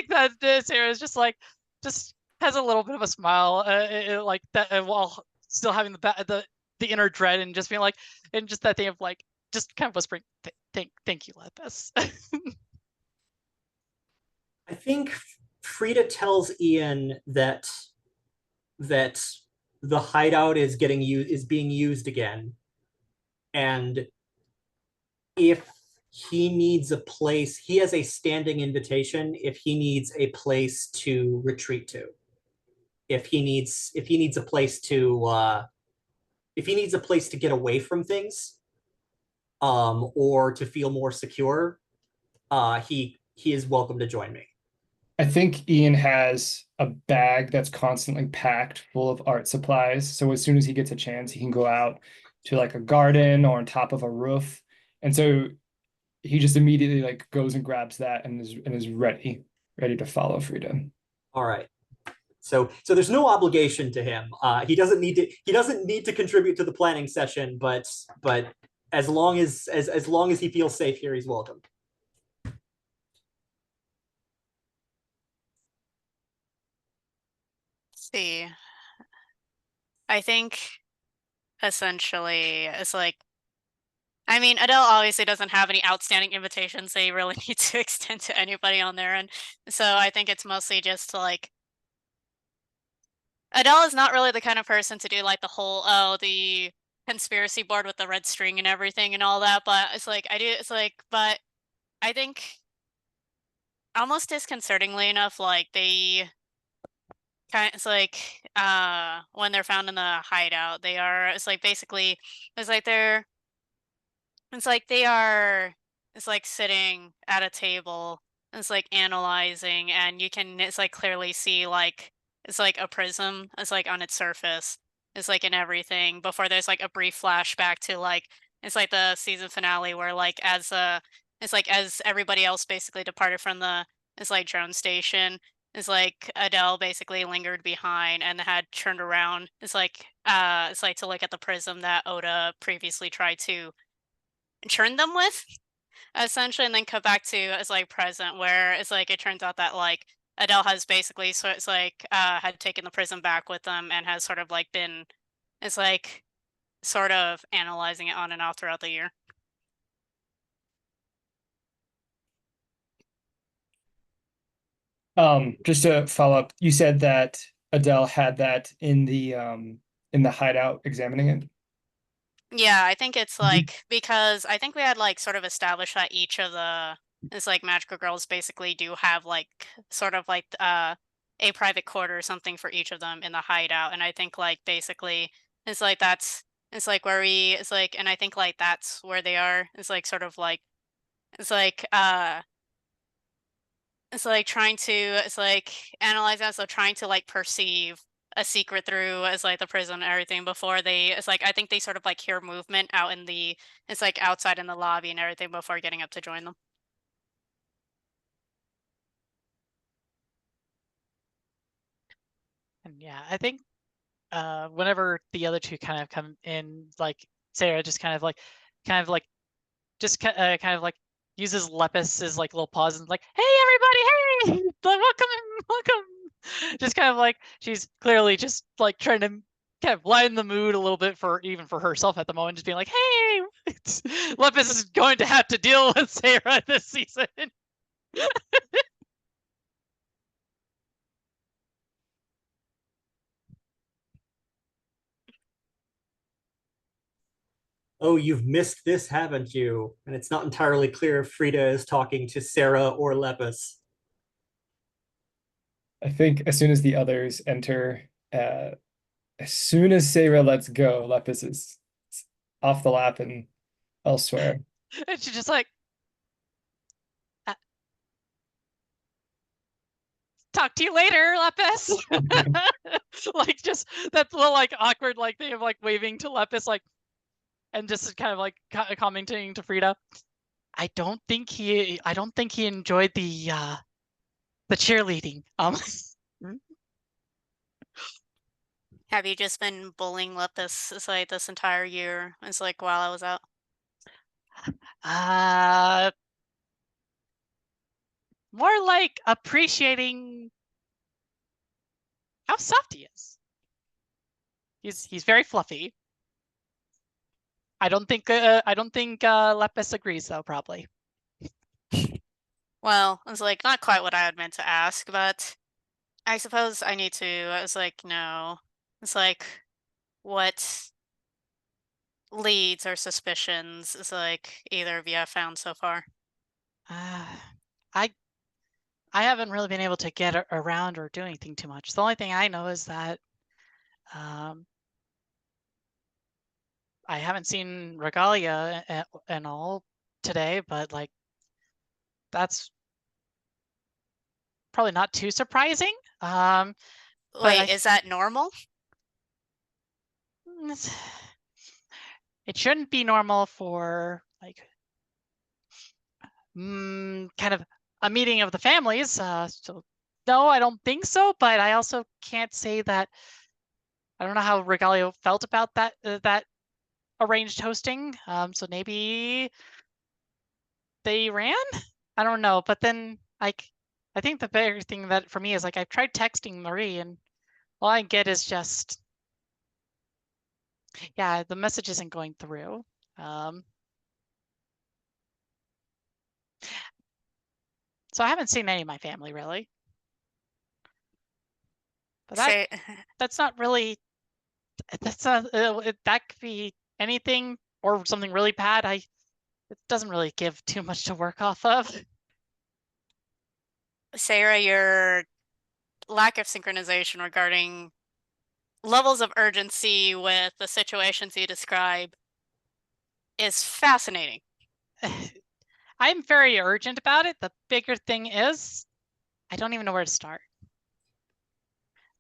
that Sarah is just like, just has a little bit of a smile, like that, while still having the inner dread and just being like, and just that thing of like, just kind of whispering, thank you, Lepus. I think Frida tells Ian that the hideout is being used again, and if he needs a place, he has a standing invitation if he needs a place to retreat to. If he needs a place to get away from things, or to feel more secure, he is welcome to join me. I think Ian has a bag that's constantly packed full of art supplies. So as soon as he gets a chance, he can go out to like a garden or on top of a roof. And so he just immediately like goes and grabs that and is ready to follow Frida. All right. So there's no obligation to him. He doesn't need to contribute to the planning session, but as long as he feels safe here, he's welcome. See, I think essentially it's like, I mean, Adele obviously doesn't have any outstanding invitations they really need to extend to anybody on their end. So I think it's mostly just to like, Adele is not really the kind of person to do like the whole, oh, the conspiracy board with the red string and everything and all that. But it's like, but I think almost disconcertingly enough, like they it's like when they're found in the hideout, they are, it's like basically it's like they're it's like they are it's like sitting at a table and it's like analyzing, and you can it's like clearly see like it's like a prism, it's like on its surface, it's like in everything before there's like a brief flashback to like it's like the season finale where like as it's like as everybody else basically departed from the it's like drone station, it's like Adele basically lingered behind and had turned around. It's like to look at the prism that Oda previously tried to turn them with, essentially, and then cut back to it's like present where it's like it turns out that like Adele has basically so it's like had taken the prism back with them and has sort of like been it's like sort of analyzing it on and off throughout the year. Just to follow up, you said that Adele had that in the hideout examining it. Yeah, I think it's like because I think we had like sort of established that each of the it's like magical girls basically do have like sort of like a private quarter or something for each of them in the hideout, and I think like basically it's like that's it's like where we it's like and I think like that's where they are. It's like sort of like it's like it's like trying to it's like analyze that, so trying to like perceive a secret through as like the prison and everything before they it's like I think they sort of like hear movement out in the it's like outside in the lobby and everything before getting up to join them. And yeah, I think whenever the other two kind of come in, like Sarah just kind of like just kind of like uses Lepus's like little pause and like, hey everybody, hey, like, welcome. Just kind of like she's clearly just like trying to kind of lighten the mood a little bit for even for herself at the moment, just being like, hey, Lepus is going to have to deal with Sarah this season. Oh, you've missed this, haven't you? And it's not entirely clear if Frida is talking to Sarah or Lepus. I think as soon as the others enter, as soon as Sarah lets go, Lepus is off the lap and elsewhere. And she's just like, talk to you later, Lepus. Like just that little like awkward like thing of like waving to Lepus like, and just kind of like commenting to Frida. I don't think he enjoyed the cheerleading. Have you just been bullying Lepus it's like this entire year? It's like while I was out. More like appreciating how soft he is. He's very fluffy. I don't think Lepus agrees though, probably. Well, it's like not quite what I had meant to ask, but I suppose I need to it's like no. It's like what leads or suspicions is like either of you have found so far? I haven't really been able to get around or do anything too much. The only thing I know is that I haven't seen Regalia and all today, but like that's probably not too surprising. Wait, is that normal? it shouldn't be normal for like kind of a meeting of the families. So no, I don't think so. But I also can't say that. I don't know how Regalia felt about that arranged hosting. So maybe they ran. I don't know. But then like I think the bigger thing that for me is like I've tried texting Marie and all I get is just yeah, the message isn't going through. So I haven't seen any of my family really. But Say, that's not really that's not that could be anything or something really bad. It doesn't really give too much to work off of. Sarah, your lack of synchronization regarding levels of urgency with the situations you describe is fascinating. I'm very urgent about it. The bigger thing is I don't even know where to start.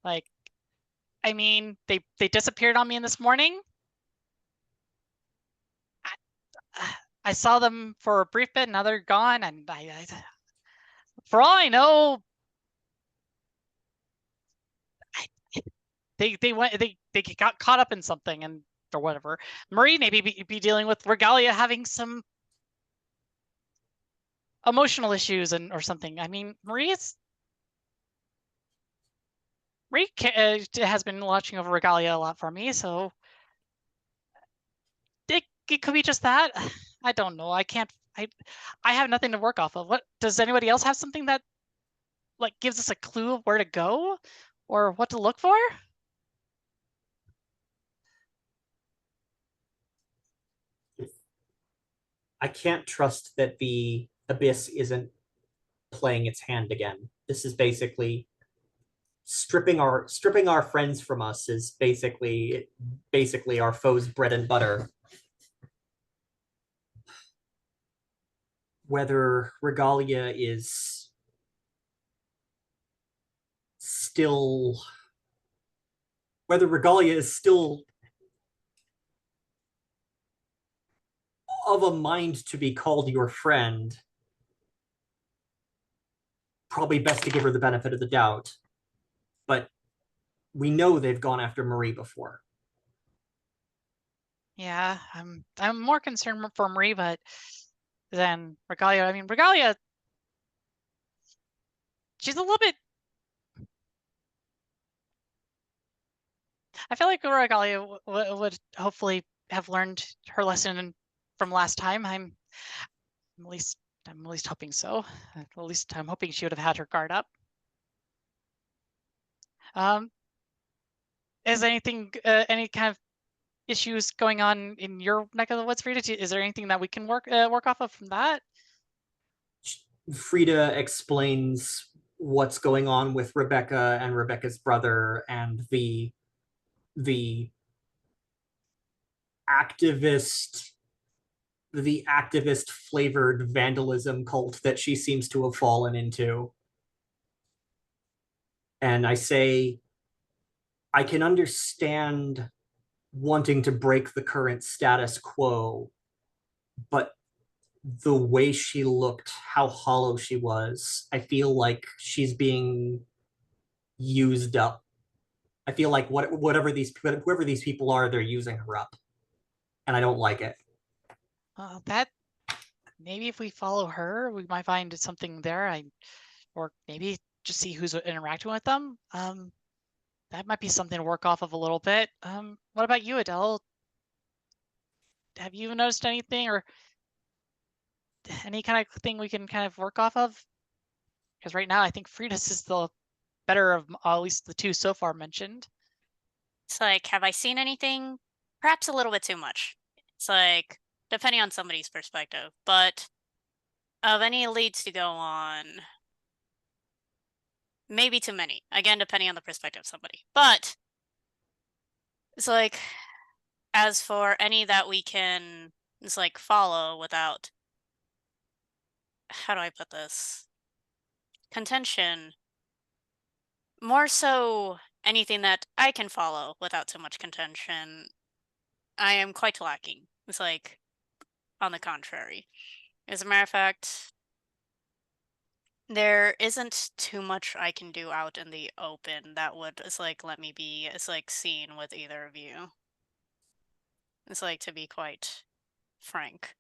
Like, I mean, they disappeared on me this morning. I saw them for a brief bit, now they're gone, and for all I know, they got caught up in something and or whatever. Marie maybe be dealing with Regalia having some emotional issues and or something. I mean, Marie has been watching over Regalia a lot for me, so it could be just that. I don't know. I can't. I have nothing to work off of. What does anybody else have something that like gives us a clue of where to go or what to look for? I can't trust that the abyss isn't playing its hand again. This is basically stripping our friends from us is basically our foe's bread and butter. Whether Regalia is still of a mind to be called your friend, probably best to give her the benefit of the doubt. But we know they've gone after Marie before. Yeah, I'm more concerned for Marie, but than Regalia. I mean, Regalia, she's a little bit. I feel like Regalia would hopefully have learned her lesson from last time. I'm at least hoping so. At least I'm hoping she would have had her guard up. Is anything any kind of issues going on in your neck of the woods, Frida? Is there anything that we can work off of from that? Frida explains what's going on with Rebecca and Rebecca's brother and the activist flavored vandalism cult that she seems to have fallen into. And I say, I can understand wanting to break the current status quo, but the way she looked, how hollow she was, I feel like she's being used up. I feel like whoever these people are, they're using her up, and I don't like it. That maybe if we follow her, we might find something there. Or maybe just see who's interacting with them. That might be something to work off of a little bit. What about you, Adele? Have you noticed anything or any kind of thing we can kind of work off of? Because right now, I think Frida's is the better of at least the two so far mentioned. It's like, have I seen anything? Perhaps a little bit too much. It's like, depending on somebody's perspective. But of any leads to go on, maybe too many. Again, depending on the perspective of somebody. But it's like, as for any that we can, it's like follow without, how do I put this? Contention. More so anything that I can follow without too much contention, I am quite lacking. It's like, on the contrary. As a matter of fact, there isn't too much I can do out in the open that would, it's like, let me be, it's like, seen with either of you. It's like, to be quite frank.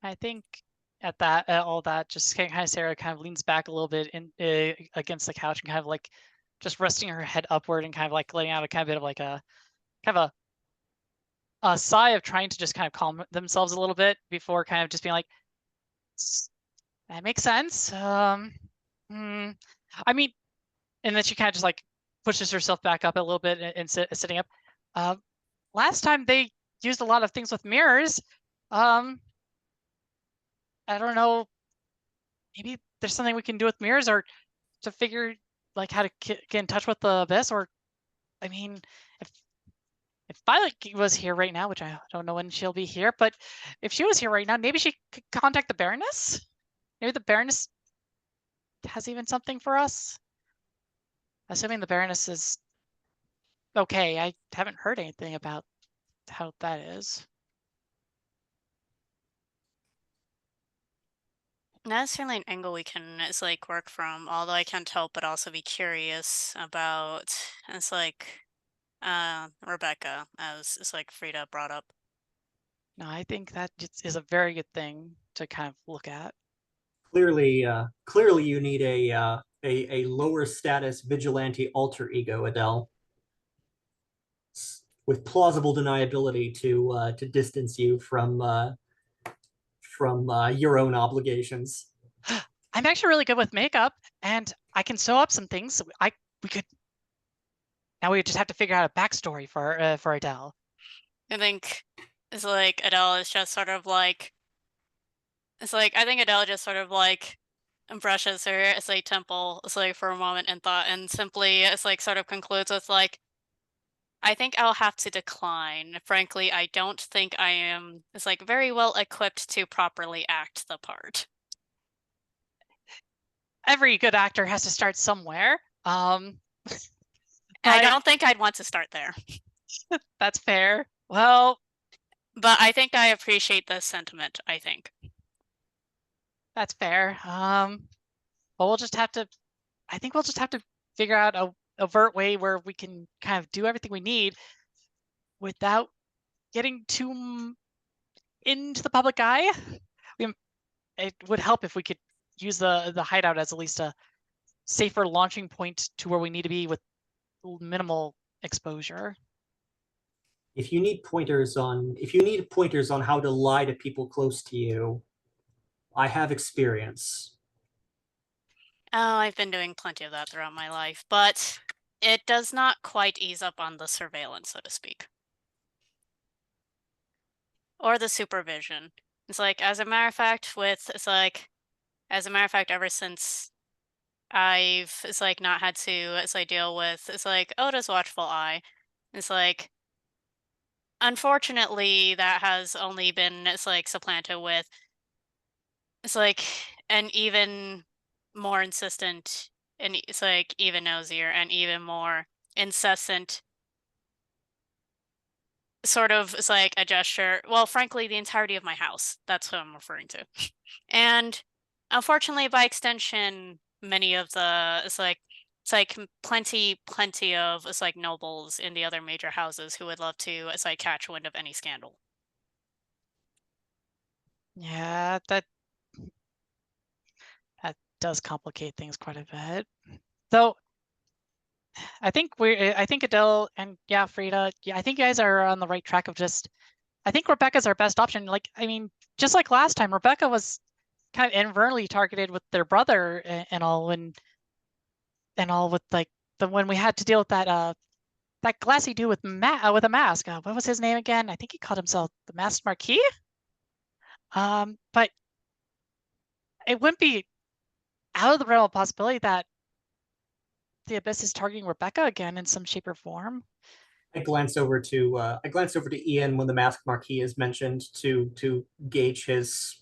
I think at all that, just kind of Sarah kind of leans back a little bit in against the couch and kind of like just resting her head upward and kind of like letting out a kind of bit of like a kind of a sigh of trying to just kind of calm themselves a little bit before kind of just being like, that makes sense. I mean, and then she kind of just like pushes herself back up a little bit and sitting up. Last time they used a lot of things with mirrors. I don't know. Maybe there's something we can do with mirrors, or to figure like how to get in touch with the abyss. Or, I mean, if Violet was here right now, which I don't know when she'll be here, but if she was here right now, maybe she could contact the Baroness. Maybe the Baroness has even something for us. Assuming the Baroness is okay. I haven't heard anything about how that is. That's certainly an angle we can, it's like, work from, although I can't help but also be curious about, it's like, Rebecca, as it's like Frida brought up. No, I think that is a very good thing to kind of look at. Clearly, you need a lower status vigilante alter ego, Adele, with plausible deniability to distance you from your own obligations. I'm actually really good with makeup, and I can sew up some things. We could. Now we just have to figure out a backstory for Adele. I think it's like Adele is just sort of like, it's like, I think Adele just sort of like brushes her, it's like, temple, it's like, for a moment in thought, and simply it's like sort of concludes with like, I think I'll have to decline. Frankly, I don't think I am, it's like, very well equipped to properly act the part. Every good actor has to start somewhere. And I don't think I'd want to start there. That's fair. Well, but I think I appreciate the sentiment, I think. That's fair. But we'll just have to, I think we'll just have to figure out a overt way where we can kind of do everything we need without getting too into the public eye. It would help if we could use the hideout as at least a safer launching point to where we need to be with minimal exposure. If you need pointers on how to lie to people close to you, I have experience. Oh, I've been doing plenty of that throughout my life, but it does not quite ease up on the surveillance, so to speak. Or the supervision. It's like, as a matter of fact, ever since I've, it's like, not had to, it's like, deal with, it's like, Oda's watchful eye. It's like, unfortunately, that has only been, it's like, supplanted with, it's like, an even more insistent, and it's like, even nosier and even more incessant sort of, it's like a gesture. Well, frankly, the entirety of my house. That's what I'm referring to. And unfortunately, by extension, many of the, it's like plenty of, it's like, nobles in the other major houses who would love to, it's like, catch wind of any scandal. Yeah, that does complicate things quite a bit. So I think Adele and Frida, I think you guys are on the right track of just, I think Rebecca's our best option. Like, I mean, just like last time, Rebecca was kind of inadvertently targeted with their brother and all with like when we had to deal with that glassy dude with a mask. What was his name again? I think he called himself the Masked Marquis. But it wouldn't be out of the realm of possibility that the Abyss is targeting Rebecca again in some shape or form. I glance over to Ian when the Masked Marquis is mentioned to gauge his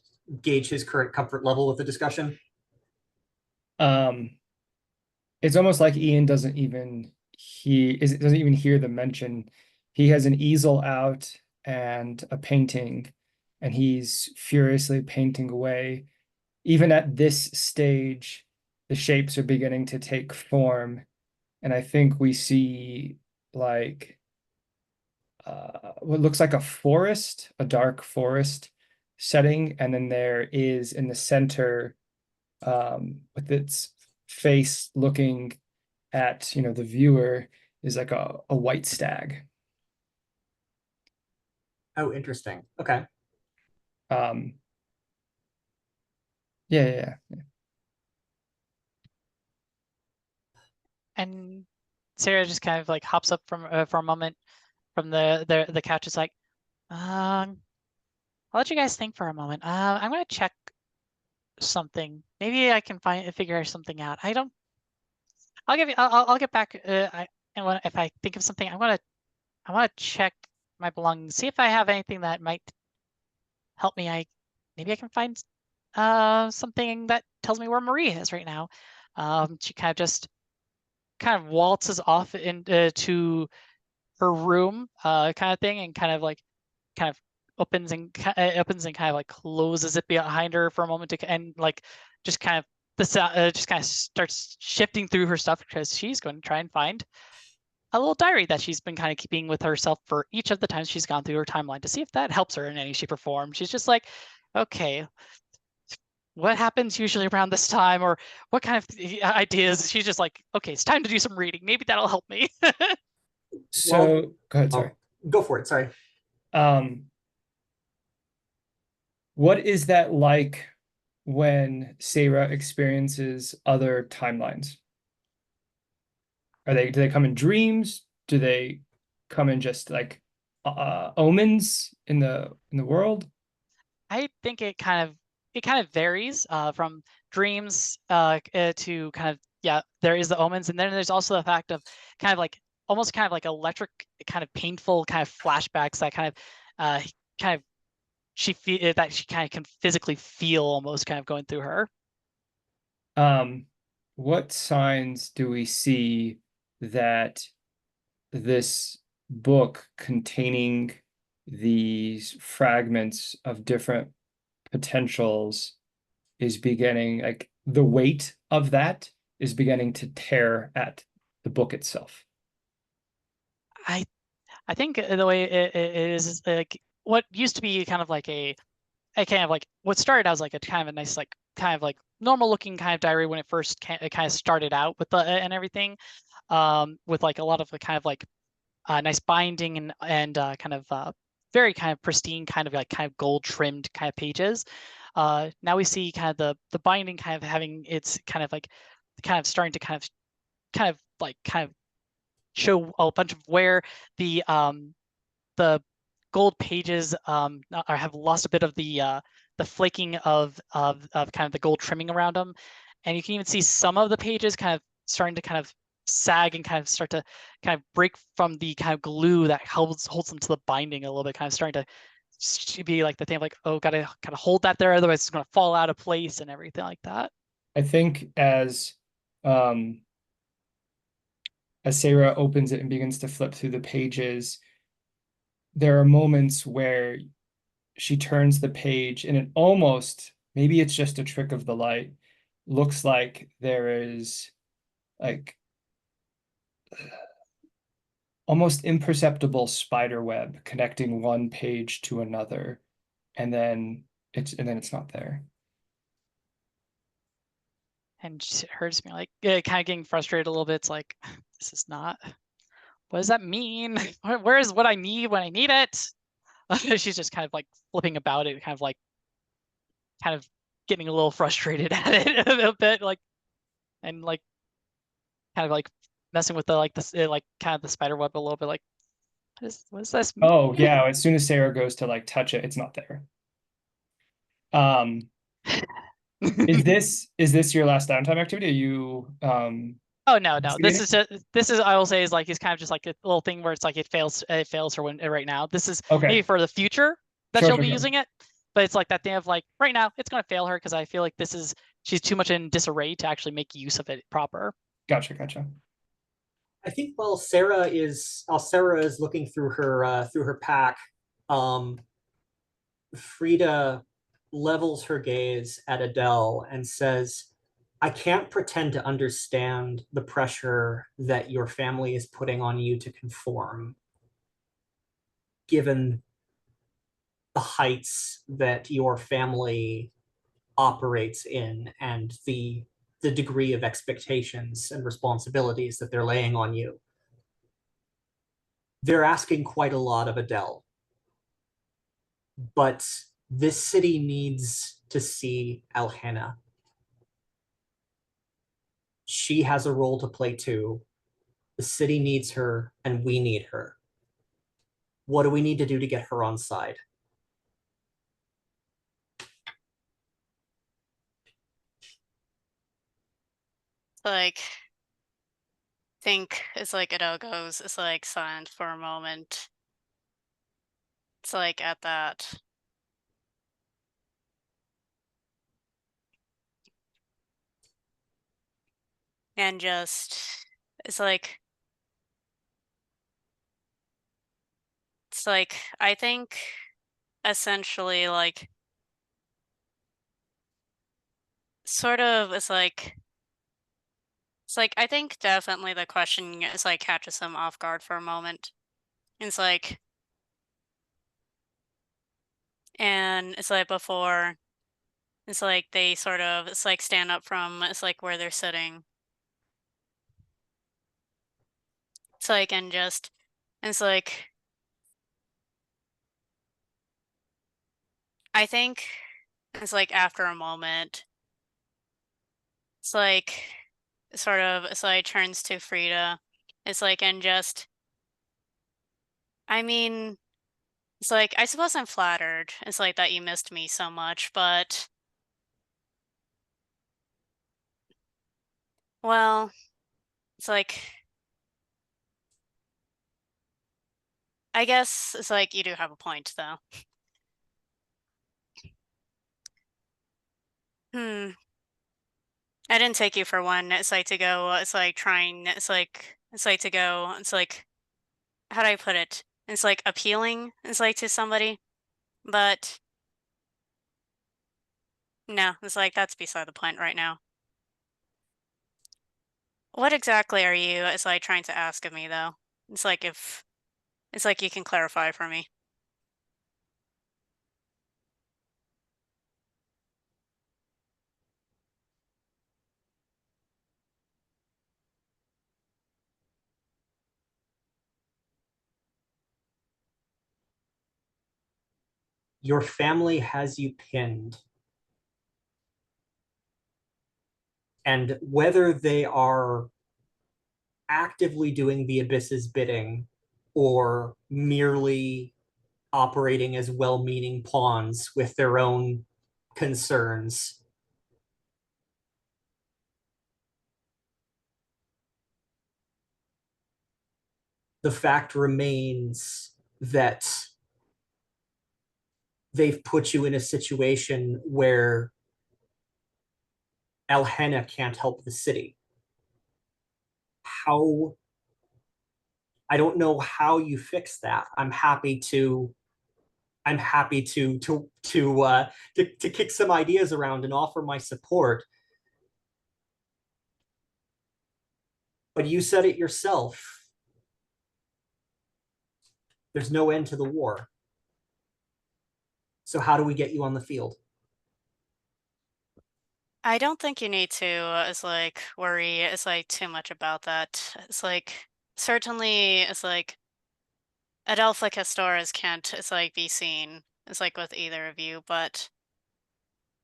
current comfort level with the discussion. It's almost like Ian doesn't even hear the mention. He has an easel out and a painting, and he's furiously painting away. Even at this stage, the shapes are beginning to take form, and I think we see like what looks like a forest, a dark forest setting, and then there is in the center, with its face looking at the viewer, is like a white stag. Oh, interesting. Okay. Um, yeah. And Sarah just kind of like hops up from for a moment from the couch. Is like, I'll let you guys think for a moment. I'm gonna check something. Maybe I can figure something out. I'll give you. I'll get back. If I think of something, I want to check my belongings, see if I have anything that might help me. Maybe I can find something that tells me where Marie is right now. She kind of waltzes off into to her room, kind of thing, and kind of opens and kind of like closes it behind her for a moment and like just kind of just kind of starts shifting through her stuff because she's going to try and find a little diary that she's been kind of keeping with herself for each of the times she's gone through her timeline to see if that helps her in any shape or form. She's just like, okay, what happens usually around this time, or what kind of ideas? She's just like, okay, it's time to do some reading. Maybe that'll help me. So go ahead, sorry. Go for it. Sorry. What is that like when Sarah experiences other timelines? Do they come in dreams? Do they come in just like omens in the world? I think it kind of varies from dreams to kind of, yeah, there is the omens, and then there's also the fact of kind of like almost kind of like electric, kind of painful kind of flashbacks that kind of that she kind of can physically feel almost kind of going through her. What signs do we see that this book containing these fragments of different potentials is beginning, like the weight of that is beginning to tear at the book itself? I think the way it is like what used to be kind of like a kind of like what started as like a kind of a nice like kind of like normal looking kind of diary when it first it kind of started out with the and everything, with like a lot of the kind of like nice binding and kind of very kind of pristine kind of gold trimmed kind of pages. Now we see kind of the binding kind of having its kind of starting to kind of show a bunch of where the gold pages have lost a bit of the flaking of kind of the gold trimming around them, and you can even see some of the pages kind of starting to kind of sag and kind of start to kind of break from the kind of glue that holds them to the binding a little bit, kind of starting to be like the thing of like, oh, gotta kind of hold that there, otherwise it's gonna fall out of place and everything like that. I think as Sarah opens it and begins to flip through the pages, there are moments where she turns the page and it almost, maybe it's just a trick of the light, looks like there is like almost imperceptible spider web connecting one page to another, and then it's not there. And it hurts me, like kind of getting frustrated a little bit. It's like, this is not, what does that mean? Where is what I need when I need it? She's just kind of like flipping about it, kind of getting a little frustrated at it a bit, like, and like kind of like messing with the like this like kind of the spider web a little bit, like, what does this mean? Oh yeah, as soon as Sarah goes to like touch it, it's not there. Is this your last downtime activity? Are you Oh no, this investigating? is I will say is like, it's kind of just like a little thing where it's like it fails her when right now. This is Okay. maybe for the future that Sure, she'll sure, be sure. using it, but it's like that thing of like right now it's gonna fail her because I feel like she's too much in disarray to actually make use of it proper. Gotcha. I think while Sarah is looking through her pack, Frida levels her gaze at Adele and says, I can't pretend to understand the pressure that your family is putting on you to conform, given the heights that your family operates in and the degree of expectations and responsibilities that they're laying on you. They're asking quite a lot of Adele, but this city needs to see Alhena. She has a role to play too. The city needs her, and we need her. What do we need to do to get her on side? Like, think it's like Adele goes, it's like silent for a moment. It's like at that. And just, it's like, I think essentially, like, sort of, it's like, I think definitely the question is like catches him off guard for a moment. It's like, and it's like before, it's like they sort of, it's like stand up from, it's like where they're sitting. It's like, and just, it's like, I think it's like after a moment, it's like, sort of, it's like turns to Frida. It's like, and just, I mean, it's like, I suppose I'm flattered. It's like that you missed me so much, but, well, it's like, I guess it's like you do have a point, though. I didn't take you for one. It's like to go, it's like trying, it's like to go, it's like, how do I put it? It's like appealing, it's like to somebody, but no, it's like that's beside the point right now. What exactly are you, it's like trying to ask of me, though? It's like if, it's like you can clarify for me. Your family has you pinned. And whether they are actively doing the Abyss's bidding or merely operating as well-meaning pawns with their own concerns, the fact remains that they've put you in a situation where Alhena can't help the city. How, I don't know how you fix that. I'm happy to kick some ideas around and offer my support. But you said it yourself. There's no end to the war. So how do we get you on the field? I don't think you need to, it's like, worry, it's like too much about that. It's like, certainly, it's like, Adelpha Castores can't, it's like, be seen, it's like with either of you, but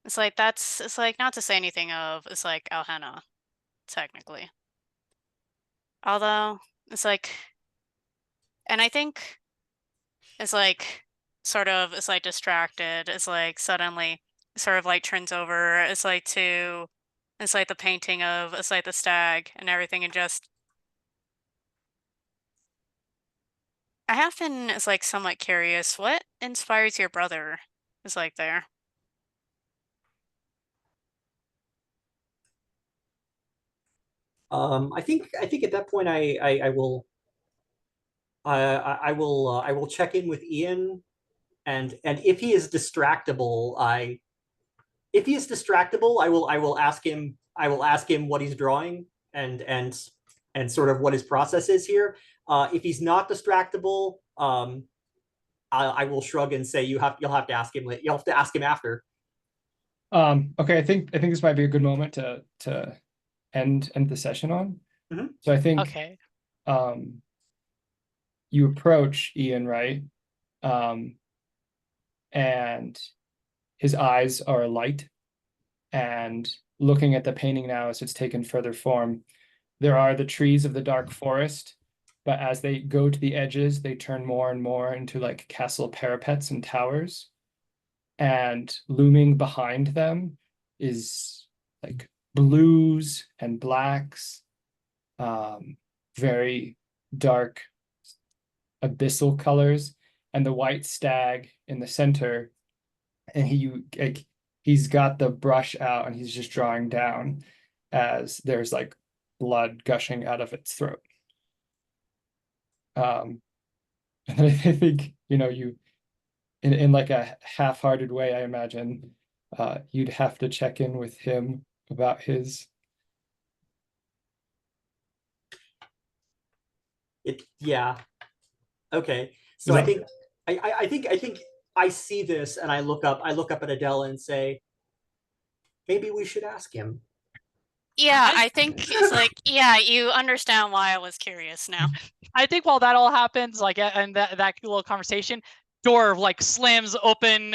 it's like, that's, it's like, not to say anything of, it's like, Alhena, technically. Although, it's like, and I think it's like, sort of, it's like distracted, it's like, suddenly, sort of like turns over, it's like to, it's like the painting of, it's like the stag and everything, and just, I have been, it's like somewhat curious, what inspires your brother, is like there? I think at that point I will I will check in with Ian and if he is distractible, I will ask him what he's drawing and sort of what his process is here. If he's not distractible, I will shrug and say you'll have to ask him. You'll have to ask him after. Okay, I think this might be a good moment to end the session on. So I think Okay. you approach Ian, right? And his eyes are alight, and looking at the painting now as it's taken further form, there are the trees of the dark forest, but as they go to the edges, they turn more and more into like castle parapets and towers. And looming behind them is like blues and blacks, very dark abyssal colors, and the white stag in the center. And he's got the brush out and he's just drawing down as there's like blood gushing out of its throat. And I think, you in like a half-hearted way, I imagine you'd have to check in with him about his. Yeah. Okay. So I think I see this and I look up at Adele and say, maybe we should ask him. Yeah, I think it's like, yeah, you understand why I was curious now. I think while that all happens, like, and that little conversation, door like slams open,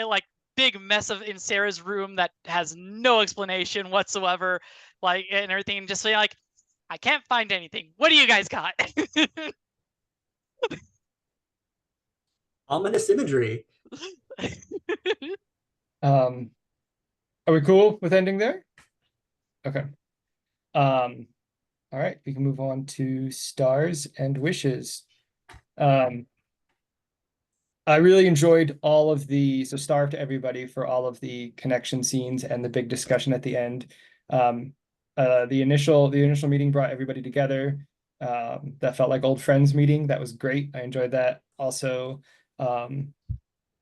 like big mess in Sarah's room that has no explanation whatsoever, like, and everything. Just saying, like, I can't find anything. What do you guys got? Ominous imagery. Are we cool with ending there? Okay. All right, we can move on to stars and wishes. I really enjoyed all of so star to everybody for all of the connection scenes and the big discussion at the end. The initial meeting brought everybody together. That felt like old friends meeting. That was great. I enjoyed that. Also, the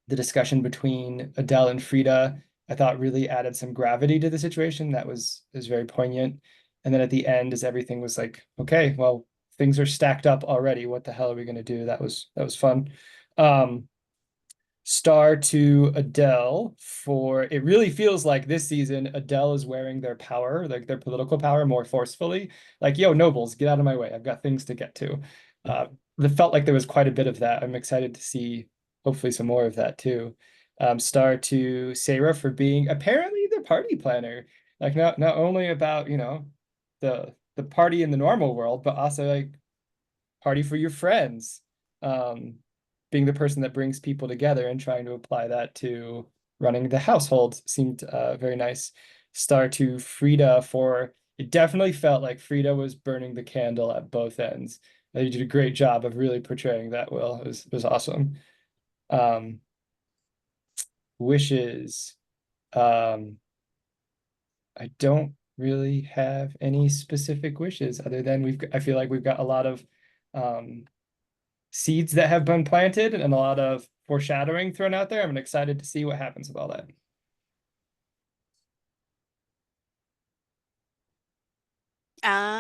discussion between Adele and Frida, I thought really added some gravity to the situation. That was very poignant. And then at the end, as everything was like, okay, well, things are stacked up already. What the hell are we going to do? That was fun. Star to Adele for it really feels like this season Adele is wearing their power, like their political power, more forcefully. Like, yo, nobles, get out of my way. I've got things to get to. It felt like there was quite a bit of that. I'm excited to see hopefully some more of that too. Star to Sarah for being apparently the party planner. Like not only about, the party in the normal world, but also like party for your friends. Being the person that brings people together and trying to apply that to running the household seemed very nice. Star to Frida for it definitely felt like Frida was burning the candle at both ends. You did a great job of really portraying that, Will. It was awesome. Wishes. I don't really have any specific wishes other than I feel like we've got a lot of seeds that have been planted and a lot of foreshadowing thrown out there. I'm excited to see what happens with all that.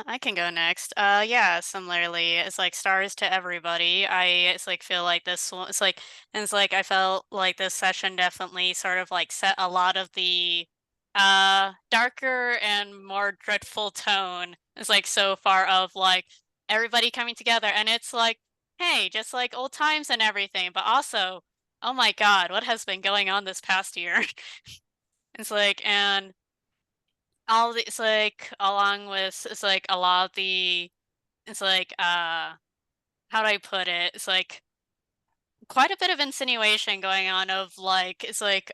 I can go next. Yeah, similarly, it's like stars to everybody. It's like feel like this one, it's like I felt like this session definitely sort of like set a lot of the darker and more dreadful tone. It's like so far of like everybody coming together, and it's like, hey, just like old times and everything, but also, oh my God, what has been going on this past year? It's like, and all the, it's like along with it's like a lot of the it's like how do I put it? It's like quite a bit of insinuation going on of like it's like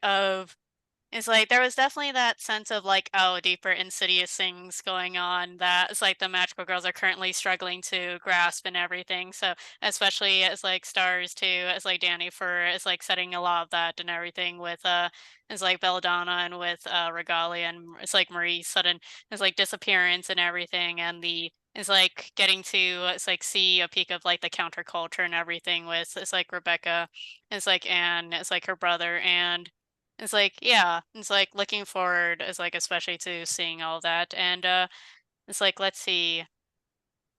there was definitely that sense of like, oh, deeper insidious things going on that it's like the magical girls are currently struggling to grasp and everything. So especially as like stars too, as like Danny for it's like setting a lot of that and everything with it's like Belladonna and with Regalia and it's like Marie's sudden it's like disappearance and everything and the It's like getting to it's like see a peek of like the counterculture and everything with it's like Rebecca, it's like Anne, it's like her brother, and it's like yeah, it's like looking forward, it's like especially to seeing all that, and it's like let's see.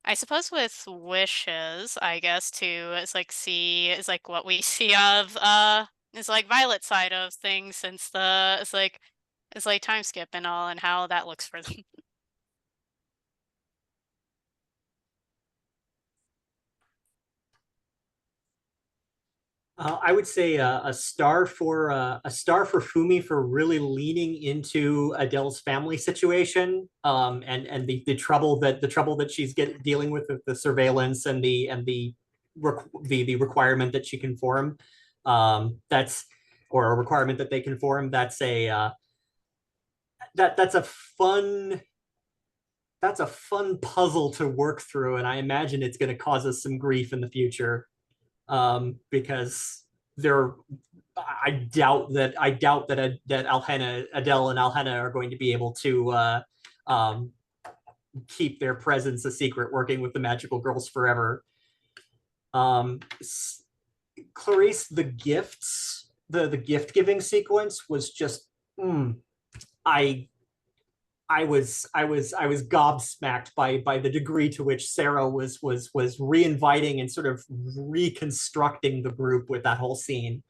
I suppose with wishes, I guess too, it's like see it's like what we see of it's like Violet side of things since the it's like time skip and all and how that looks for them. I would say a star for Fumi for really leaning into Adele's family situation, and the trouble that she's dealing with the surveillance and the requirement that she conform. That's or a requirement that they conform. That's a that's a fun puzzle to work through, and I imagine it's going to cause us some grief in the future. Because there, I doubt that Adele and Alhena are going to be able to keep their presence a secret, working with the magical girls forever. Clarice, the gift giving sequence was just, I was gobsmacked by the degree to which Sarah was reinviting and sort of reconstructing the group with that whole scene.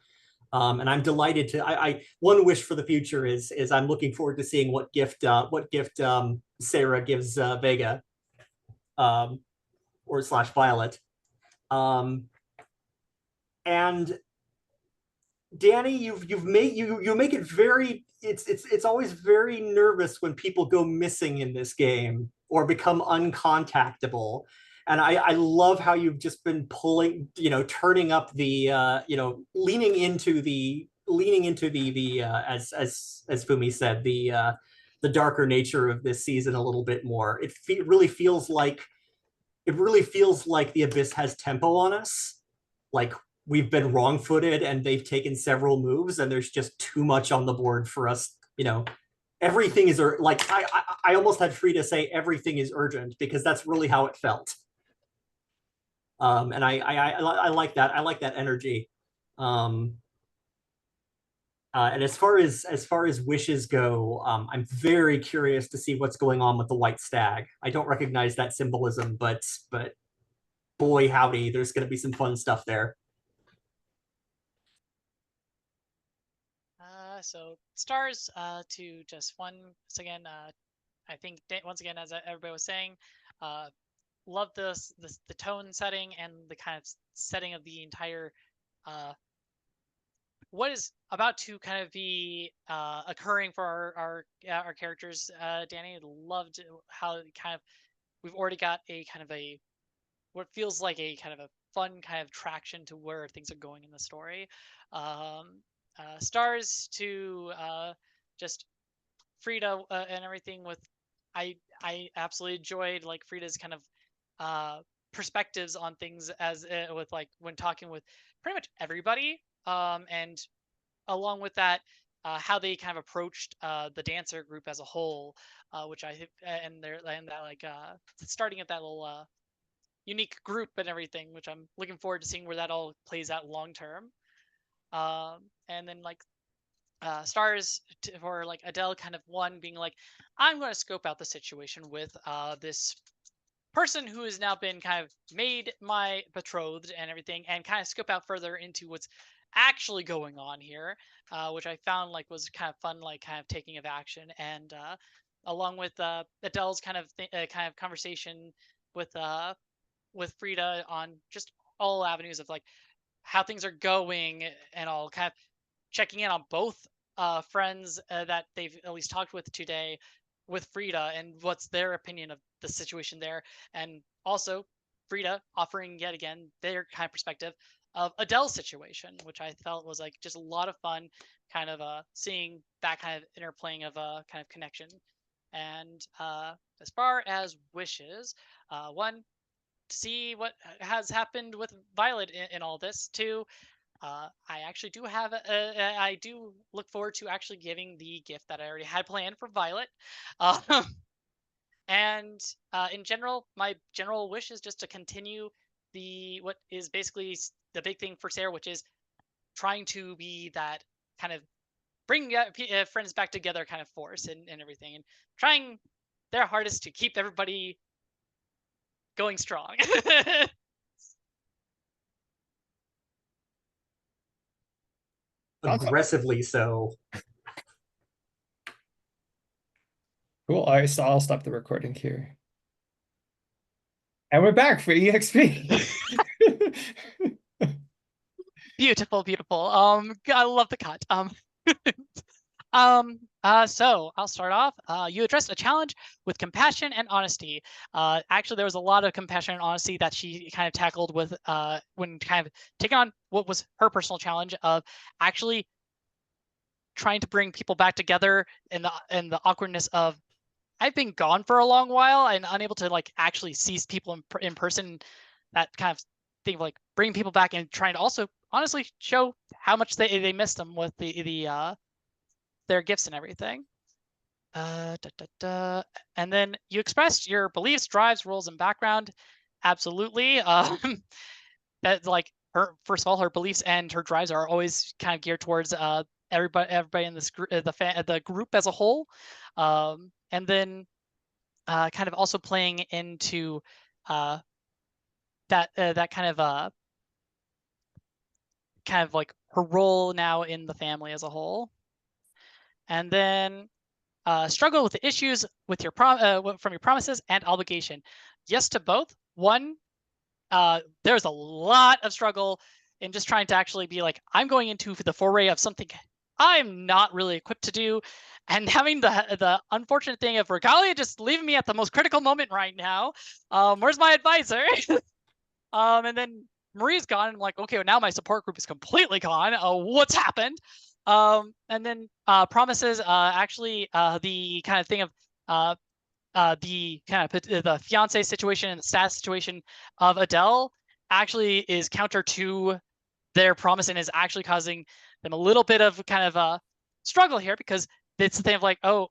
And I'm delighted to. I one wish for the future is I'm looking forward to seeing what gift Sarah gives Vega, or slash Violet. And Danny, you make it very. It's always very nervous when people go missing in this game or become uncontactable. And I love how you've just been pulling, turning up the, leaning into the as Fumi said, the darker nature of this season a little bit more. Really feels like the Abyss has tempo on us. Like we've been wrong-footed and they've taken several moves and there's just too much on the board for us. Everything is like I almost had Frida say everything is urgent because that's really how it felt. And I like that. I like that energy. And as far as wishes go, I'm very curious to see what's going on with the white stag. I don't recognize that symbolism, but boy howdy, there's going to be some fun stuff there. So stars to just once again. I think once again, as everybody was saying, love the tone setting and the kind of setting of the entire what is about to kind of be occurring for our characters. Danny loved how kind of we've already got a kind of a what feels like a kind of a fun kind of traction to where things are going in the story. Stars to just Frida and everything with I absolutely enjoyed like Frida's kind of perspectives on things as with like when talking with pretty much everybody, and along with that how they kind of approached the dancer group as a whole, which I think and that like starting at that little unique group and everything, which I'm looking forward to seeing where that all plays out long term. And then like stars for like Adele kind of one being like, I'm going to scope out the situation with this person who has now been kind of made my betrothed and everything, and kind of scope out further into what's actually going on here, which I found like was kind of fun, like kind of taking of action, and along with Adele's kind of conversation with Frida on just all avenues of like how things are going and all, kind of checking in on both friends that they've at least talked with today with Frida and what's their opinion of the situation there, and also Frida offering yet again their kind of perspective of Adele's situation, which I felt was like just a lot of fun, kind of seeing that kind of interplaying of kind of connection. And as far as wishes, one, to see what has happened with Violet in all this. Two, I actually do have I do look forward to actually giving the gift that I already had planned for Violet. Um, And in general, my general wish is just to continue what is basically the big thing for Sarah, which is trying to be that kind of bring friends back together kind of force and everything, and trying their hardest to keep everybody going strong. Aggressively so. Cool. All right, so I'll stop the recording here. And we're back for EXP. Beautiful, beautiful. I love the cut. So I'll start off. You addressed a challenge with compassion and honesty. Actually, there was a lot of compassion and honesty that she kind of tackled with when kind of taking on what was her personal challenge of actually trying to bring people back together in the awkwardness of I've been gone for a long while and unable to like actually see people in person. That kind of thing of like bringing people back and trying to also honestly show how much they missed them with their gifts and everything. And then you expressed your beliefs, drives, roles, and background. Absolutely. That like her, first of all, her beliefs and her drives are always kind of geared towards everybody in this group, the group as a whole. And then kind of also playing into that kind of like her role now in the family as a whole. And then struggle with the issues with your from your promises and obligation. Yes to both. One, there's a lot of struggle in just trying to actually be like, I'm going into the foray of something I'm not really equipped to do, and having the unfortunate thing of Regalia just leaving me at the most critical moment right now. Where's my advisor? And then Marie's gone, and I'm like, okay, well, now my support group is completely gone. What's happened? And then promises, actually, the kind of thing of the kind of the fiance situation and the status situation of Adele actually is counter to their promise and is actually causing them a little bit of kind of a struggle here, because it's the thing of like, oh,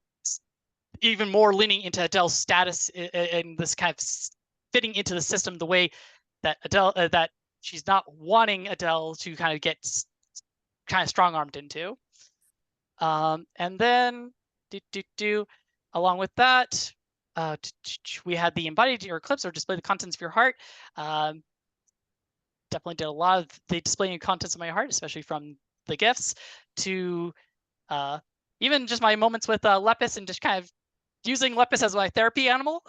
even more leaning into Adele's status in this kind of fitting into the system the way that Adele that she's not wanting Adele to kind of get kind of strong-armed into. And then along with that, we had the embodied or eclipse or display the contents of your heart. Definitely did a lot of the displaying of contents of my heart, especially from the gifts to even just my moments with Lepus and just kind of using Lepus as my therapy animal.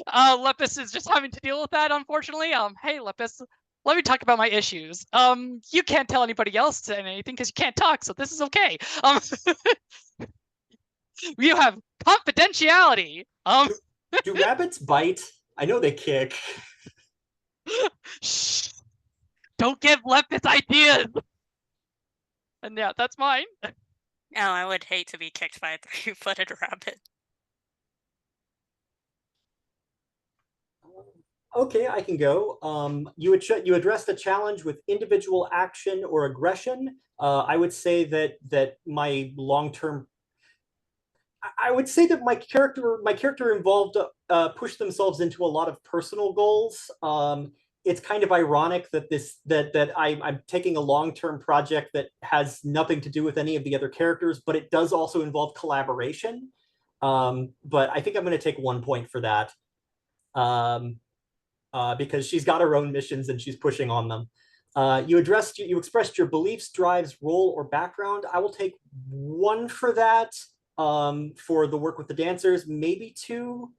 Lepus is just having to deal with that, unfortunately. Hey, Lepus, let me talk about my issues. You can't tell anybody else anything because you can't talk, so this is okay. You have confidentiality. Do rabbits bite? I know they kick. Shh. Don't give Lepus ideas. And yeah, that's mine. Oh, I would hate to be kicked by a 3-footed rabbit. Okay, I can go. You addressed the challenge with individual action or aggression. I would say that my long-term. I would say that my character involved pushed themselves into a lot of personal goals. It's kind of ironic that I'm taking a long-term project that has nothing to do with any of the other characters, but it does also involve collaboration. But I think I'm going to take 1 point for that. Because she's got her own missions and she's pushing on them. You expressed your beliefs, drives, role, or background. I will take 1 for that. For the work with the dancers, maybe 2.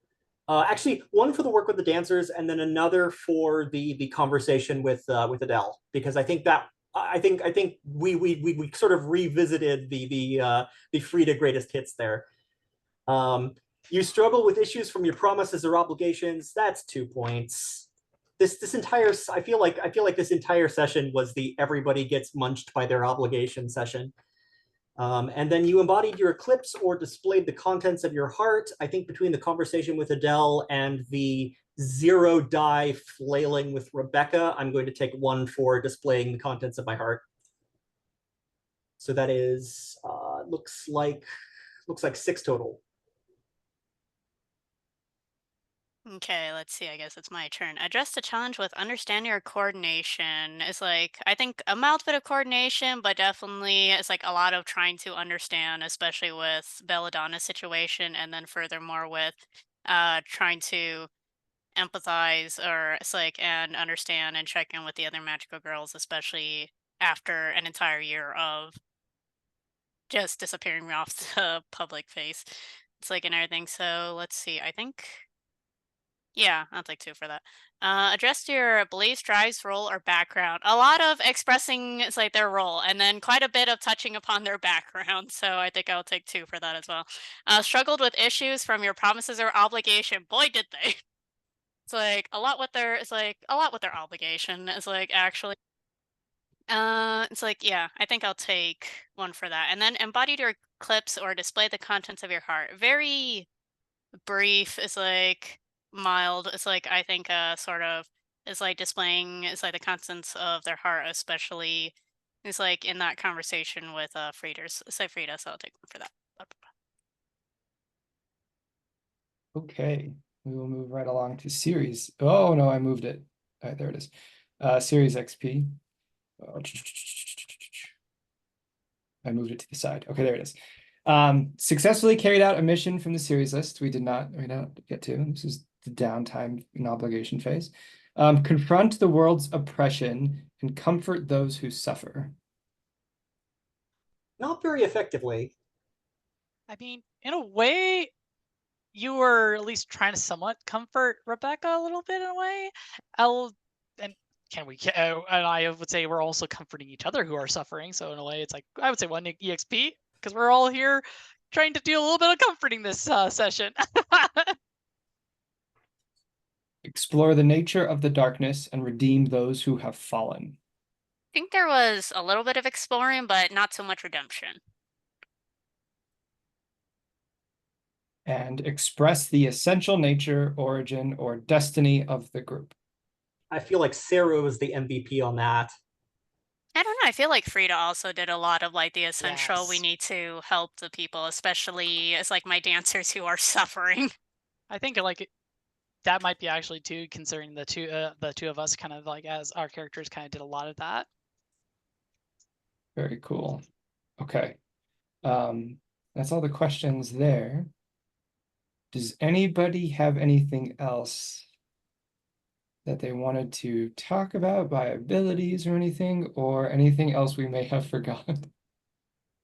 Actually, 1 for the work with the dancers, and then another for the conversation with Adele, because I think we sort of revisited the Frida greatest hits there. You struggle with issues from your promises or obligations. That's 2 points. I feel like this entire session was the everybody gets munched by their obligation session. And then you embodied your eclipse or displayed the contents of your heart. I think between the conversation with Adele and the 0 die flailing with Rebecca, I'm going to take 1 for displaying the contents of my heart. So that is looks like 6 total. Okay, let's see. I guess it's my turn. Address the challenge with understanding or coordination. It's like, I think a mild bit of coordination, but definitely it's like a lot of trying to understand, especially with Belladonna's situation, and then furthermore with trying to empathize or it's like and understand and check in with the other magical girls, especially after an entire year of just disappearing off the public face. It's like and everything. So let's see. I think yeah, I'll take 2 for that. Address your beliefs, drives, role, or background. A lot of expressing it's like their role, and then quite a bit of touching upon their background. So I think I'll take 2 for that as well. Struggled with issues from your promises or obligation. Boy, did they! It's like a lot with their. It's like a lot with their obligation. It's like actually. It's like yeah, I think I'll take 1 for that, and then embodied your clips or display the contents of your heart. Very brief is like mild. It's like I think sort of is like displaying it's like the contents of their heart, especially is like in that conversation with Frida's say Frida, so I'll take 1 for that. Okay, we will move right along to series. Oh no, I moved it. All right, there it is. Series XP. I moved it to the side. Okay, there it is. Successfully carried out a mission from the series list. We did not get to. This is the downtime and obligation phase. Confront the world's oppression and comfort those who suffer. Not very effectively. I mean, in a way, you were at least trying to somewhat comfort Rebecca a little bit in a way. And I would say we're also comforting each other who are suffering. So in a way, it's like I would say 1 EXP because we're all here trying to do a little bit of comforting this session. Explore the nature of the darkness and redeem those who have fallen. I think there was a little bit of exploring, but not so much redemption. And express the essential nature, origin, or destiny of the group. I feel like Sarah was the MVP on that. I don't know. I feel like Frida also did a lot of like the essential. We Yes. need to help the people, especially as like my dancers who are suffering. I think like that might be actually too, considering the two of us kind of like as our characters kind of did a lot of that. Very cool. Okay. That's all the questions there. Does anybody have anything else that they wanted to talk about by abilities or anything, or anything else we may have forgotten?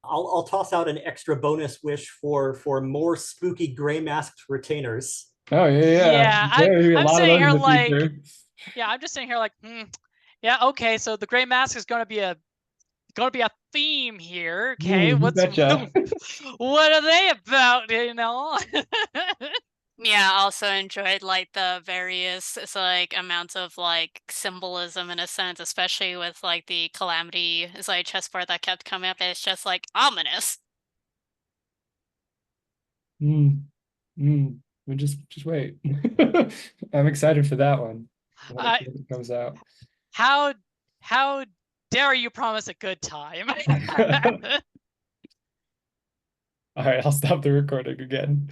I'll toss out an extra bonus wish for more spooky gray masked retainers. Oh yeah. I'm sitting here like, future. yeah, I'm just sitting here like, yeah, okay, so the gray mask is going to be a theme here. Okay, what are they about? You know. Yeah, also enjoyed like the various it's like amounts of like symbolism in a sense, especially with like the calamity it's like chessboard that kept coming up. It's just like ominous. Just wait. I'm excited for that one when it comes out. How dare you promise a good time? All right, I'll stop the recording again.